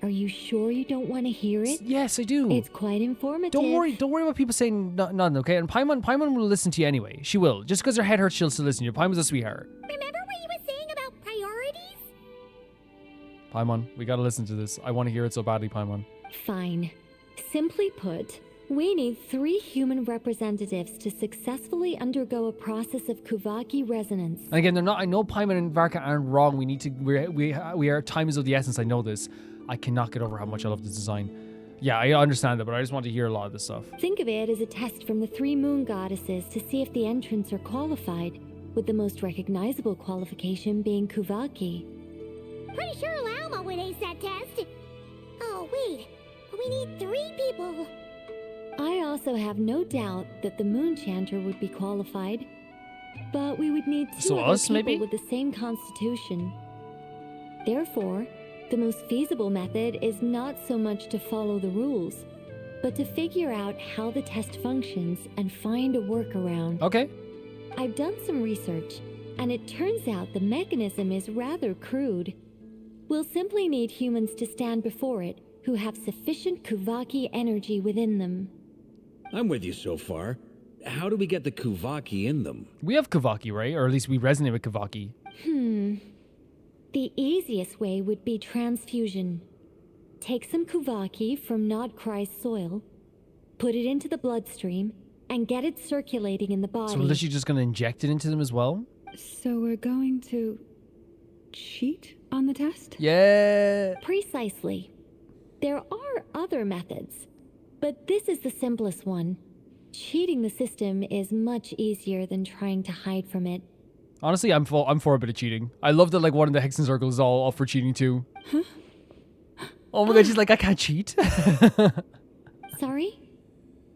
Are you sure you don't want to hear it? Yes, I do. It's quite informative. Don't worry about people saying nothing, okay? And Paimon will listen to you anyway. She will. Just because her head hurts, she'll still listen to you. Paimon's a sweetheart. Remember what you were saying about priorities? Paimon, we gotta listen to this. I want to hear it so badly, Paimon. Fine. Simply put, we need 3 human representatives to successfully undergo a process of Kuvaki resonance. And again, they're not. I know Paimon and Varka aren't wrong. We need to. We are. Time is of the essence. I know this. I cannot get over how much I love this design. Yeah, I understand that, but I just want to hear a lot of this stuff. Think of it as a test from the 3 moon goddesses to see if the entrants are qualified, with the most recognizable qualification being Kuvaki. Pretty sure Lauma would ace that test. Oh, wait. But we need 3 people. I also have no doubt that the moon chanter would be qualified, but we would need 2 So other us, people maybe? with the same constitution. Therefore, the most feasible method is not so much to follow the rules, but to figure out how the test functions and find a workaround. Okay. I've done some research, and it turns out the mechanism is rather crude. We'll simply need humans to stand before it who have sufficient Kuvaki energy within them. I'm with you so far. How do we get the Kuvaki in them? We have Kuvaki, right? Or at least we resonate with Kuvaki. The easiest way would be transfusion. Take some Kuvaki from Nod Krai's soil, put it into the bloodstream, and get it circulating in the body. So we're literally just going to inject it into them as well? So we're going to cheat on the test? Yeah. Precisely. There are other methods, but this is the simplest one. Cheating the system is much easier than trying to hide from it. Honestly, I'm for a bit of cheating. I love that like one of the Hexenzirkel is all up for cheating too. Huh? Oh my god, she's like, I can't cheat. Sorry?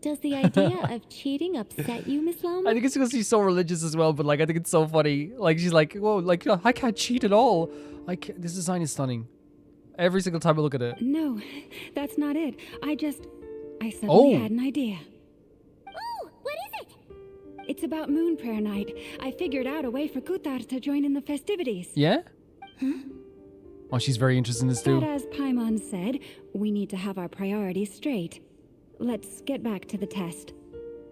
Does the idea of cheating upset you, Miss Lauma? I think it's because she's so religious as well, but like I think it's so funny. Like she's like, whoa, like I can't cheat at all. This design is stunning. Every single time I look at it. No, that's not it. I suddenly had an idea. Oh, what is it? It's about Moon Prayer Night. I figured out a way for Kuthar to join in the festivities. Yeah? Huh? Oh, she's very interested in this But too. as Paimon said, we need to have our priorities straight. Let's get back to the test.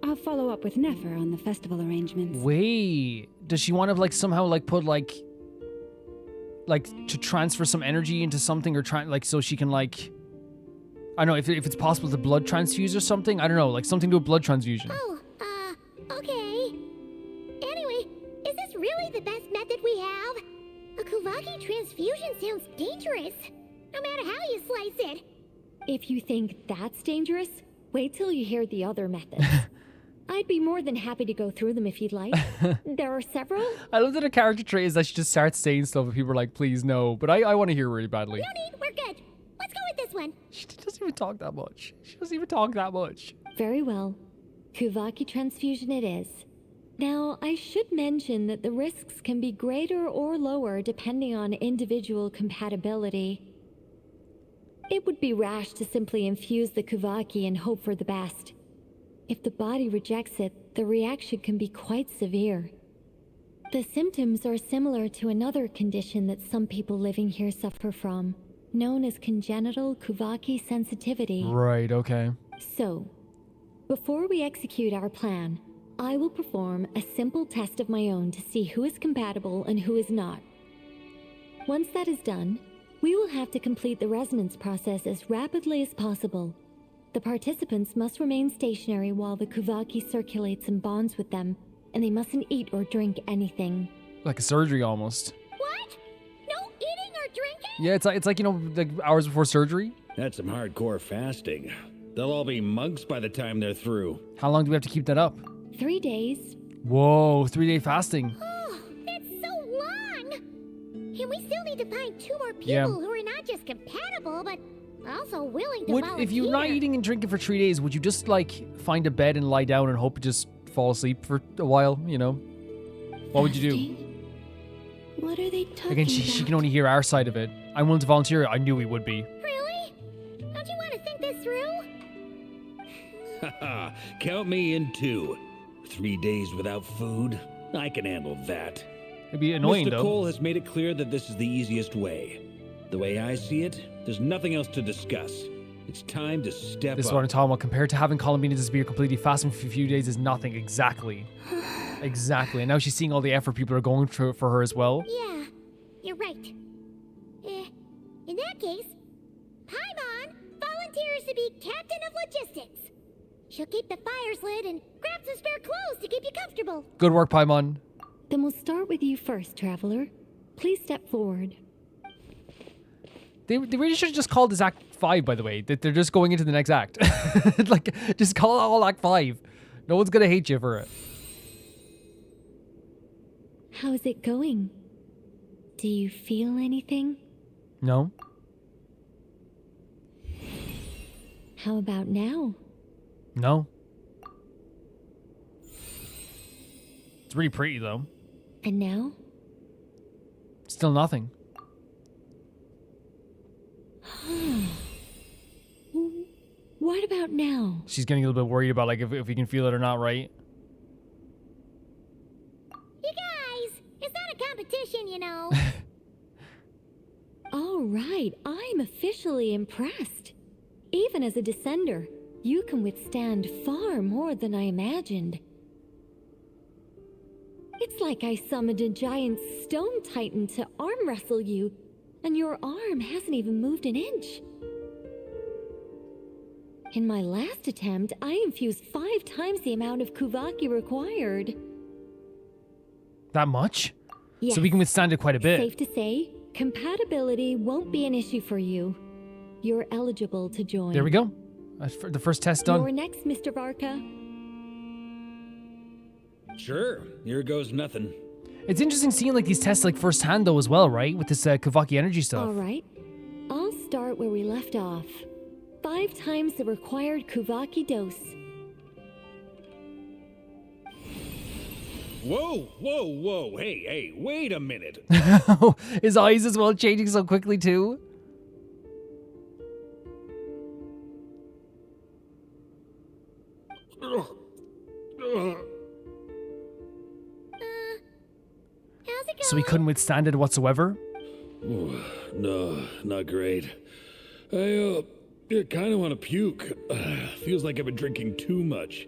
I'll follow up with Nefer on the festival arrangements. Wait, does she want to like somehow like put like to transfer some energy into something or try like so she can like I don't know if it's possible to blood transfuse or something. I don't know, like something to a blood transfusion. Oh, okay. Anyway, is this really the best method we have? A Kuvaki transfusion sounds dangerous, no matter how you slice it. If you think that's dangerous, wait till you hear the other methods. I'd be more than happy to go through them if you'd like. There are several. I love that her character trait is that she just starts saying stuff and people are like, please no. But I want to hear really badly. No need, we're good. Let's go with this one. She doesn't even talk that much. She doesn't even talk that much. Very well. Kuvaki transfusion it is. Now, I should mention that the risks can be greater or lower depending on individual compatibility. It would be rash to simply infuse the Kuvaki and hope for the best. If the body rejects it, the reaction can be quite severe. The symptoms are similar to another condition that some people living here suffer from, known as congenital Kuvaki sensitivity. Right, okay. So, before we execute our plan, I will perform a simple test of my own to see who is compatible and who is not. Once that is done, we will have to complete the resonance process as rapidly as possible. The participants must remain stationary while the Kuvaki circulates and bonds with them, and they mustn't eat or drink anything. Like a surgery almost. What? No eating or drinking? Yeah, it's like, you know, like hours before surgery. That's some hardcore fasting. They'll all be monks by the time they're through. How long do we have to keep that up? 3 days. Whoa, 3-day fasting. Oh, that's so long! And we still need to find 2 more people Yeah. who are not just compatible, but also willing to volunteer. If you're not eating and drinking for 3 days, would you just like find a bed and lie down and hope to just fall asleep for a while, you know? What would you do? What are they talking Again, about? she can only hear our side of it. I'm willing to volunteer. I knew we would be. Really? Don't you want to think this through? Haha, count me in too. 3 days without food? I can handle that. It'd be annoying, Miss though. Nicole has made it clear that this is the easiest way. The way I see it, there's nothing else to discuss. It's time to step This is up. what I'm talking about. Compared to having Columbina disappear completely, fasting for a few days is nothing. Exactly. Exactly. And now she's seeing all the effort people are going through for her as well. Yeah, you're right. In that case, Paimon volunteers to be captain of logistics. She'll keep the fires lit and grab some spare clothes to keep you comfortable. Good work, Paimon. Then we'll start with you first, Traveler. Please step forward. They really should have just called this Act 5, by the way. That they're just going into the next act. Like, just call it all Act 5. No one's gonna hate you for it. How's it going? Do you feel anything? No? How about now? No. It's really pretty, though. And now? Still nothing. What about now? She's getting a little bit worried about, like, if we can feel it or not, right? You guys, it's not a competition, you know. All right, I'm officially impressed. Even as a descender, you can withstand far more than I imagined. It's like I summoned a giant stone titan to arm wrestle you, and your arm hasn't even moved an inch. In my last attempt, I infused 5 times the amount of Kuvaki required. That much? Yes. So we can withstand it quite a bit. Safe to say, compatibility won't be an issue for you. You're eligible to join. There we go. The first test done. You're next, Mr. Varka. Sure, here goes nothing. It's interesting seeing like these tests like firsthand though as well, right? With this Kuvaki energy stuff. All right. I'll start where we left off. 5 times the required Kuvaki dose. Whoa, whoa, whoa. Hey, wait a minute. His eyes as well changing so quickly too. How's it going? So he couldn't withstand it whatsoever? No, not great. I kind of want to puke. Feels like I've been drinking too much.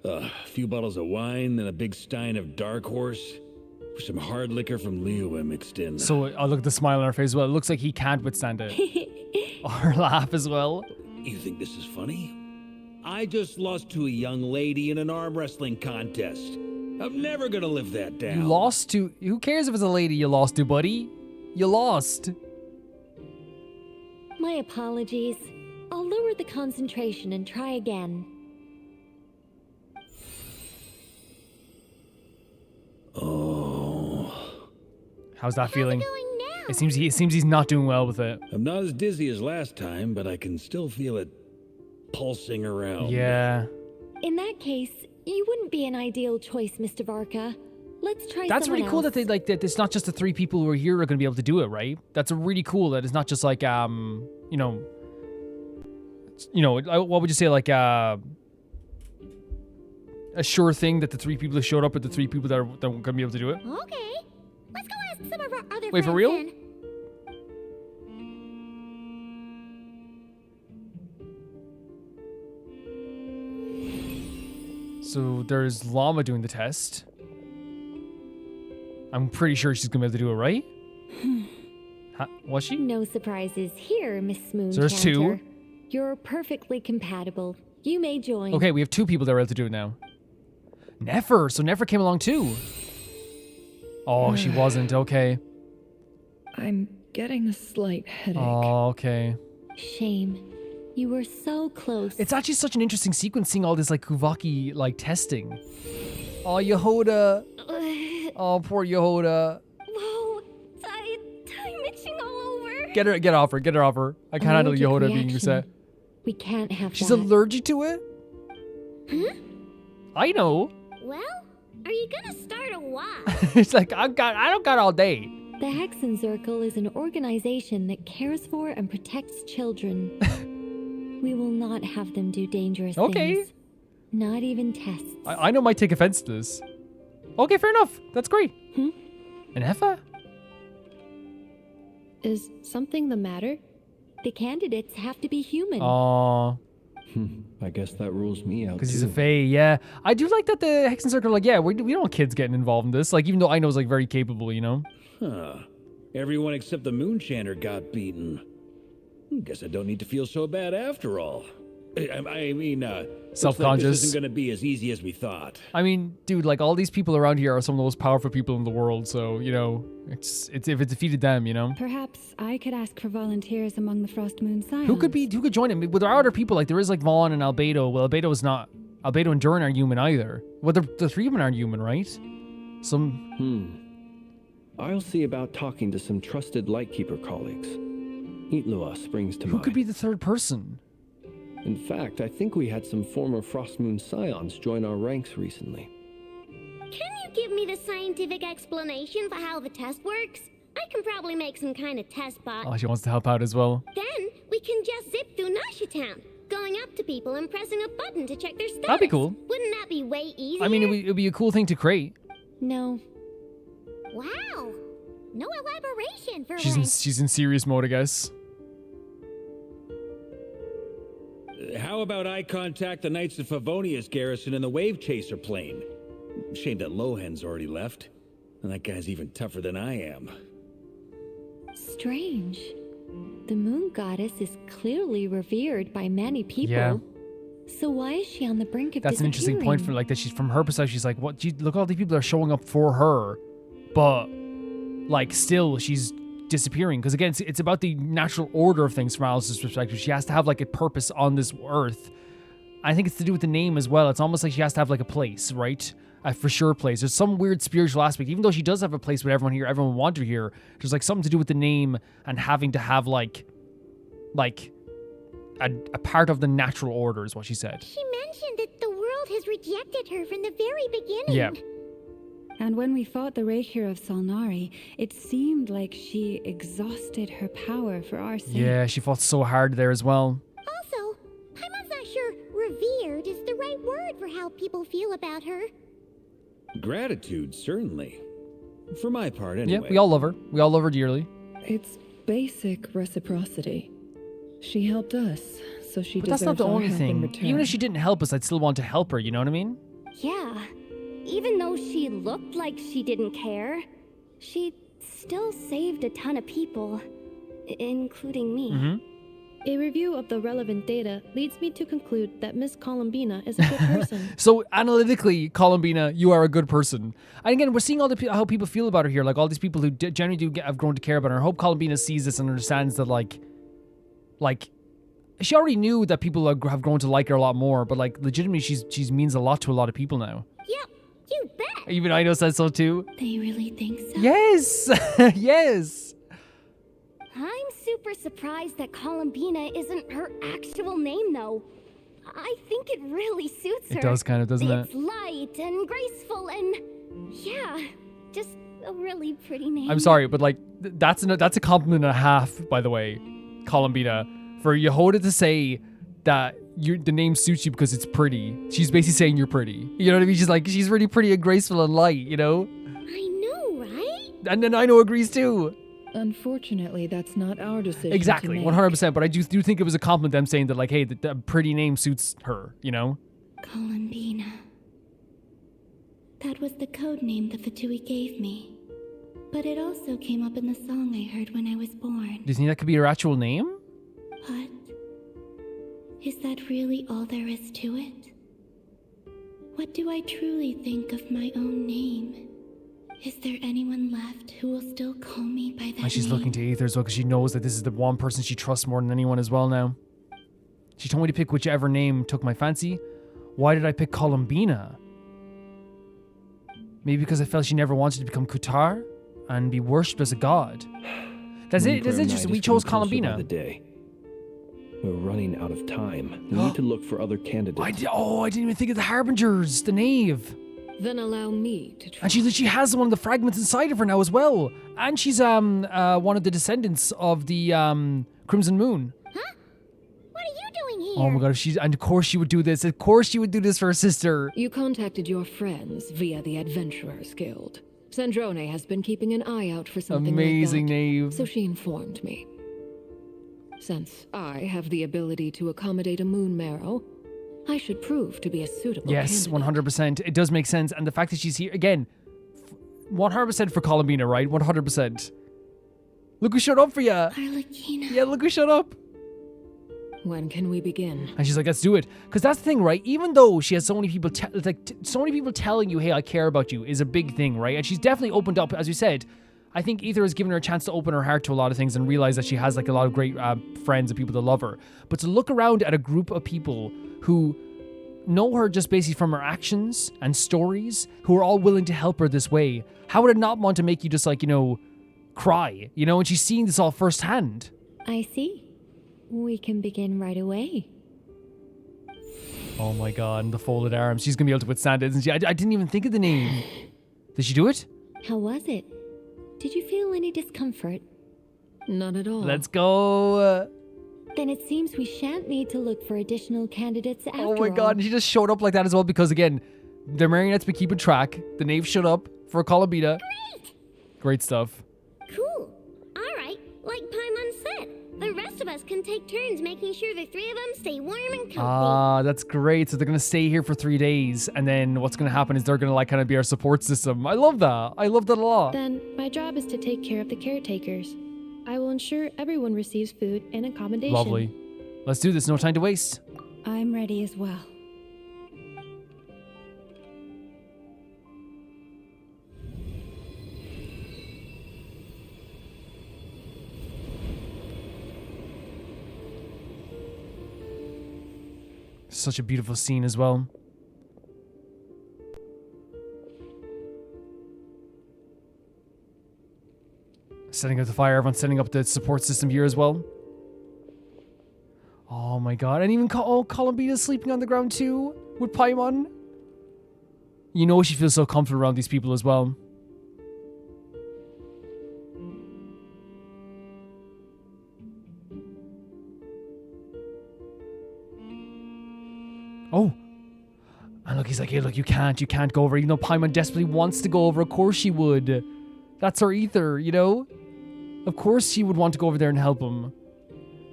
A few bottles of wine, then a big stein of Dark Horse, with some hard liquor from Lauma mixed in. So I look at the smile on her face as well. It looks like he can't withstand it. Or laugh as well. You think this is funny? I just lost to a young lady in an arm wrestling contest. I'm never gonna live that down. You lost to... Who cares if it's a lady you lost to, buddy? You lost. My apologies. I'll lower the concentration and try again. Oh. How's that feeling? Going now? It seems he's not doing well with it. I'm not as dizzy as last time, but I can still feel it pulsing around. Yeah. In that case, you wouldn't be an ideal choice, Mr. Varka. Let's try That's someone really cool else. that they like that. It's not just the 3 people who are here are going to be able to do it, right? That's really cool that it's not just like you know, what would you say, like a sure thing that the 3 people that showed up are the 3 people that are going to be able to do it. Okay. Let's go ask some of our other Wait, friends for real? then. So there's Lauma doing the test. I'm pretty sure she's going to be able to do it, right? Was she? No surprises here, Miss Moon. So there's 2. You're perfectly compatible. You may join. Okay, we have 2 people that are able to do it now. Nefer. So Nefer came along too. Oh, she wasn't. Okay. I'm getting a slight headache. Oh, okay. Shame. You were so close. It's actually such an interesting sequence seeing all this like Kuvaki like testing. Oh, Yehoda. Oh, poor Yehoda. Whoa, I'm itching all over. Get her off her. I can't handle Allergic Yehoda being reaction. upset. We can't have She's that. allergic to it? Huh? I know. Well, are you gonna start a war? It's like I don't got all day. The Hexenzirkel is an organization that cares for and protects children. We will not have them do dangerous things. Not even tests. I know might take offense to this. Okay, fair enough. That's great. And Heffa? Is something the matter? The candidates have to be human. Aw. I guess that rules me out. Because he's a Fae, yeah. I do like that the Hexenzirkel, like, yeah, we don't want kids getting involved in this. Like, even though I know it's like very capable, you know? Huh. Everyone except the Moonshanter got beaten. Guess I don't need to feel so bad after all. I mean, Self-conscious. This isn't going to be as easy as we thought. I mean, dude, like, all these people around here are some of the most powerful people in the world, so, you know, it's if it defeated them, you know? Perhaps I could ask for volunteers among the Frost Moon Scions. Who could join him? Well, there are other people, like, there is, like, Vaan and Albedo. Well, Albedo and Duran aren't human either. Well, the 3 of them aren't human, right? I'll see about talking to some trusted Lightkeeper colleagues. Itlua springs to mind. Who could be the 3rd person? In fact, I think we had some former Frostmoon Scions join our ranks recently. Can you give me the scientific explanation for how the test works? I can probably make some kind of test bot. Oh, she wants to help out as well. Then we can just zip through Nasha Town, going up to people and pressing a button to check their status. That'd be cool. Wouldn't that be way easier? I mean, it'd be a cool thing to create. No. Wow. No elaboration for She's in serious mode, I guess. How about I contact the Knights of Favonia's garrison in the Wave Chaser plane? Shame that Lohan's already left. And that guy's even tougher than I am. Strange. The moon goddess is clearly revered by many people. Yeah. So why is she on the brink of That's an interesting point for disappearing? like that. She's from her perspective. She's like, what? Gee, look, all these people are showing up for her, but like still she's disappearing. Because again, it's about the natural order of things from Alice's perspective. She has to have like a purpose on this earth. I think it's to do with the name as well. It's almost like she has to have like a place, right? A for sure place. There's some weird spiritual aspect. Even though she does have a place with everyone here, everyone wants her here. There's like something to do with the name and having to have like a part of the natural order is what she said. She mentioned that the world has rejected her from the very beginning. Yeah. And when we fought the Reikir of Solnari, it seemed like she exhausted her power for our sake. Yeah, she fought so hard there as well. Also, Paimon's not sure revered is the right word for how people feel about her. Gratitude, certainly. For my part, anyway. Yeah, we all love her. We all love her dearly. It's basic reciprocity. She helped us, so she But that's deserves not the our only help in thing. return. Even if she didn't help us, I'd still want to help her, you know what I mean? Yeah. Even though she looked like she didn't care, she still saved a ton of people, including me. A review of the relevant data leads me to conclude that Miss Columbina is a good person. So analytically, Columbina, you are a good person. And again, we're seeing all the how people feel about her here. Like all these people who generally have grown to care about her. I hope Columbina sees this and understands that like she already knew that people have grown to like her a lot more. But like legitimately, she's means a lot to a lot of people now. Yep, you bet. Even I know said so too. They really think so? Yes, yes. I'm super surprised that Columbina isn't her actual name, though. I think it really suits her. It does kind of, doesn't it? It's light and graceful and, yeah, just a really pretty name. I'm sorry, but like that's a compliment and a half, by the way, Columbina, for Yehoda to say that the name suits you because it's pretty. She's basically saying you're pretty. You know what I mean? She's like, she's really pretty and graceful and light, you know? I know, right? And then I know agrees too. Unfortunately, that's not our decision. Exactly, to make. 100%. But I do think it was a compliment them saying that, like, hey, the pretty name suits her, you know? Columbina. That was the code name the Fatui gave me. But it also came up in the song I heard when I was born. Do you think that could be her actual name? But is that really all there is to it? What do I truly think of my own name? Is there anyone left who will still call me by that And she's name? looking to Aether as well because she knows that this is the one person she trusts more than anyone as well now. She told me to pick whichever name took my fancy. Why did I pick Columbina? Maybe because I felt she never wanted to become Kutar and be worshipped as a god. That's it. That's interesting. We chose Columbina. The day. We're running out of time. We need to look for other candidates. I didn't even think of the Harbingers, the knave. Then allow me to try. And she has one of the fragments inside of her now as well. And she's one of the descendants of the Crimson Moon. Huh? What are you doing here? Oh my god, and of course she would do this. Of course she would do this for her sister. You contacted your friends via the Adventurers Guild. Sandrone has been keeping an eye out for something Amazing like that, knave. so she informed me. Since I have the ability to accommodate a moon marrow, I should prove to be a suitable Yes, candidate. 100%. It does make sense. And the fact that she's here, again, 100% for Columbina, right? 100%. Look who showed up for you. Arlecchino. Yeah, look who showed up. When can we begin? And she's like, let's do it. Because that's the thing, right? Even though she has so many people, so many people telling you, hey, I care about you, is a big thing, right? And she's definitely opened up, as you said. I think Aether has given her a chance to open her heart to a lot of things and realize that she has like a lot of great friends and people that love her. But to look around at a group of people who know her just basically from her actions and stories, who are all willing to help her this way, how would it not want to make you just like, you know, cry, you know? And she's seeing this all firsthand. I see. We can begin right away. Oh my god, and the folded arms. She's gonna be able to withstand it, isn't she? I didn't even think of the name. Did she do it? How was it? Did you feel any discomfort? Not at all. Let's go. Then it seems we shan't need to look for additional candidates after all. Oh my god, and she just showed up like that as well because, again, the marionettes been keeping track. The knave showed up for Columbina. Great stuff. Cool. All right, like Paimon said, the rest of us can take turns making sure the three of them stay warm and comfy. Ah, that's great. So they're going to stay here for 3 days, and then what's going to happen is they're going to like kind of be our support system. I love that. I love that a lot. Then my job is to take care of the caretakers. I will ensure everyone receives food and accommodation. Lovely. Let's do this. No time to waste. I'm ready as well. Such a beautiful scene as well. Setting up the fire, everyone's setting up the support system here as well. Oh my god, and even Columbina's sleeping on the ground too, with Paimon. You know she feels so comfortable around these people as well. Oh. And look, he's like, hey, look, you can't go over. Even though Paimon desperately wants to go over, of course she would. That's her Aether, you know? Of course she would want to go over there and help him.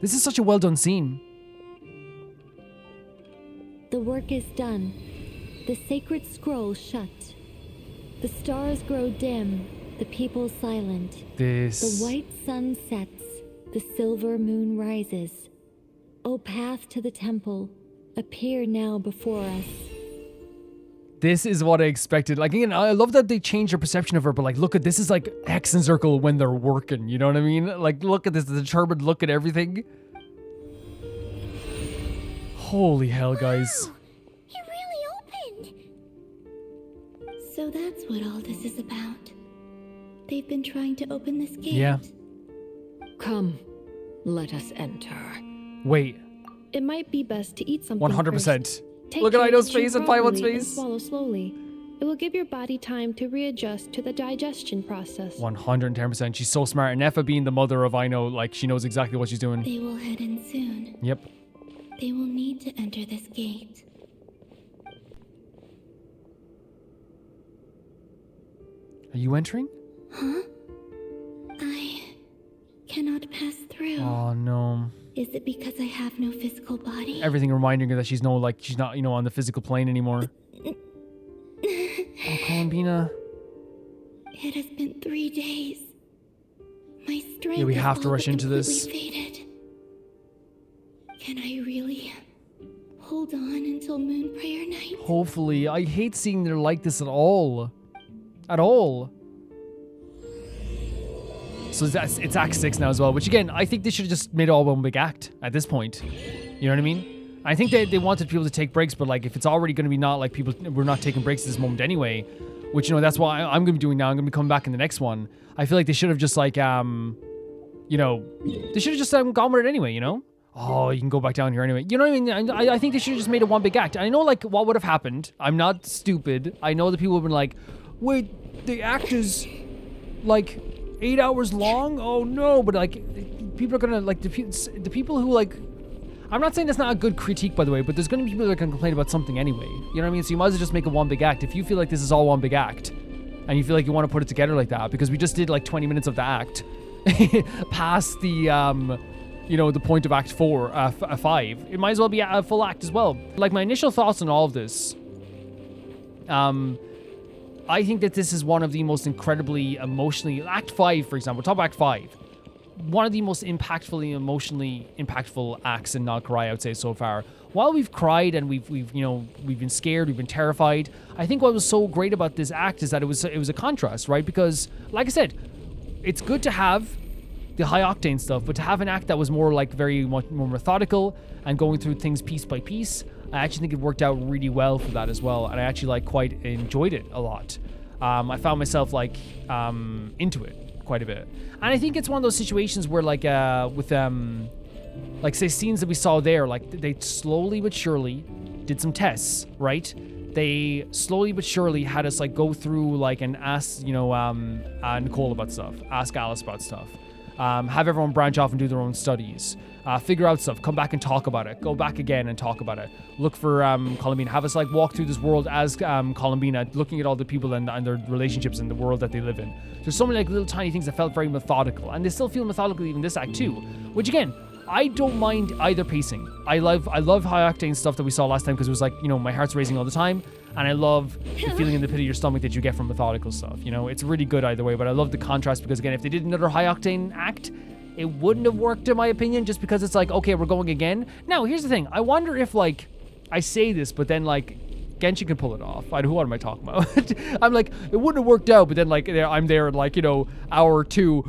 This is such a well done scene. The work is done. The sacred scroll shut. The stars grow dim, the people silent. This... The white sun sets, the silver moon rises. O path to the temple, appear now before us. This is what I expected. Like, again, I love that they changed their perception of her, but like, look at this is like Hexenzirkel when they're working, you know what I mean? Like, look at this, the determined look at everything. Holy hell, guys. Wow, it really opened. So that's what all this is about. They've been trying to open this gate. Yeah. Come, let us enter. Wait. It might be best to eat something 100%. first. Take Look at care Ido's to chew face and Paimon's properly and face. swallow slowly. It will give your body time to readjust to the digestion process. 110%. She's so smart. And Neffa being the mother of Ino, like, she knows exactly what she's doing. They will head in soon. Yep. They will need to enter this gate. Are you entering? Huh? I cannot pass through. Oh, no. Is it because I have no physical body? Everything reminding her that she's she's not, on the physical plane anymore. Oh, Columbina. It has been 3 days. My strength Yeah, we is have to all rush but into this. completely faded. Can I really hold on until moon prayer night? Hopefully. I hate seeing they're like this at all. At all. So it's Act 6 now as well, which again, I think they should have just made it all one big act at this point. You know what I mean? I think they wanted people to take breaks, but like if it's already going to be not like people, we're not taking breaks at this moment anyway, which, that's what I'm going to be doing now. I'm going to be coming back in the next one. I feel like they should have just like, they should have just gone with it anyway, Oh, you can go back down here anyway. You know what I mean? I think they should have just made it one big act. I know like what would have happened. I'm not stupid. I know that people have been like, wait, the act is like 8 hours long? Oh no, but like people are gonna like the people who like, I'm not saying that's not a good critique by the way, but there's gonna be people that are gonna complain about something anyway. You know what I mean? So you might as well just make it one big act. If you feel like this is all one big act and you feel like you want to put it together like that, because we just did like 20 minutes of the act past the the point of Act 5, it might as well be a full act as well. Like my initial thoughts on all of this, I think that this is one of the most incredibly emotionally, Act 5 for example, top Act 5, one of the most emotionally impactful acts in Krai, I would say so far. While we've cried and we've been scared, we've been terrified, I think what was so great about this act is that it was a contrast, right? Because like I said, it's good to have the high octane stuff, but to have an act that was more like very much more methodical and going through things piece by piece, I actually think it worked out really well for that as well, and I actually quite enjoyed it a lot. I found myself into it quite a bit, and I think it's one of those situations where with say scenes that we saw there, like they slowly but surely did some tests, right? They slowly but surely had us go through and ask Nicole about stuff, ask Alice about stuff. Have everyone branch off and do their own studies, figure out stuff, come back and talk about it, go back again and talk about it, look for Columbina, have us walk through this world as Columbina, looking at all the people and their relationships in the world that they live in. There's so many little tiny things that felt very methodical, and they still feel methodical even this act too, which again, I don't mind either pacing. I love high octane stuff that we saw last time because it was my heart's racing all the time, and I love the feeling in the pit of your stomach that you get from methodical stuff. It's really good either way, but I love the contrast because again, if they did another high octane act, it wouldn't have worked in my opinion, just because it's okay, we're going again. Now, here's the thing. I wonder if I say this, but then Genshin can pull it off. What am I talking about? I'm it wouldn't have worked out, but then I'm there at hour 2.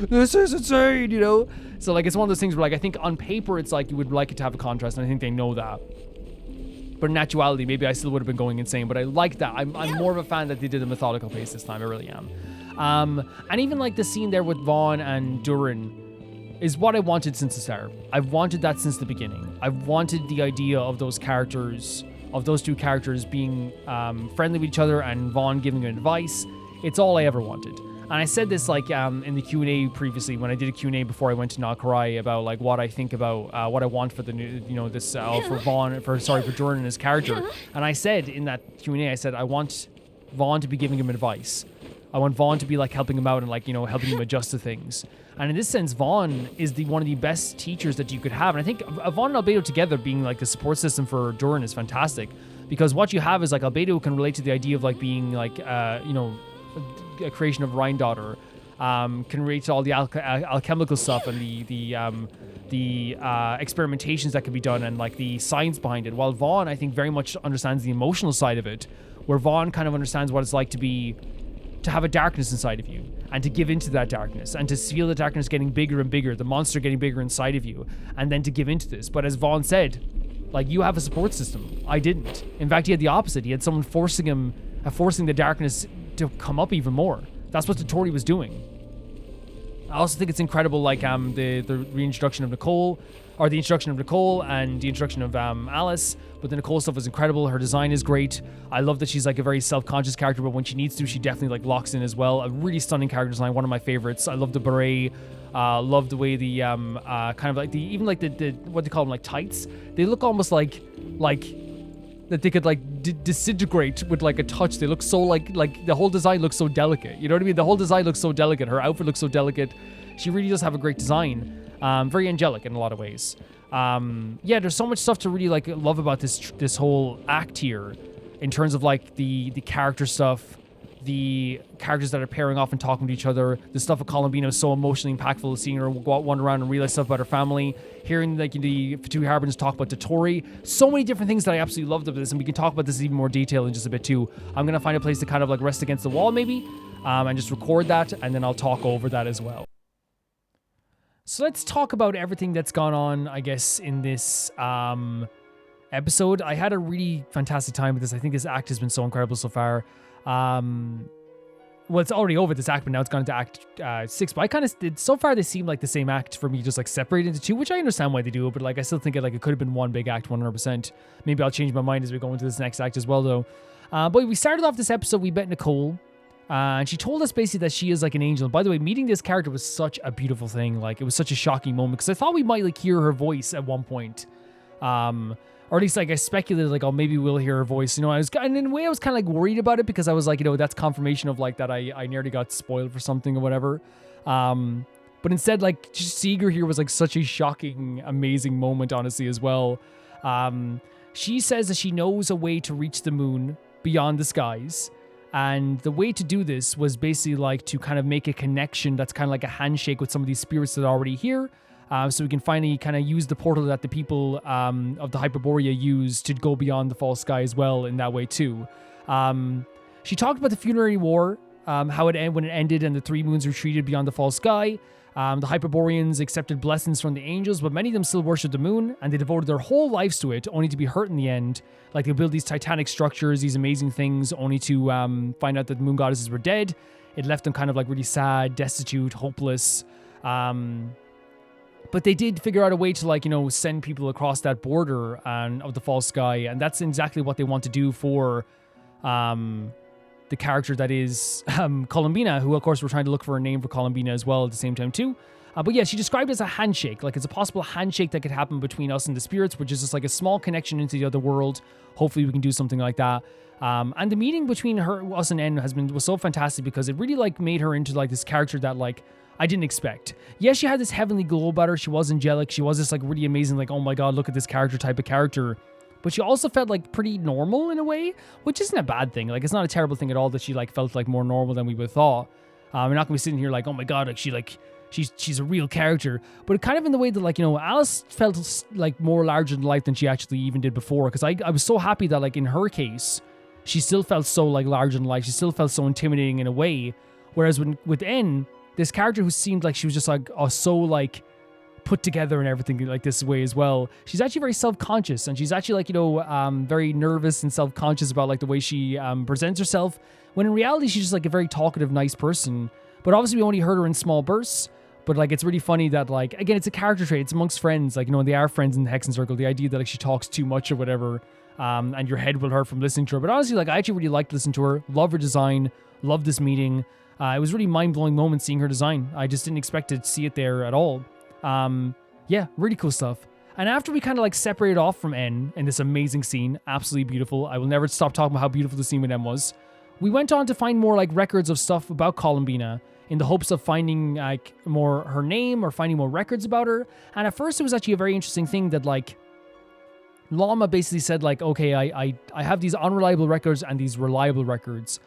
This is insane, So it's one of those things where I think on paper it's you would like it to have a contrast, and I think they know that. But in actuality, maybe I still would have been going insane. But I like that. I'm more of a fan that they did a methodical pace this time. I really am. And even the scene there with Vaan and Duran is what I wanted since the start. I've wanted that since the beginning. I've wanted the idea of those two characters being friendly with each other and Vaan giving advice. It's all I ever wanted. And I said this in the Q&A previously when I did a Q&A before I went to Krai about what I think about what I want for the new for Vaan for Duran and his character. And I said in that Q&A, I said I want Vaan to be giving him advice. I want Vaan to be helping him out and helping him adjust to things. And in this sense, Vaan is one of the best teachers that you could have. And I think Vaan and Albedo together being the support system for Duran is fantastic, because what you have is Albedo can relate to the idea of being a creation of Rhine Daughter, can relate to all the alchemical stuff and the experimentations that can be done and like the science behind it. While Vaan, I think, very much understands the emotional side of it, where Vaan kind of understands what it's like to have a darkness inside of you and to give into that darkness and to feel the darkness getting bigger and bigger, the monster getting bigger inside of you, and then to give into this. But as Vaan said, like, you have a support system. I didn't. In fact, he had the opposite. He had someone forcing the darkness to come up even more. That's what Dottore was doing. I also think it's incredible, like, the reintroduction of Nicole, or the introduction of Nicole and the introduction of Alice. But the Nicole stuff is incredible. Her design is great. I love that she's like a very self-conscious character, but when she needs to, she definitely like locks in as well. A really stunning character design, one of my favorites. I love the beret. Love the way the kind of like the what do they call them, like tights. They look almost like that they could like disintegrate with like a touch. They look so like the whole design looks so delicate. You know what I mean? The whole design looks so delicate. Her outfit looks so delicate. She really does have a great design. Very angelic in a lot of ways. Yeah, there's so much stuff to really like love about this whole act here, in terms of like the character stuff, the characters that are pairing off and talking to each other. The stuff with Columbina is so emotionally impactful, seeing her go out, wander around and realize stuff about her family, hearing like the two Harbingers talk about Dottore. So many different things that I absolutely loved about this, and we can talk about this in even more detail in just a bit too. I'm gonna find a place to kind of like rest against the wall maybe, and just record that, and then I'll talk over that as well. So let's talk about everything that's gone on, I guess, in this episode. I had a really fantastic time with this. I think this act has been so incredible so far. Well, it's already over, this act, but now it's gone into act 6. But I kind of, so far they seem like the same act for me, just like separated into 2, which I understand why they do it, but like I still think it could have been one big act 100%. Maybe I'll change my mind as we go into this next act as well, though. But we started off this episode, we met Nicole. And she told us basically that she is like an angel. And by the way, meeting this character was such a beautiful thing. Like, it was such a shocking moment, because I thought we might like hear her voice at one point. Or at least like I speculated like, oh, maybe we'll hear her voice. You know, and in a way I was kind of like worried about it, because I was like, you know, that's confirmation of like that I nearly got spoiled for something or whatever. But instead, like, just seeing her here was like such a shocking, amazing moment, honestly, as well. She says that she knows a way to reach the moon beyond the skies. And the way to do this was basically like to kind of make a connection that's kind of like a handshake with some of these spirits that are already here. So we can finally kind of use the portal that the people of the Hyperborea use to go beyond the false sky as well in that way too. She talked about the funerary war, how it ended when it ended and the 3 moons retreated beyond the false sky. The Hyperboreans accepted blessings from the angels, but many of them still worshipped the moon, and they devoted their whole lives to it, only to be hurt in the end. Like, they build these titanic structures, these amazing things, only to find out that the moon goddesses were dead. It left them kind of like really sad, destitute, hopeless. But they did figure out a way to, like, you know, send people across that border of the false sky, and that's exactly what they want to do for the character that is Columbina, who, of course, we're trying to look for a name for Columbina as well at the same time, too. But yeah, she described it as a handshake. Like, it's a possible handshake that could happen between us and the spirits, which is just like a small connection into the other world. Hopefully we can do something like that. And the meeting between us and N was so fantastic, because it really, like, made her into, like, this character that, like, I didn't expect. Yes, she had this heavenly glow about her. She was angelic. She was this, like, really amazing, like, oh my god, look at this character type of character. But she also felt like pretty normal in a way, which isn't a bad thing. Like, it's not a terrible thing at all that she like felt like more normal than we would have thought. We're not gonna be sitting here like, oh my god, like she's a real character. But kind of in the way that, like, you know, Alice felt like more larger than life than she actually even did before. Because I was so happy that, like, in her case, she still felt so like larger than life. She still felt so intimidating in a way. Whereas with N, this character who seemed like she was just like so like put together and everything like this way as well, she's actually very self-conscious, and she's actually, like, you know, very nervous and self-conscious about like the way she presents herself, when in reality she's just like a very talkative, nice person. But obviously we only heard her in small bursts. But like, it's really funny that, like, again, it's a character trait. It's amongst friends, like, you know, they are friends in the Hexenzirkel. The idea that, like, she talks too much or whatever, and your head will hurt from listening to her. But honestly, like, I actually really liked listening to her. Love her design. Love this meeting. It was really mind-blowing moment seeing her design. I just didn't expect to see it there at all. Yeah, really cool stuff. And after we kind of like separated off from N in this amazing scene, absolutely beautiful. I will never stop talking about how beautiful the scene with N was. We went on to find more like records of stuff about Columbina in the hopes of finding like more her name or finding more records about her. And at first it was actually a very interesting thing that, like, Lauma basically said, like, okay, I have these unreliable records and these reliable records.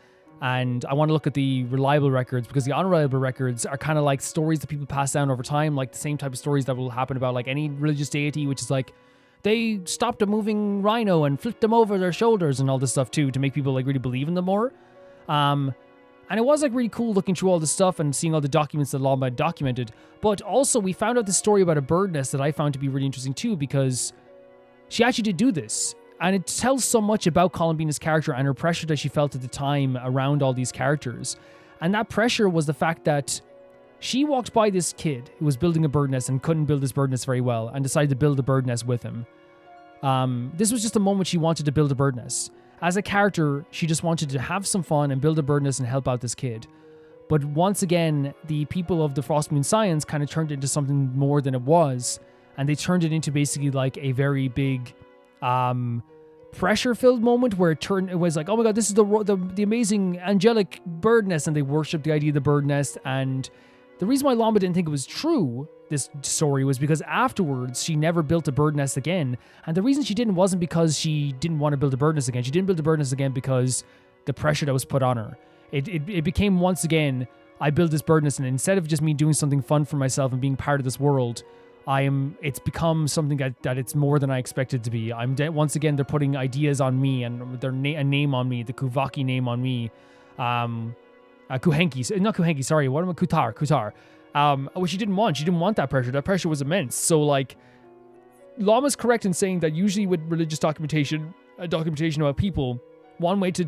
And I want to look at the reliable records, because the unreliable records are kind of like stories that people pass down over time, like the same type of stories that will happen about like any religious deity, which is like they stopped a moving rhino and flipped them over their shoulders and all this stuff too, to make people like really believe in them more. And it was like really cool looking through all this stuff and seeing all the documents that Lauma had documented. But also we found out this story about a bird nest that I found to be really interesting too, because she actually did do this. And it tells so much about Columbina's character and her pressure that she felt at the time around all these characters. And that pressure was the fact that she walked by this kid who was building a bird nest and couldn't build this bird nest very well, and decided to build a bird nest with him. This was just a moment she wanted to build a bird nest. As a character, she just wanted to have some fun and build a bird nest and help out this kid. But once again, the people of the Frostmoon Science kind of turned it into something more than it was. And they turned it into basically like a very big pressure-filled moment where it was like, oh my god, this is the amazing angelic bird nest. And they worshipped the idea of the bird nest. And the reason why Lauma didn't think it was true, this story, was because afterwards she never built a bird nest again. And the reason she didn't wasn't because she didn't want to build a bird nest again. She didn't build a bird nest again because the pressure that was put on her. It became, once again, I build this bird nest, and instead of just me doing something fun for myself and being part of this world, it's become something that it's more than I expected to be. Once again, they're putting ideas on me and a name on me, the Kuvaki name on me. Kuhenki, not Kuhenki, sorry, what am I? Kutar. Which she didn't want. She didn't want that pressure. That pressure was immense. So, like, Lauma's correct in saying that usually with religious documentation about people, one way to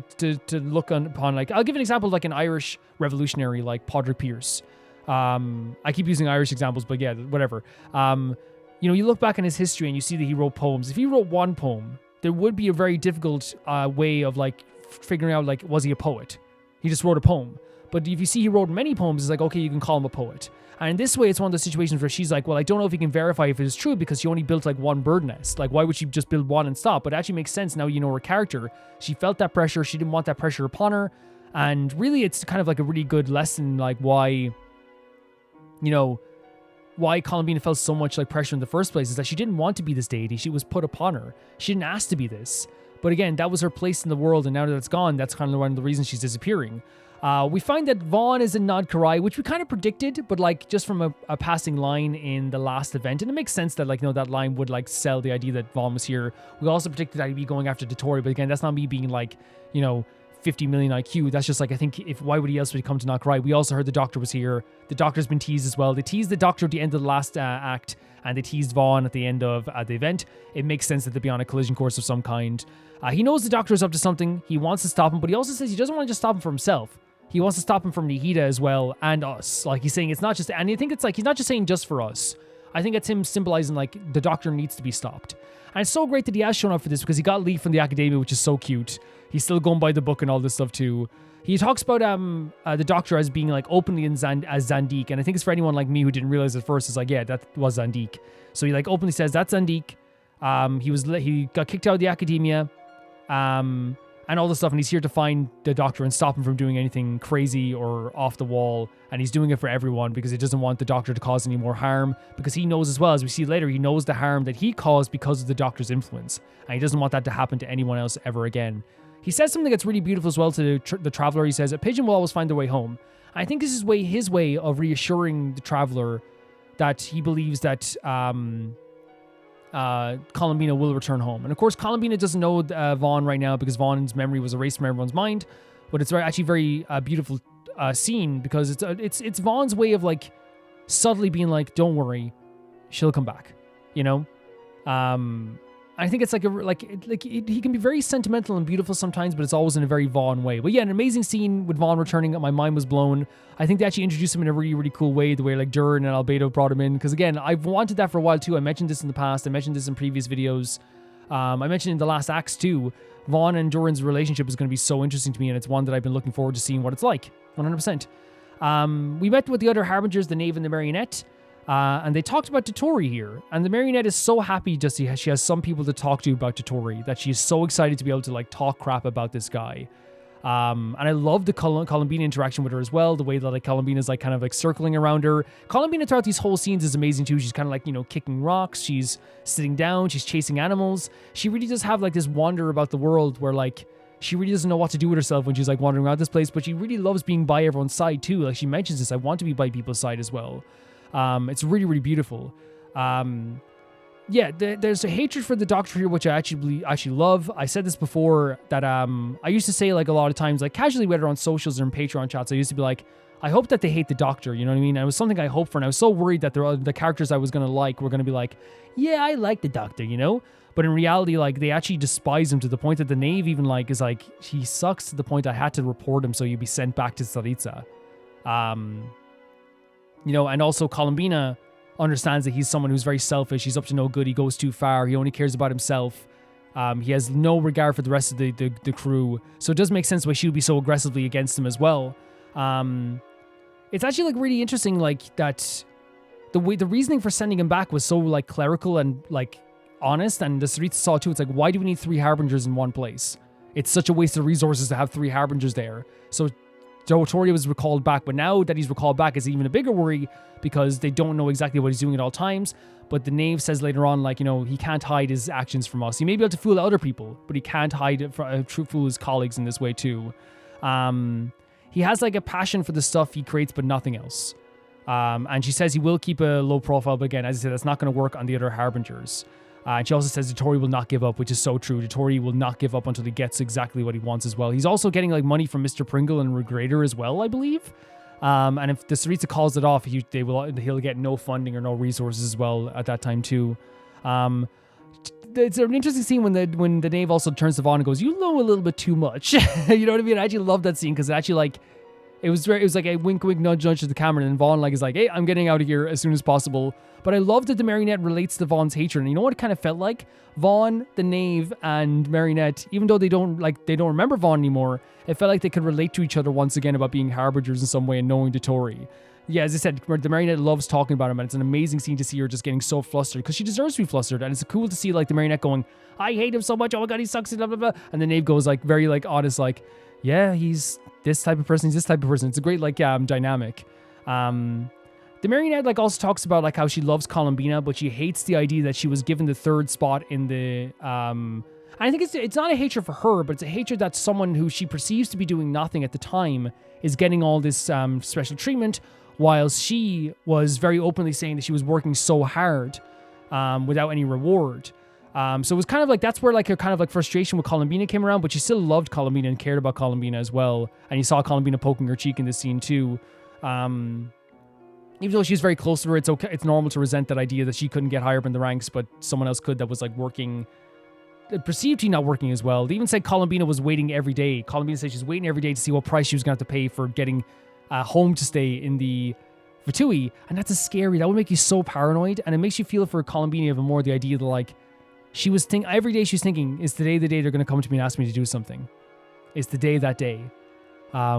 look upon, like, I'll give an example of like an Irish revolutionary like Padraig Pearse. I keep using Irish examples, but yeah, whatever. You look back on his history and you see that he wrote poems. If he wrote one poem, there would be a very difficult way of like figuring out, like, was he a poet? He just wrote a poem. But if you see he wrote many poems, it's like, okay, you can call him a poet. And in this way, it's one of those situations where she's like, well, I don't know if you can verify if it is true because she only built like one bird nest. Like, why would she just build one and stop? But it actually makes sense now you know her character. She felt that pressure. She didn't want that pressure upon her. And really, it's kind of like a really good lesson, like why Columbina felt so much like pressure in the first place is that she didn't want to be this deity. She was put upon her. She didn't ask to be this. But again, that was her place in the world, and now that it's gone, that's kind of one of the reasons she's disappearing. We find that Vaan is in Nod Krai, which we kind of predicted, but like just from a passing line in the last event, and it makes sense that that line would like sell the idea that Vaan was here. We also predicted that he'd be going after Dottore, but again, that's not me being like, 50 million IQ. That's just like, I think why would he else would he come to Nod Krai? We also heard the Doctor was here. The Doctor's been teased as well. They teased the Doctor at the end of the last act, and they teased Vaan at the end of the event. It makes sense that they'd be on a collision course of some kind. He knows the Doctor is up to something. He wants to stop him, but he also says he doesn't want to just stop him for himself. He wants to stop him from Nihida as well, and us. Like, he's saying it's not just, and I think it's like, he's not just saying just for us. I think it's him symbolizing, like, the Doctor needs to be stopped. And it's so great that he has shown up for this, because he got leave from the Academia, which is so cute. He's still going by the book and all this stuff too. He talks about the Doctor as being like openly as Zandik, and I think it's for anyone like me who didn't realize at first, it's like, yeah, that was Zandik. So he like openly says that's Zandik. He got kicked out of the Academia, and all this stuff, and he's here to find the Doctor and stop him from doing anything crazy or off the wall, and he's doing it for everyone because he doesn't want the Doctor to cause any more harm, because he knows as well, as we see later, he knows the harm that he caused because of the Doctor's influence, and he doesn't want that to happen to anyone else ever again. He says something that's really beautiful as well to the Traveler. He says, a pigeon will always find their way home. I think this is his way of reassuring the Traveler that he believes that Columbina will return home. And of course, Columbina doesn't know Vaan right now because Vaan's memory was erased from everyone's mind. But it's actually very beautiful scene, because it's Vaan's way of like subtly being like, don't worry, she'll come back. I think it's he can be very sentimental and beautiful sometimes, but it's always in a very Vaan way. But yeah, an amazing scene with Vaan returning. My mind was blown. I think they actually introduced him in a really, really cool way, the way like Duran and Albedo brought him in. Because again, I've wanted that for a while too. I mentioned this in the past. I mentioned this in previous videos. I mentioned in the last acts too. Vaan and Duran's relationship is going to be so interesting to me, and it's one that I've been looking forward to seeing what it's like. 100%. We met with the other Harbingers, the Knave and the Marionette. And they talked about Dottore here, and the Marionette is so happy she has some people to talk to about Dottore, that she is so excited to be able to like talk crap about this guy. And I love the Columbina interaction with her as well, the way that like Columbina's like kind of like circling around her. Columbina throughout these whole scenes is amazing too. She's kind of like, kicking rocks, she's sitting down, she's chasing animals. She really does have like this wonder about the world where like she really doesn't know what to do with herself when she's like wandering around this place, but she really loves being by everyone's side too. Like she mentions this, I want to be by people's side as well. It's really, really beautiful. Yeah, there's a hatred for the Doctor here, which I actually love. I said this before that I used to say like a lot of times, like casually, whether on socials or in Patreon chats, I used to be like, I hope that they hate the Doctor, you know what I mean? And it was something I hoped for, and I was so worried that the characters I was going to like were going to be like, yeah, I like the Doctor, you know? But in reality, like, they actually despise him to the point that the Knave even, like, is like, he sucks to the point I had to report him so he'd be sent back to Tsaritsa. You know, and also Columbina understands that he's someone who's very selfish, he's up to no good, he goes too far, he only cares about himself. He has no regard for the rest of the crew, so it does make sense why she would be so aggressively against him as well. It's actually like really interesting, like that the reasoning for sending him back was so like clerical and like honest, and the Tsaritsa saw too. It's like, why do we need 3 Harbingers in one place? It's such a waste of resources to have 3 Harbingers there. So Dottore was recalled back, but now that he's recalled back is even a bigger worry because they don't know exactly what he's doing at all times. But the Knave says later on, like, you know, he can't hide his actions from us. He may be able to fool other people, but he can't hide it fool his colleagues in this way too. He has like a passion for the stuff he creates, but nothing else. And she says he will keep a low profile, but again, as I said, that's not going to work on the other Harbingers. And she also says Dottore will not give up, which is so true. Dottore will not give up until he gets exactly what he wants as well. He's also getting like money from Mr. Pringle and Regrader as well, I believe. And if the Tsaritsa calls it off, he'll get no funding or no resources as well at that time too. It's an interesting scene when the Knave also turns to Vaan and goes, "You know a little bit too much." You know what I mean? I actually love that scene because it actually like it was like a wink, wink, nudge, nudge to the camera, and Vaan like is like, "Hey, I'm getting out of here as soon as possible." But I love that the Marionette relates to Vaughn's hatred, and you know what it kind of felt like? Vaan, the Knave, and Marionette, even though they don't remember Vaan anymore, it felt like they could relate to each other once again about being Harbingers in some way and knowing Dottore. Yeah, as I said, the Marionette loves talking about him, and it's an amazing scene to see her just getting so flustered, because she deserves to be flustered, and it's cool to see, like, the Marionette going, "I hate him so much, oh my god, he sucks, blah, blah, blah," and the Knave goes, like, very, like, honest, like, "Yeah, he's this type of person, he's this type of person." It's a great, like, dynamic. The Marionette, like, also talks about, like, how she loves Columbina, but she hates the idea that she was given the 3rd spot in the, I think it's not a hatred for her, but it's a hatred that someone who she perceives to be doing nothing at the time is getting all this special treatment, while she was very openly saying that she was working so hard without any reward. So it was kind of like, that's where like her kind of like frustration with Columbina came around, but she still loved Columbina and cared about Columbina as well. And you saw Columbina poking her cheek in this scene too. Even though she's very close to her, it's okay. It's normal to resent that idea that she couldn't get higher up in the ranks, but someone else could that was like working, perceived to be not working as well. They even said Columbina was waiting every day. Columbina said she's waiting every day to see what price she was going to have to pay for getting home to stay in the Fatui, and that's a scary. That would make you so paranoid, and it makes you feel for Columbina even more. The idea that like she was every day she's thinking, is today the day they're going to come to me and ask me to do something? Is the day that day?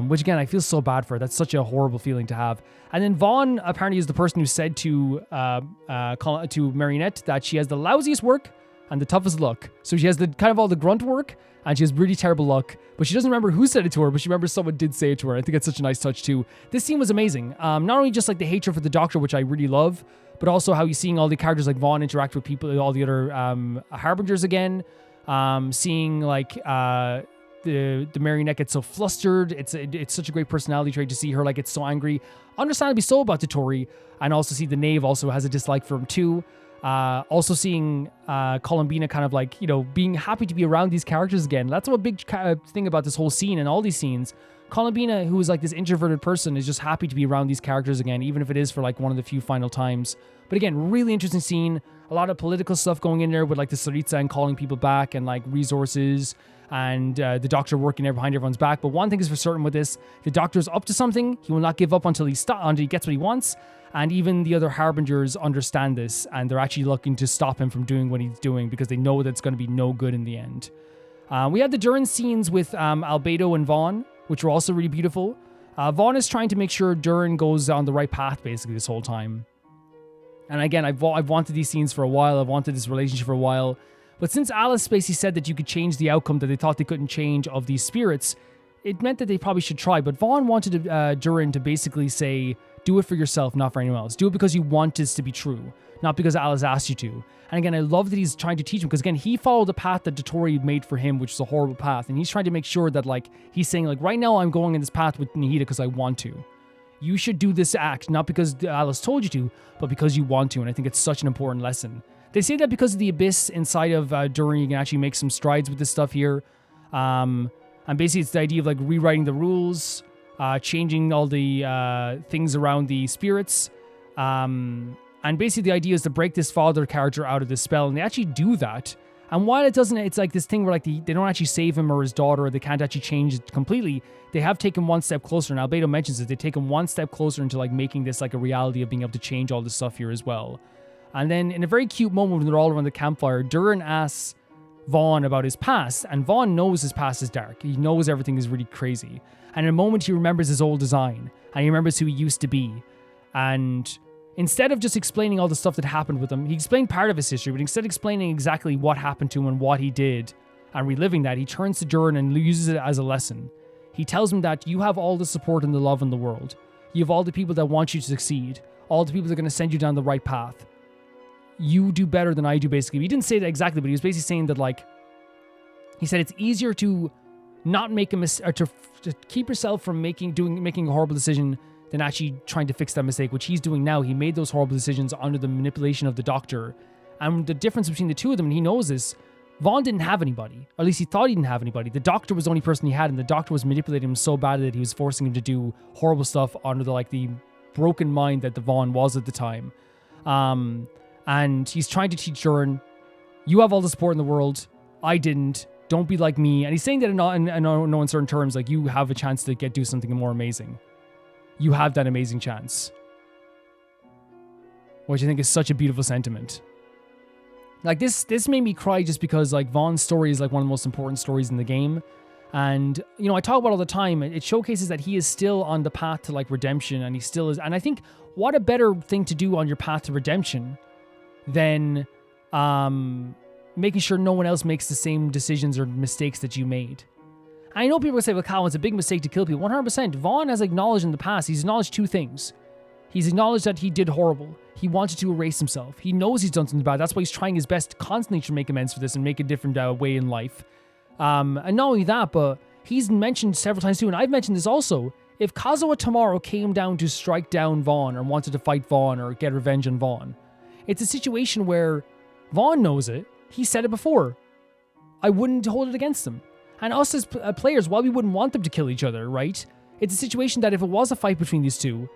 Which again, I feel so bad for her. That's such a horrible feeling to have. And then Vaan apparently is the person who said to Marionette that she has the lousiest work and the toughest luck. So she has the kind of all the grunt work, and she has really terrible luck, but she doesn't remember who said it to her, but she remembers someone did say it to her. I think it's such a nice touch too. This scene was amazing. Not only just like the hatred for the Doctor, which I really love, but also how you're seeing all the characters like Vaan interact with people, all the other Harbingers again. Seeing like the Marionette get so flustered. It's such a great personality trait to see her like get so angry. Understandably so about Dottore, and also see the Knave also has a dislike for him too. Also seeing Columbina kind of like, you know, being happy to be around these characters again. That's a big thing about this whole scene and all these scenes. Columbina, who is like this introverted person, is just happy to be around these characters again, even if it is for like one of the few final times. But again, really interesting scene. A lot of political stuff going in there with like the Tsaritsa and calling people back and like resources and the Doctor working there behind everyone's back. But one thing is for certain with this, the Doctor's up to something. He will not give up until he gets what he wants. And even the other Harbingers understand this, and they're actually looking to stop him from doing what he's doing because they know that it's going to be no good in the end. We had the Duran scenes with Albedo and Vaan, which were also really beautiful. Vaan is trying to make sure Duran goes on the right path basically this whole time. And again, I've wanted these scenes for a while. I've wanted this relationship for a while. But since Alice Spacey said that you could change the outcome that they thought they couldn't change of these spirits, it meant that they probably should try. But Vaan wanted Duran to basically say, do it for yourself, not for anyone else. Do it because you want this to be true. not because Alice asked you to. And again, I love that he's trying to teach him, because again, he followed the path that Dottore made for him, which is a horrible path. And he's trying to make sure that, like, he's saying, like, right now I'm going in this path with Nahida because I want to. You should do this act, not because Alice told you to, but because you want to. And I think it's such an important lesson. They say that because of the abyss inside of Duran, you can actually make some strides with this stuff here. And basically it's the idea of, like, rewriting the rules, changing all the things around the spirits. And basically the idea is to break this father character out of this spell, and they actually do that. And while it doesn't, it's like this thing where, like, they don't actually save him or his daughter, or they can't actually change it completely. They have taken one step closer, and Albedo mentions it. They've taken one step closer into, like, making this like a reality of being able to change all this stuff here as well. And then in a very cute moment when they're all around the campfire, Duran asks Vaan about his past, and Vaan knows his past is dark. He knows everything is really crazy. And in a moment he remembers his old design, and he remembers who he used to be. And instead of just explaining all the stuff that happened with him, he explained part of his history, but instead of explaining exactly what happened to him and what he did and reliving that, he turns to Duran and uses it as a lesson. He tells him that you have all the support and the love in the world. You have all the people that want you to succeed, all the people that are going to send you down the right path. You do better than I do, basically. He didn't say that exactly, but he was basically saying that, like, he said it's easier to not make a mistake, or to keep yourself from making a horrible decision than actually trying to fix that mistake, which he's doing now. He made those horrible decisions under the manipulation of the Doctor. And the difference between the two of them, and he knows this, Vaan didn't have anybody. Or at least he thought he didn't have anybody. The Doctor was the only person he had, and the Doctor was manipulating him so badly that he was forcing him to do horrible stuff under the broken mind that the Vaan was at the time. And he's trying to teach Duran, you have all the support in the world. I didn't. Don't be like me. And he's saying that in no uncertain terms, like, you have a chance to do something more amazing. You have that amazing chance. Which I think is such a beautiful sentiment. Like, this made me cry just because, like, Vaughn's story is, like, one of the most important stories in the game. And, you know, I talk about it all the time. It showcases that he is still on the path to, like, redemption, and he still is. And I think what a better thing to do on your path to redemption than making sure no one else makes the same decisions or mistakes that you made. I know people say, well, Cal, it's a big mistake to kill people. 100%. Vaan has acknowledged in the past, he's acknowledged two things. He's acknowledged that he did horrible. He wanted to erase himself. He knows he's done something bad. That's why he's trying his best constantly to make amends for this and make a different way in life. And not only that, but he's mentioned several times too, and I've mentioned this also, if Kazuha tomorrow came down to strike down Vaan or wanted to fight Vaan or get revenge on Vaan, it's a situation where Vaan knows it. He said it before. I wouldn't hold it against him. And us as players, while we wouldn't want them to kill each other, right? It's a situation that if it was a fight between these two,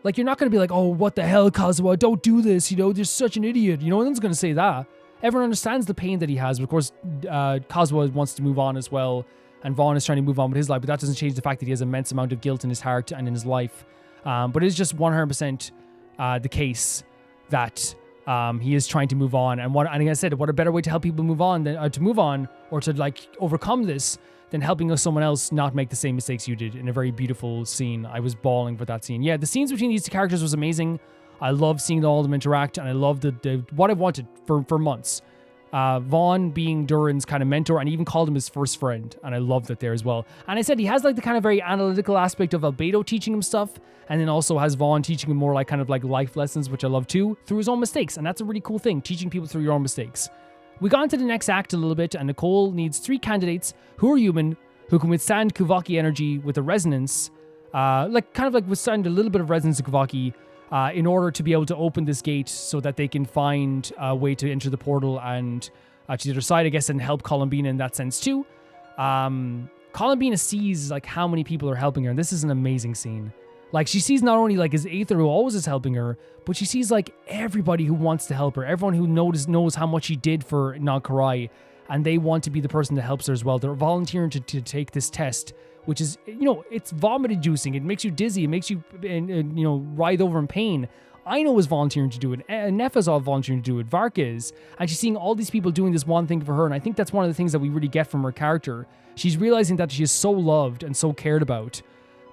like, you're not going to be like, oh, what the hell, Kazuha, don't do this, you know, you're such an idiot. You know, no one's going to say that. Everyone understands the pain that he has, but of course, Kazuha wants to move on as well, and Vaan is trying to move on with his life, but that doesn't change the fact that he has an immense amount of guilt in his heart and in his life. But it is just 100% the case that he is trying to move on, and like I said, what a better way to help people move on than or to, like, overcome this than helping someone else not make the same mistakes you did. In a very beautiful scene. I was bawling for that scene. Yeah, the scenes between these two characters was amazing. I love seeing all of them interact, and I love what I've wanted for months. Vaan being Duran's kind of mentor, and even called him his first friend, and I love that there as well. And I said he has, like, the kind of very analytical aspect of Albedo teaching him stuff, and then also has Vaan teaching him more like kind of like life lessons, which I love too, through his own mistakes. And that's a really cool thing, teaching people through your own mistakes. We got into the next act a little bit, and Nicole needs 3 candidates who are human, who can withstand Kuvaki energy with a resonance, withstand a little bit of resonance to Kuvaki, in order to be able to open this gate so that they can find a way to enter the portal and to the other side, I guess, and help Columbina in that sense too. Columbina sees, like, how many people are helping her, and this is an amazing scene. Like, she sees not only, like, his Aether who always is helping her, but she sees, like, everybody who wants to help her, everyone who knows how much she did for Krai, and they want to be the person that helps her as well. They're volunteering to take this test, which is, you know, it's vomit-inducing. It makes you dizzy. It makes you, writhe over in pain. Aino is volunteering to do it. Nefa's all volunteering to do it. Varka is. And she's seeing all these people doing this one thing for her, and I think that's one of the things that we really get from her character. She's realizing that she is so loved and so cared about,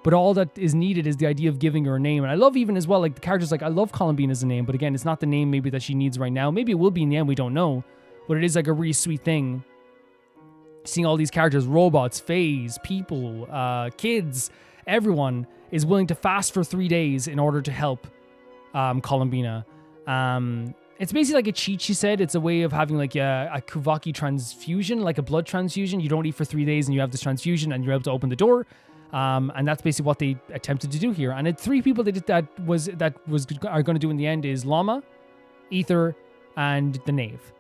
but all that is needed is the idea of giving her a name. And I love even as well, like, the character's like, I love Columbina as a name, but again, it's not the name maybe that she needs right now. Maybe it will be in the end, we don't know. But it is, like, a really sweet thing. Seeing all these characters, robots, fays, people, kids, everyone is willing to fast for 3 days in order to help Columbina. And It's basically like a cheat, she said. It's a way of having like a Kuvaki transfusion, like a blood transfusion. You don't eat for 3 days and you have this transfusion and you're able to open the door. And that's basically what they attempted to do here. And it 3 people they did are going to do in the end is Lauma, Ether, and the Knave.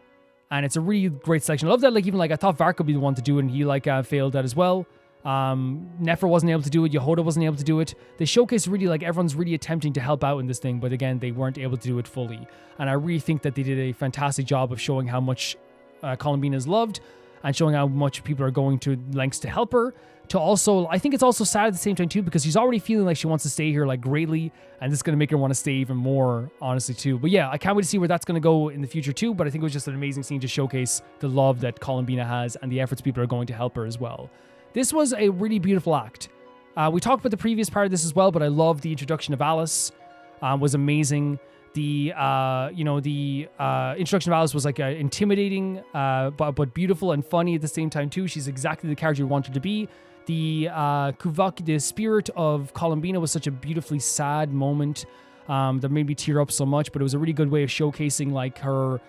And it's a really great selection. I love that. Like even like I thought Vark would be the one to do it, and he like failed that as well. Nefer wasn't able to do it. Yehoda wasn't able to do it. They showcased really like everyone's really attempting to help out in this thing, but again, they weren't able to do it fully. And I really think that they did a fantastic job of showing how much Columbina is loved and showing how much people are going to lengths to help her. To also, I think it's also sad at the same time too, because she's already feeling like she wants to stay here like greatly, and this is going to make her want to stay even more, honestly too. But yeah, I can't wait to see where that's going to go in the future too. But I think it was just an amazing scene to showcase the love that Columbina has and the efforts people are going to help her as well. This was a really beautiful act. We talked about the previous part of this as well, but I love the introduction of Alice. Was amazing. The introduction of Alice was like intimidating, but beautiful and funny at the same time too. She's exactly the character you want her to be. The Kuvaki, the spirit of Columbina, was such a beautifully sad moment that made me tear up so much. But it was a really good way of showcasing like her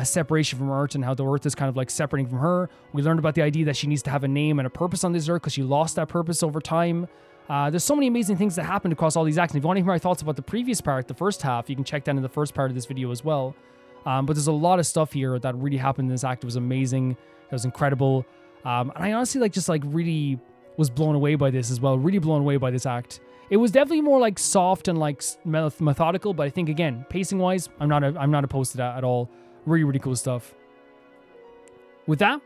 separation from Earth and how the Earth is kind of like separating from her. We learned about the idea that she needs to have a name and a purpose on this Earth because she lost that purpose over time. There's so many amazing things that happened across all these acts. And if you want to hear my thoughts about the previous part, the first half, you can check that in the first part of this video as well. But there's a lot of stuff here that really happened in this act. It was amazing. It was incredible. And I honestly really was blown away by this as well. Really blown away by this act. It was definitely more like soft and like methodical, but I think again, pacing wise, I'm not opposed to that at all. Really, really cool stuff. With that,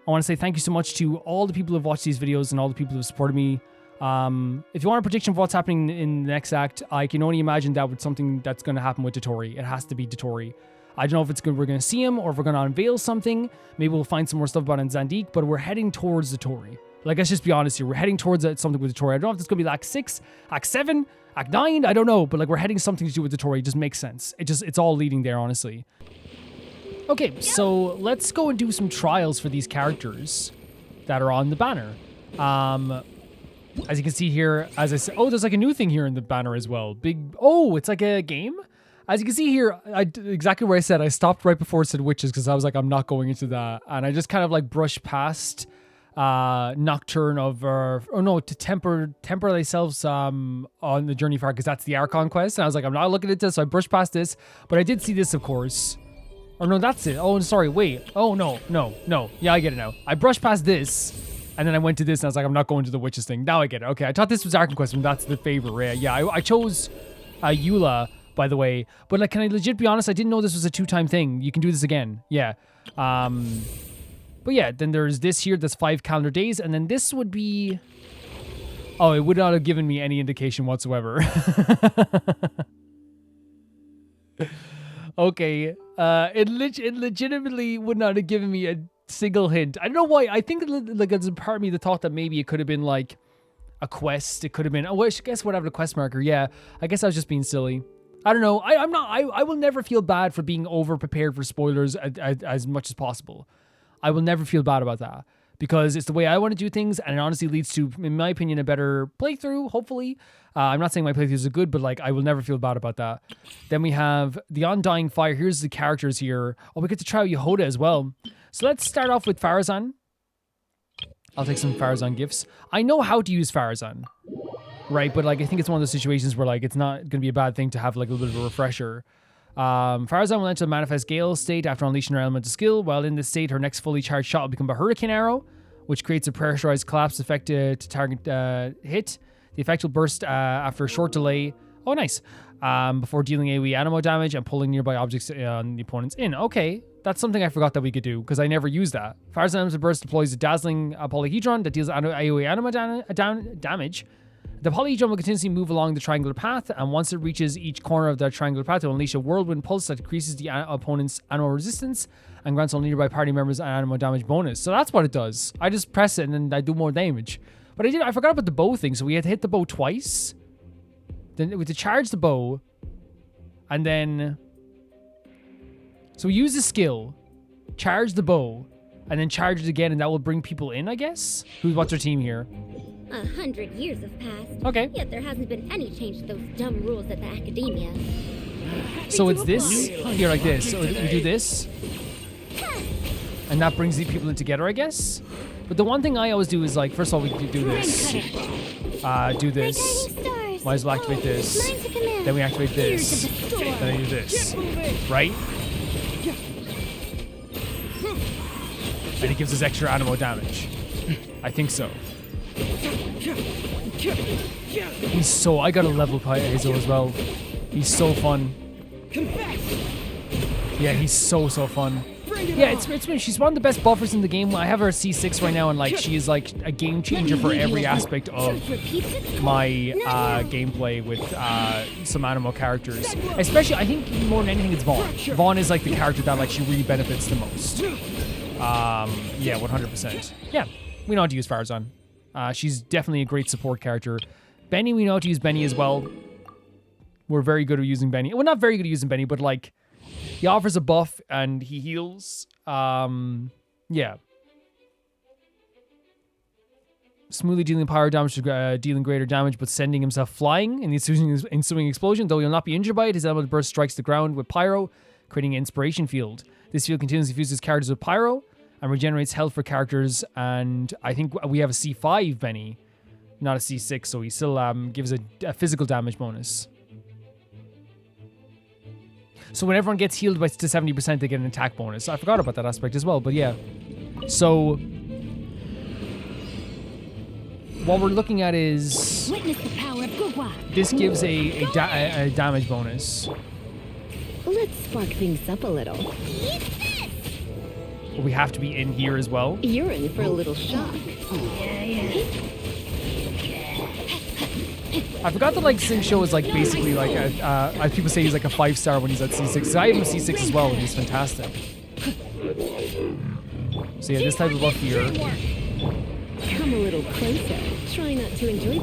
I want to say thank you so much to all the people who have watched these videos and all the people who have supported me. If you want a prediction of what's happening in the next act, I can only imagine that with something that's going to happen with Dottore. It has to be Dottore. I don't know if we're going to see him or if we're going to unveil something. Maybe we'll find some more stuff about it in Zandik, but we're heading towards Dottore. Like, let's just be honest here. We're heading towards something with Dottore. I don't know if it's going to be Act 6, Act 7, Act 9. I don't know, but like we're heading something to do with Dottore. It just makes sense. It's all leading there, honestly. Okay, so let's go and do some trials for these characters that are on the banner. As you can see here, as I said, there's like a new thing here in the banner as well. It's like a game. As you can see here, exactly where I said, I stopped right before it said witches because I was like, I'm not going into that. And I just kind of like brushed past Nocturne to temper themselves on the journey far, because that's the Archon quest. And I was like, I'm not looking at this, so I brushed past this. But I did see this, of course. Or no, that's it. Oh, sorry, wait. Oh, no. Yeah, I get it now. I brushed past this, and then I went to this, and I was like, I'm not going to the witches thing. Now I get it. Okay, I thought this was Archon quest, and that's the favorite, right? Yeah, I chose Eula, by the way. But like, can I legit be honest? I didn't know this was a 2-time thing. You can do this again. Yeah. But yeah, then there's this here, that's 5 calendar days, and then this would be... Oh, it would not have given me any indication whatsoever. Okay, it legitimately would not have given me a single hint. I don't know why. I think like there's a part of me that thought that maybe it could have been like a quest. It could have been, I guess whatever, the quest marker. Yeah, I guess I was just being silly. I don't know. I will never feel bad for being over prepared for spoilers as much as possible. I will never feel bad about that, because it's the way I want to do things, and it honestly leads to, in my opinion, a better playthrough, hopefully. I'm not saying my playthroughs are good, but like I will never feel bad about that. Then we have the Undying Fire. Here's the characters here. Oh, we get to try out Yehoda as well. So let's start off with Farazan. I'll take some Farazan gifts. I know how to use Farazan, right? But like I think it's one of those situations where like it's not going to be a bad thing to have like a little bit of a refresher. Farazan will enter the Manifest Gale state after unleashing her elemental skill. While in this state, her next fully charged shot will become a Hurricane Arrow, which creates a pressurized collapse effect to target hit. The effect will burst after a short delay. Oh, nice. Before dealing AoE animo damage and pulling nearby objects on the opponent's in. Okay, that's something I forgot that we could do, because I never used that. Farazan's elemental burst deploys a dazzling polyhedron that deals AoE animo damage. The polyhedron will continuously move along the triangular path, and once it reaches each corner of the triangular path, it will unleash a whirlwind pulse that increases the opponent's animo resistance and grants all nearby party members an animo damage bonus. So that's what it does. I just press it and then I do more damage. But I forgot about the bow thing, so we had to hit the bow twice. Then we had to charge the bow, and then... So we use the skill, charge the bow, and then charge it again, and that will bring people in, I guess? What's our team here? 100 years have passed. Okay. Yet there hasn't been any change to those dumb rules at the academia. So it's this here, like this. So we do this, and that brings the people in together, I guess. But the one thing I always do is like, first of all, we do this, do this. Might as well activate this. Then we activate this. Then I do this, right? And he gives us extra animal damage. I think so. He's so... I got a level Hazel as well. He's so fun. Yeah, he's so fun. Yeah, she's one of the best buffers in the game. I have her at C6 right now, and like she is like a game changer for every aspect of my gameplay with some animal characters. Especially, I think more than anything, it's Vaan. Vaan is like the character that like she really benefits the most. Yeah, 100%. Yeah, we know how to use Farazan. She's definitely a great support character. Benny, we know how to use Benny as well. We're very good at using Benny. Well, not very good at using Benny, but like, he offers a buff and he heals. Yeah. Smoothly dealing pyro damage to dealing greater damage, but sending himself flying in the ensuing explosion. Though he'll not be injured by it, his elemental burst strikes the ground with pyro, creating an inspiration field. This field continuously fuses characters with pyro and regenerates health for characters. And I think we have a C5 Benny, not a C6, so he still gives a physical damage bonus. So when everyone gets healed to 70%, they get an attack bonus. I forgot about that aspect as well, but yeah. So what we're looking at is Witness the power of Gugwa. This gives a damage bonus. Let's spark things up a little. But we have to be in here as well. You're in for a little shock. I forgot that like Sing Show is like basically like people say he's like a 5-star when he's at C6. So I have him C6 as well, and he's fantastic. So yeah, this type of buff here. Come a little closer. Try not to enjoy.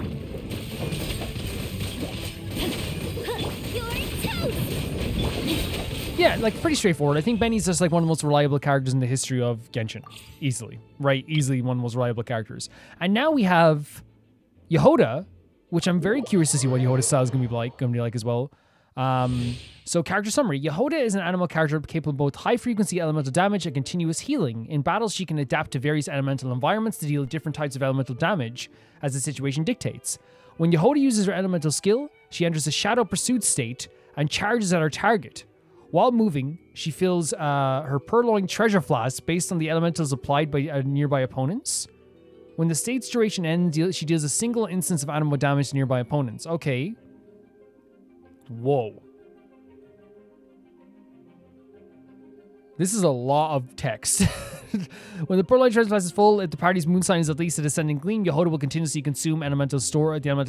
Yeah, like pretty straightforward. I think Benny's just like one of the most reliable characters in the history of Genshin. Easily, right? Easily one of the most reliable characters. And now we have Yehoda, which I'm very curious to see what Yehoda's style is going to be like as well. So character summary. Yehoda is an animal character capable of both high-frequency elemental damage and continuous healing. In battles, she can adapt to various elemental environments to deal different types of elemental damage as the situation dictates. When Yehoda uses her elemental skill, she enters a shadow pursuit state and charges at her target. While moving, she fills her purloined treasure flask based on the elementals applied by nearby opponents. When the state's duration ends, she deals a single instance of animal damage to nearby opponents. Okay. Whoa. This is a lot of text. When the purloined treasure flask is full, if the party's moon sign is at least a descending gleam, Yehoda will continuously consume the elemental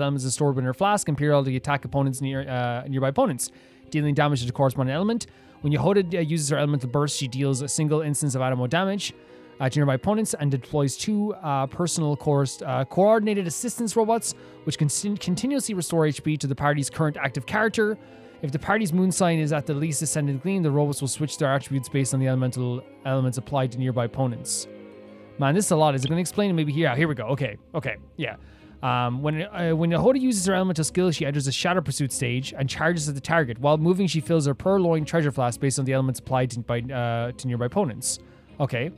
elements is stored within her flask and periodically attack opponents nearby opponents, dealing damage to the corresponding element. When Yehoda uses her elemental burst, she deals a single instance of animal damage to nearby opponents and deploys 2 personal coordinated assistance robots, which can continuously restore HP to the party's current active character. If the party's moon sign is at the least ascendant gleam, the robots will switch their attributes based on the elemental elements applied to nearby opponents. Man, this is a lot. Is it going to explain it maybe here? Here we go. Okay, yeah. When Yehoda uses her elemental skill, she enters a shadow pursuit stage and charges at the target. While moving, she fills her purloined treasure flask based on the elements applied to nearby opponents. Okay.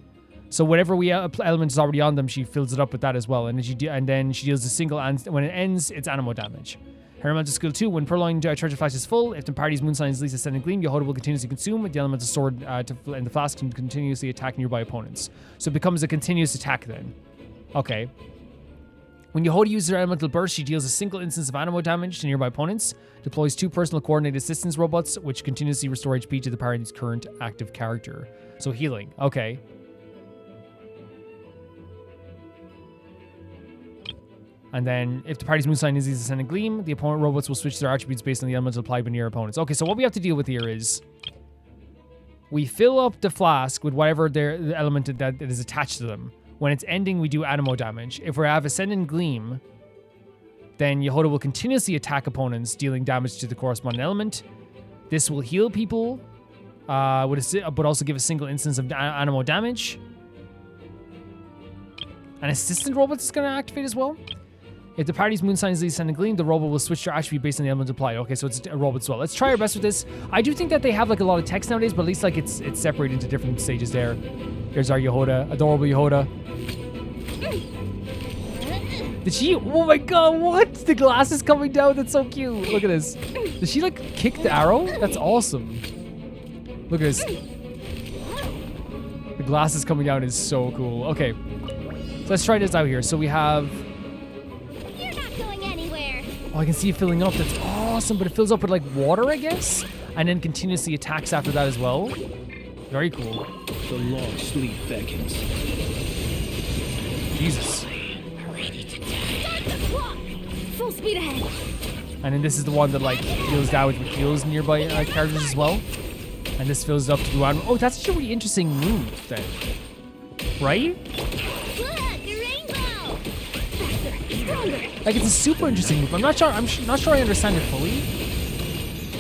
So whatever element is already on them, she fills it up with that as well. And then she deals a single, and when it ends, it's animal damage. Her elemental skill 2, when purloined treasure flask is full, if the party's moon sign is least ascending gleam, Yehoda will continuously consume the elemental sword and the flask can continuously attack nearby opponents. So it becomes a continuous attack then. Okay. When Yehoda uses her elemental burst, she deals a single instance of animal damage to nearby opponents, deploys 2 personal coordinated assistance robots, which continuously restore HP to the party's current active character. So healing. Okay. And then, if the party's moon sign is the ascendant gleam, the opponent robots will switch their attributes based on the elements applied by near opponents. Okay, so what we have to deal with here is we fill up the flask with whatever the element that is attached to them. When it's ending, we do animal damage. If we have ascendant gleam, then Yehoda will continuously attack opponents, dealing damage to the corresponding element. This will heal people, but also give a single instance of animal damage. An assistant robot is going to activate as well. If the party's moon sign is Lee Sun and Gleam, the robot will switch their attribute based on the element applied. Okay, so it's a robot as well. Let's try our best with this. I do think that they have like a lot of text nowadays, but at least like it's separated into different stages there. There's our Yehoda, adorable Yehoda. Did she? Oh my god, what? The glass is coming down. That's so cute. Look at this. Did she like kick the arrow? That's awesome. Look at this. The glass is coming down is so cool. Okay, so let's try this out here. So we have. You're not going anywhere. Oh, I can see it filling up. That's awesome. But it fills up with like water, I guess, and then continuously attacks after that as well. Very cool. The long sleep beckons. Jesus. Start the clock. Full speed ahead. And then this is the one that like deals damage with heals nearby characters as well. And this fills it up to Duran. Oh, that's actually a really interesting move then. Right? Look, the rainbow. Faster, stronger. Like it's a super interesting move. I'm not sure I understand it fully.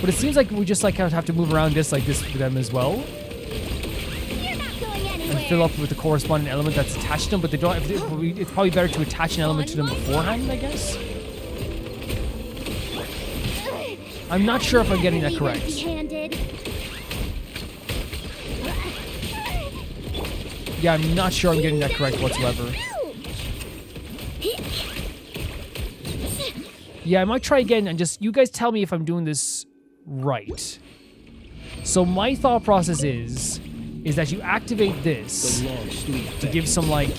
But it seems like we just like kind of have to move around this like this for them as well. You're not going anywhere. And fill up with the corresponding element that's attached to them, but they don't it's probably better to attach an element to them beforehand, I guess. I'm not sure if I'm getting that correct. Yeah, I'm not sure I'm getting that correct whatsoever. Yeah, I might try again and just, you guys tell me if I'm doing this right. So my thought process is that you activate this to give some like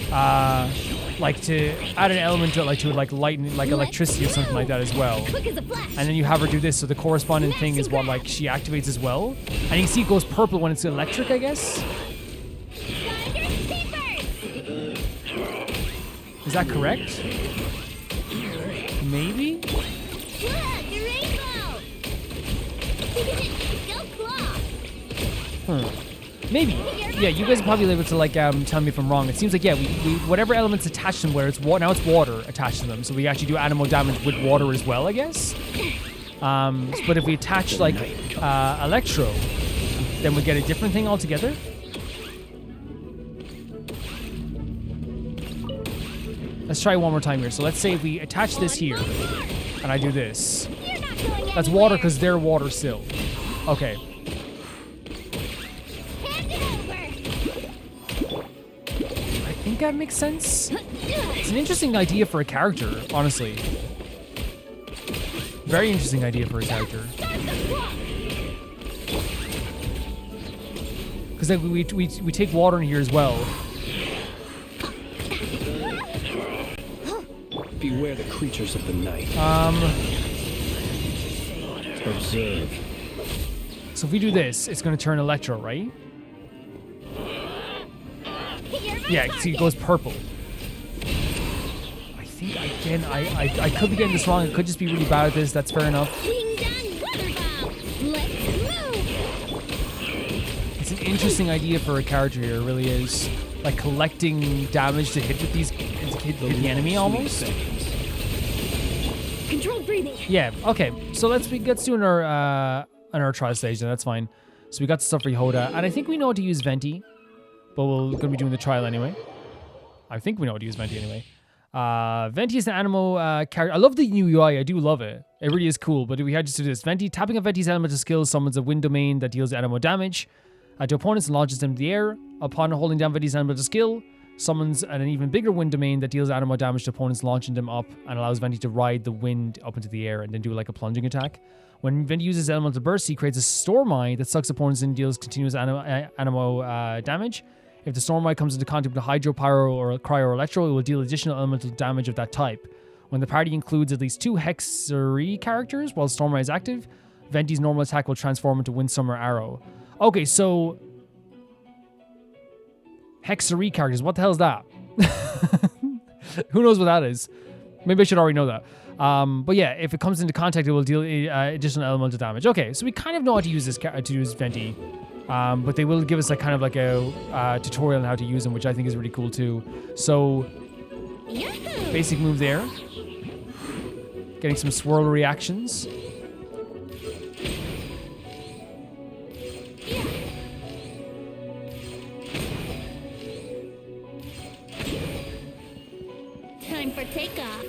to add an element to it, like lighten, like electricity or something like that as well. And then you have her do this, so the corresponding thing is what like she activates as well. And you see it goes purple when it's electric, I guess. Is that correct? Maybe? Maybe. Yeah, you guys are probably able to like tell me if I'm wrong. It seems like, yeah, we whatever elements attached to them, where it's now it's water attached to them, so we actually do animal damage with water as well, I guess. But if we attach like electro, then we get a different thing altogether. Let's try one more time here. So let's say if we attach this here, and I do this. That's water because they're water still. Okay. I think that makes sense. It's an interesting idea for a character, honestly. Very interesting idea for a character. Because then we take water in here as well. Beware the creatures of the night. Observe. So if we do this, it's going to turn electro, right? Yeah, see, it goes purple. I think, again, I could be getting this wrong. It could just be really bad at this. That's fair enough. It's an interesting idea for a character here. It really is. Like collecting damage to hit with hit the enemy almost. Controlled breathing. Yeah. Okay. So let's do our trial stage. Then that's fine. So we got the stuff for Yehoda, and I think we know how to use Venti, but we're gonna be doing the trial anyway. I think we know how to use Venti anyway. Venti is an animal character. I love the new UI. I do love it. It really is cool. But we had to do this. Venti, tapping a Venti's elemental skill summons a wind domain that deals animal damage to opponents and launches them into the air. Upon holding down Venti's elemental skill, summons an even bigger wind domain that deals animal damage to opponents, launching them up, and allows Venti to ride the wind up into the air and then do like a plunging attack. When Venti uses elemental burst, he creates a storm eye that sucks opponents and deals continuous animal damage. If the storm eye comes into contact with a hydro, pyro, or Krai or electro, it will deal additional elemental damage of that type. When the party includes at least 2 Hexenzirkel characters while storm eye is active, Venti's normal attack will transform into Windsummer Arrow. Okay, so Hexenzirkel characters, what the hell is that? Who knows what that is? Maybe I should already know that. But yeah, if it comes into contact, it will deal additional elemental damage. Okay, so we kind of know how to use this to use Venti, but they will give us like kind of like a tutorial on how to use them, which I think is really cool too. So basic move there, getting some swirl reactions. Time for takeoff. off.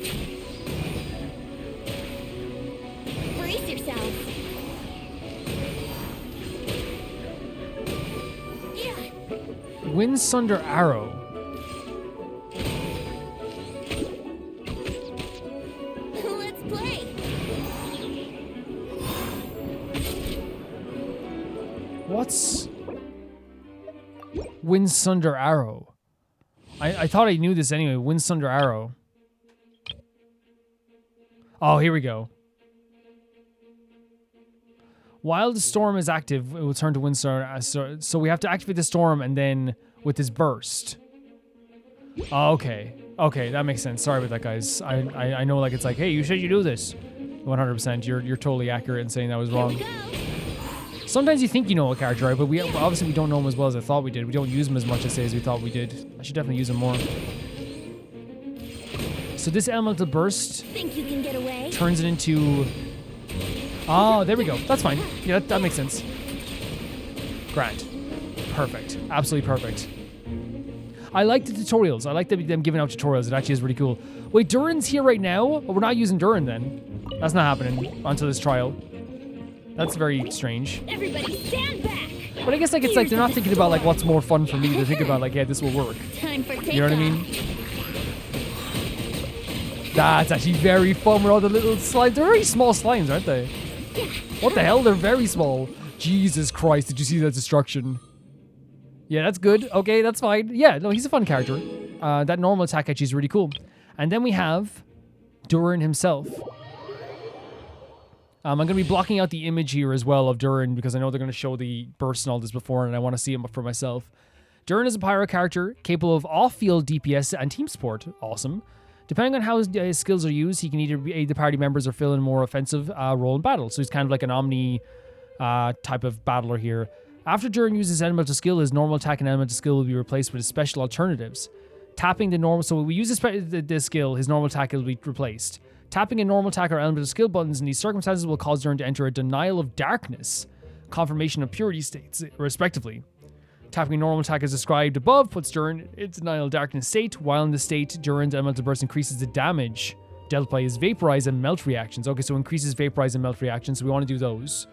Brace yourselves. Windsunder Arrow. Let's play. What's Windsunder Arrow? I thought I knew this anyway. Windsunder Arrow. Oh, here we go. While the storm is active, it will turn to Windsunder. So we have to activate the storm and then with this burst. Oh, okay. Okay, that makes sense. Sorry about that, guys. I know, like, it's like, hey, you said you do this. 100%. You're totally accurate in saying that was wrong. Sometimes you think you know a character, right? But we obviously we don't know him as well as I thought we did. We don't use him as much as we thought we did. I should definitely use him more. So this elemental burst Think you can get away? turns it into... Oh, there we go. That's fine. Yeah, that makes sense. Grand. Perfect. Absolutely perfect. I like the tutorials. I like them giving out tutorials. It actually is really cool. Wait, Duran's here right now? Oh, we're not using Duran then. That's not happening until this trial. That's very strange. Everybody stand back. But I guess like it's like they're not thinking about like what's more fun for me. They're thinking about like, yeah, this will work. Time for takeoff. You know what I mean? That's actually very fun with all the little slimes. They're very small slimes, aren't they? What the hell? They're very small. Jesus Christ, did you see that destruction? Yeah, that's good. Okay, that's fine. Yeah, no, he's a fun character. That normal attack actually is really cool. And then we have Duran himself. I'm going to be blocking out the image here as well of Duran because I know they're going to show the burst and all this before and I want to see him for myself. Duran is a pyro character capable of off-field DPS and team support. Awesome. Depending on how his skills are used, he can either aid the party members or fill in a more offensive role in battle. So he's kind of like an Omni type of battler here. After Duran uses his elemental skill, his normal attack and elemental skill will be replaced with his special alternatives. Tapping the normal... So when we use this skill, his normal attack will be replaced. Tapping a normal attack or elemental skill buttons in these circumstances will cause Duran to enter a denial of darkness, confirmation of purity states, respectively. Tapping a normal attack as described above puts Duran in its denial of darkness state. While in the state, Duran's elemental burst increases the damage dealt by his vaporize and melt reactions. Okay, so increases vaporize and melt reactions. So we want to do those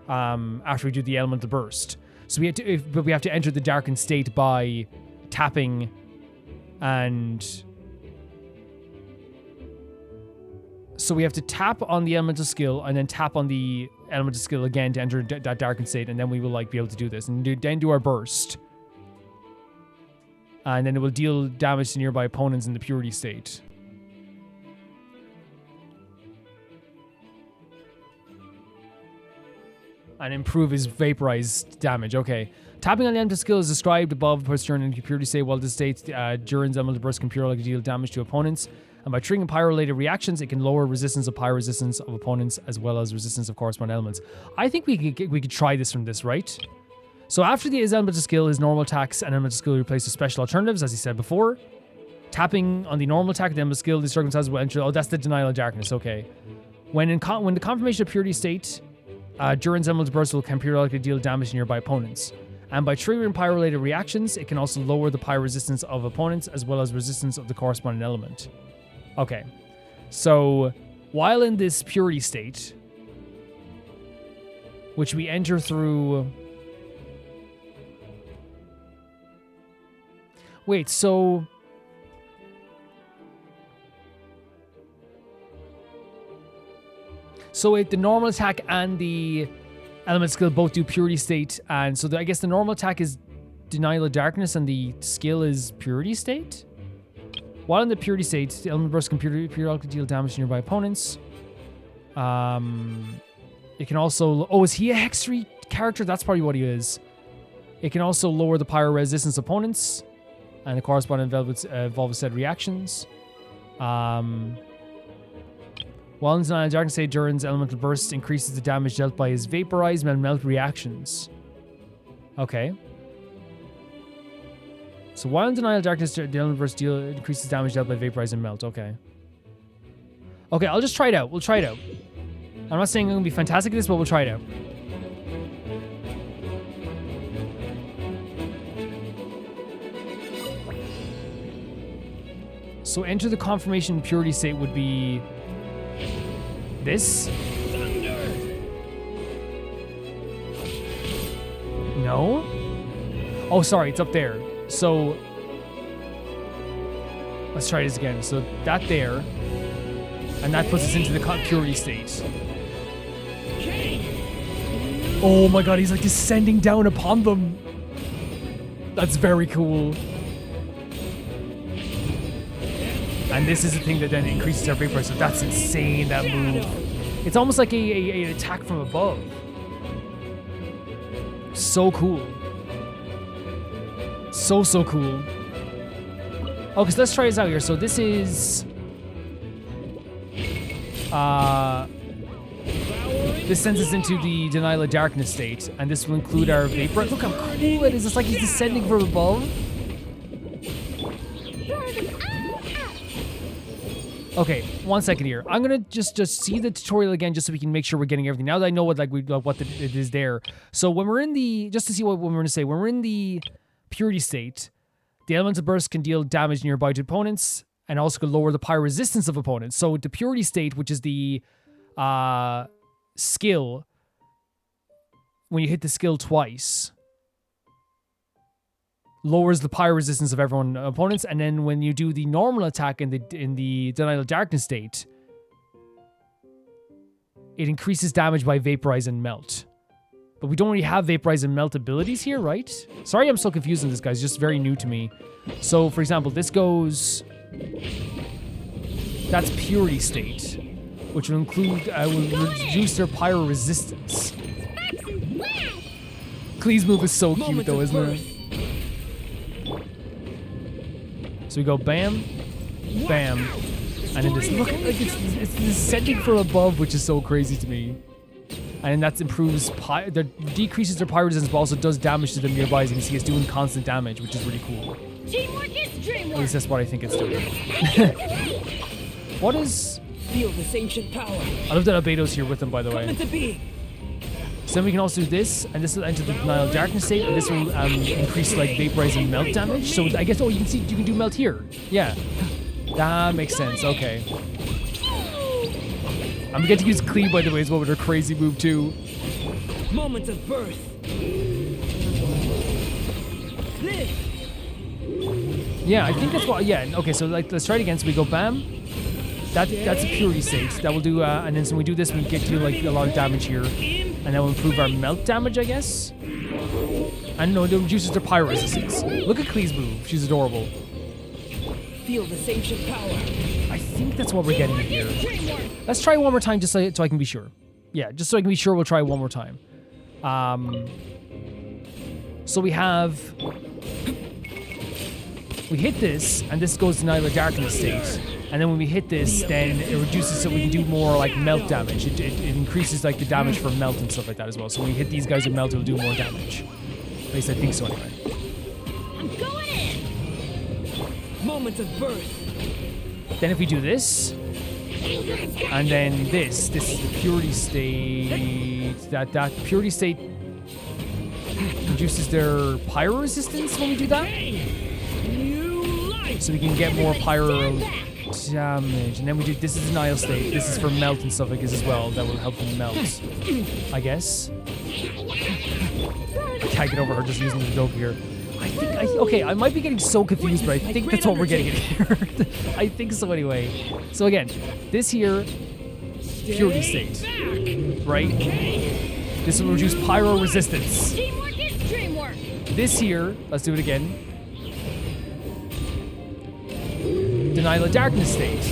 after we do the elemental burst. So we have to enter the darkened state by tapping and... So we have to tap on the elemental skill and then tap on the elemental skill again to enter that darkened state, and then we will like be able to do this and then do our burst. And then it will deal damage to nearby opponents in the purity state. And improve his vaporized damage. Okay. Tapping on the elemental skill is described above puts Duran into purity state. While this state, Duran's elemental burst can periodically deal damage to opponents. And by triggering pyro-related reactions, it can lower resistance of pyro resistance of opponents as well as resistance of corresponding elements. I think we could try this from this, right? So after his elemental skill, his normal attacks and elemental skill replaced with special alternatives, as he said before. Tapping on the normal attack, the elemental skill, the circumstances will enter... Oh, that's the denial of darkness, okay. When the confirmation of purity state, Duran's elemental burst can periodically deal damage to nearby opponents. And by triggering pyro-related reactions, it can also lower the pyro resistance of opponents as well as resistance of the corresponding element. Okay, so while in this purity state, which we enter through... Wait, so... So wait, the normal attack and the element skill both do purity state, and so I guess the normal attack is denial of darkness and the skill is purity state? While in the purity state, the element burst can periodically deal damage to nearby opponents. It can also... Oh, is he a Hex 3 character? That's probably what he is. It can also lower the pyro resistance opponents and the corresponding involved said reactions. While in denial of darkness state, Duran's elemental burst increases the damage dealt by his vaporize and melt reactions. Okay. So while in denial of darkness, the elemental burst increases damage dealt by vaporize and melt. Okay. Okay, I'll just try it out. We'll try it out. I'm not saying I'm going to be fantastic at this, but we'll try it out. So enter the confirmation purity state would be this? No? Oh, sorry, it's up there. So let's try this again. So that there, and that puts us into the purity state. Oh my god, he's like descending down upon them. That's very cool. And this is the thing that then increases our vapor. So that's insane, that move. It's almost like an attack from above. So cool. So cool. Oh, because let's try this out here. So this is... this sends us into the Denial of Darkness state, and this will include our vapor. Look how cool it is. It's like he's descending from above. Okay, 1 second here. I'm gonna just see the tutorial again, just so we can make sure we're getting everything. Now that I know what it is there. So when we're in the, just to see what we're gonna say, when we're in the purity state, the elemental burst can deal damage nearby to opponents, and also can lower the pyro resistance of opponents. So the purity state, which is the skill, when you hit the skill twice, lowers the pyro resistance of everyone opponents, and then when you do the normal attack in the Denial of Darkness state, it increases damage by vaporize and melt. But we don't really have vaporize and melt abilities here, right? Sorry, I'm so confused on this, guys. Just very new to me. So, for example, this goes... That's purity state, which will include will reduce their pyro resistance. Klee's move is so cute, though, isn't it? So we go bam, bam, and then just look, like it's descending from above, which is so crazy to me. And that improves that decreases their pyro resistance, but also does damage to them nearby. As you can see, it's doing constant damage, which is really cool. At least that's what I think it's doing. What is? Feel this ancient power. I love that Albedo's here with them, by the way. So then we can also do this, and this will enter the Denial of Darkness state, and this will increase like vaporize and melt damage. So I guess, oh, you can see you can do melt here. Yeah, that makes sense. Okay. I'm gonna get to use Klee, by the way, as well with her crazy move too. Moments of birth. Yeah, I think that's what. Yeah. Okay, so like let's try it again. So we go bam. That's a purity state. That will do, and then so when we do this, we get to like a lot of damage here, and that will improve our melt damage, I guess. And no, it reduces their pyro resistance. Look at Klee's move. She's adorable. Feel this ancient power. I think that's what we're getting here. Let's try one more time, just so I can be sure. Yeah, just so I can be sure. We'll try one more time. So we hit this, and this goes to Denial of Darkness state. And then when we hit this, then it reduces so we can do more like melt damage. It increases like the damage for melt and stuff like that as well. So when we hit these guys with melt, it'll do more damage. At least I think so anyway. I'm going in. Moments of birth. Then if we do this, and then this is the purity state. That purity state reduces their pyro resistance when we do that. So we can get more pyro damage. And then we do, this is Denial state. This is for melt and stuff like this as well. That will help them melt, I guess. I can't get over her just using the dope here. Okay, I might be getting so confused, but I think that's what we're getting in here. I think so anyway. So again, this here, purity state, right? This will reduce pyro resistance. This here, let's do it again. Denial of Darkness state.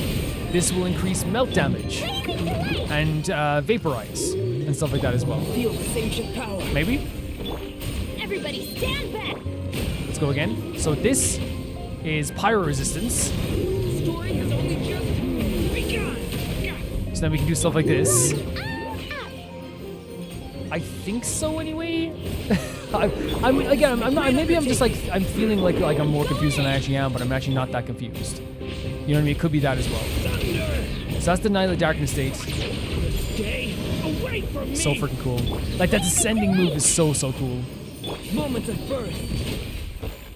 This will increase melt damage and vaporize and stuff like that as well. Feel this ancient power. Maybe? Everybody stand back. Let's go again. So this is pyro resistance. Story has only just begun. So then we can do stuff like this. I think so anyway. Maybe I'm just like, I'm feeling like I'm more confused than I actually am, but I'm actually not that confused. You know what I mean? It could be that as well. So that's the Denial of Darkness state. So freaking cool. Like that descending move is so cool. Moments of birth.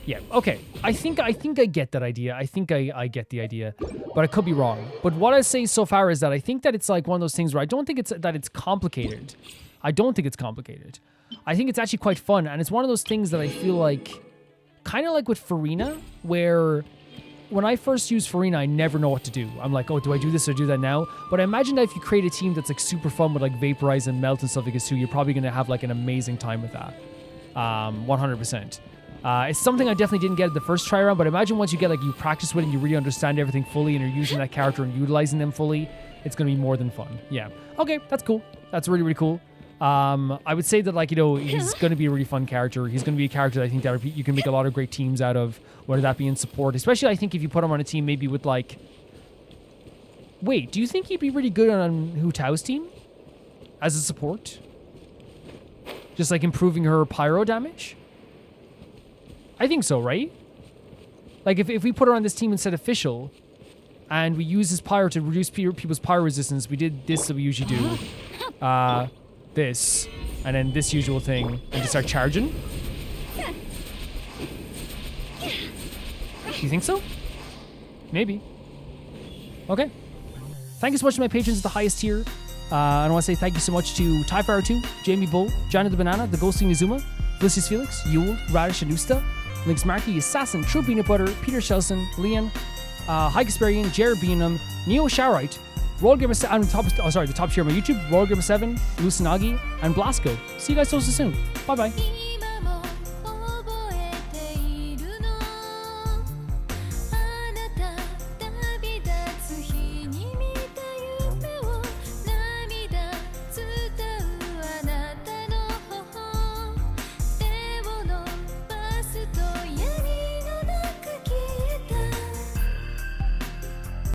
Yeah, okay. I think I get that idea. I think I get the idea, but I could be wrong. But what I say so far is that I think that it's like one of those things where I don't think it's complicated. I don't think it's complicated. I think it's actually quite fun, and it's one of those things that I feel like, kind of like with Farina, where when I first use Farina, I never know what to do. I'm like, oh, do I do this or do that now? But I imagine that if you create a team that's like super fun with like Vaporize and Melt and stuff like this too, you're probably going to have like an amazing time with that. 100%. It's something I definitely didn't get at the first try around, but imagine once you get like you practice with it and you really understand everything fully and you're using that character and utilizing them fully, it's going to be more than fun. Yeah. Okay, that's cool. That's really, really cool. I would say that, like, you know, he's going to be a really fun character. He's going to be a character that I think that you can make a lot of great teams out of, whether that be in support. Especially, I think, if you put him on a team maybe with, like... Wait, do you think he'd be really good on Hu Tao's team? As a support? Just, like, improving her pyro damage? I think so, right? Like, if we put her on this team instead of Fischl, and we use his pyro to reduce people's pyro resistance, we did this that we usually do. This, and then this usual thing, and just start charging. You think so? Maybe. Okay. Thank you so much to my patrons at the highest tier. I want to say thank you so much to TieFire2, Jamie Bull, Johnny the Banana, The Ghostly Nizuma, Felicius Felix, Yule, Radish Anusta, Lynx Markey, Assassin, True Peanut Butter, Peter Shelson, Leon, High Gasparian, Jared Beanham, Neo Sharite, the top tier of my YouTube, RollGamer7, Lucinagi, and Blasco. See you guys so soon. Bye bye.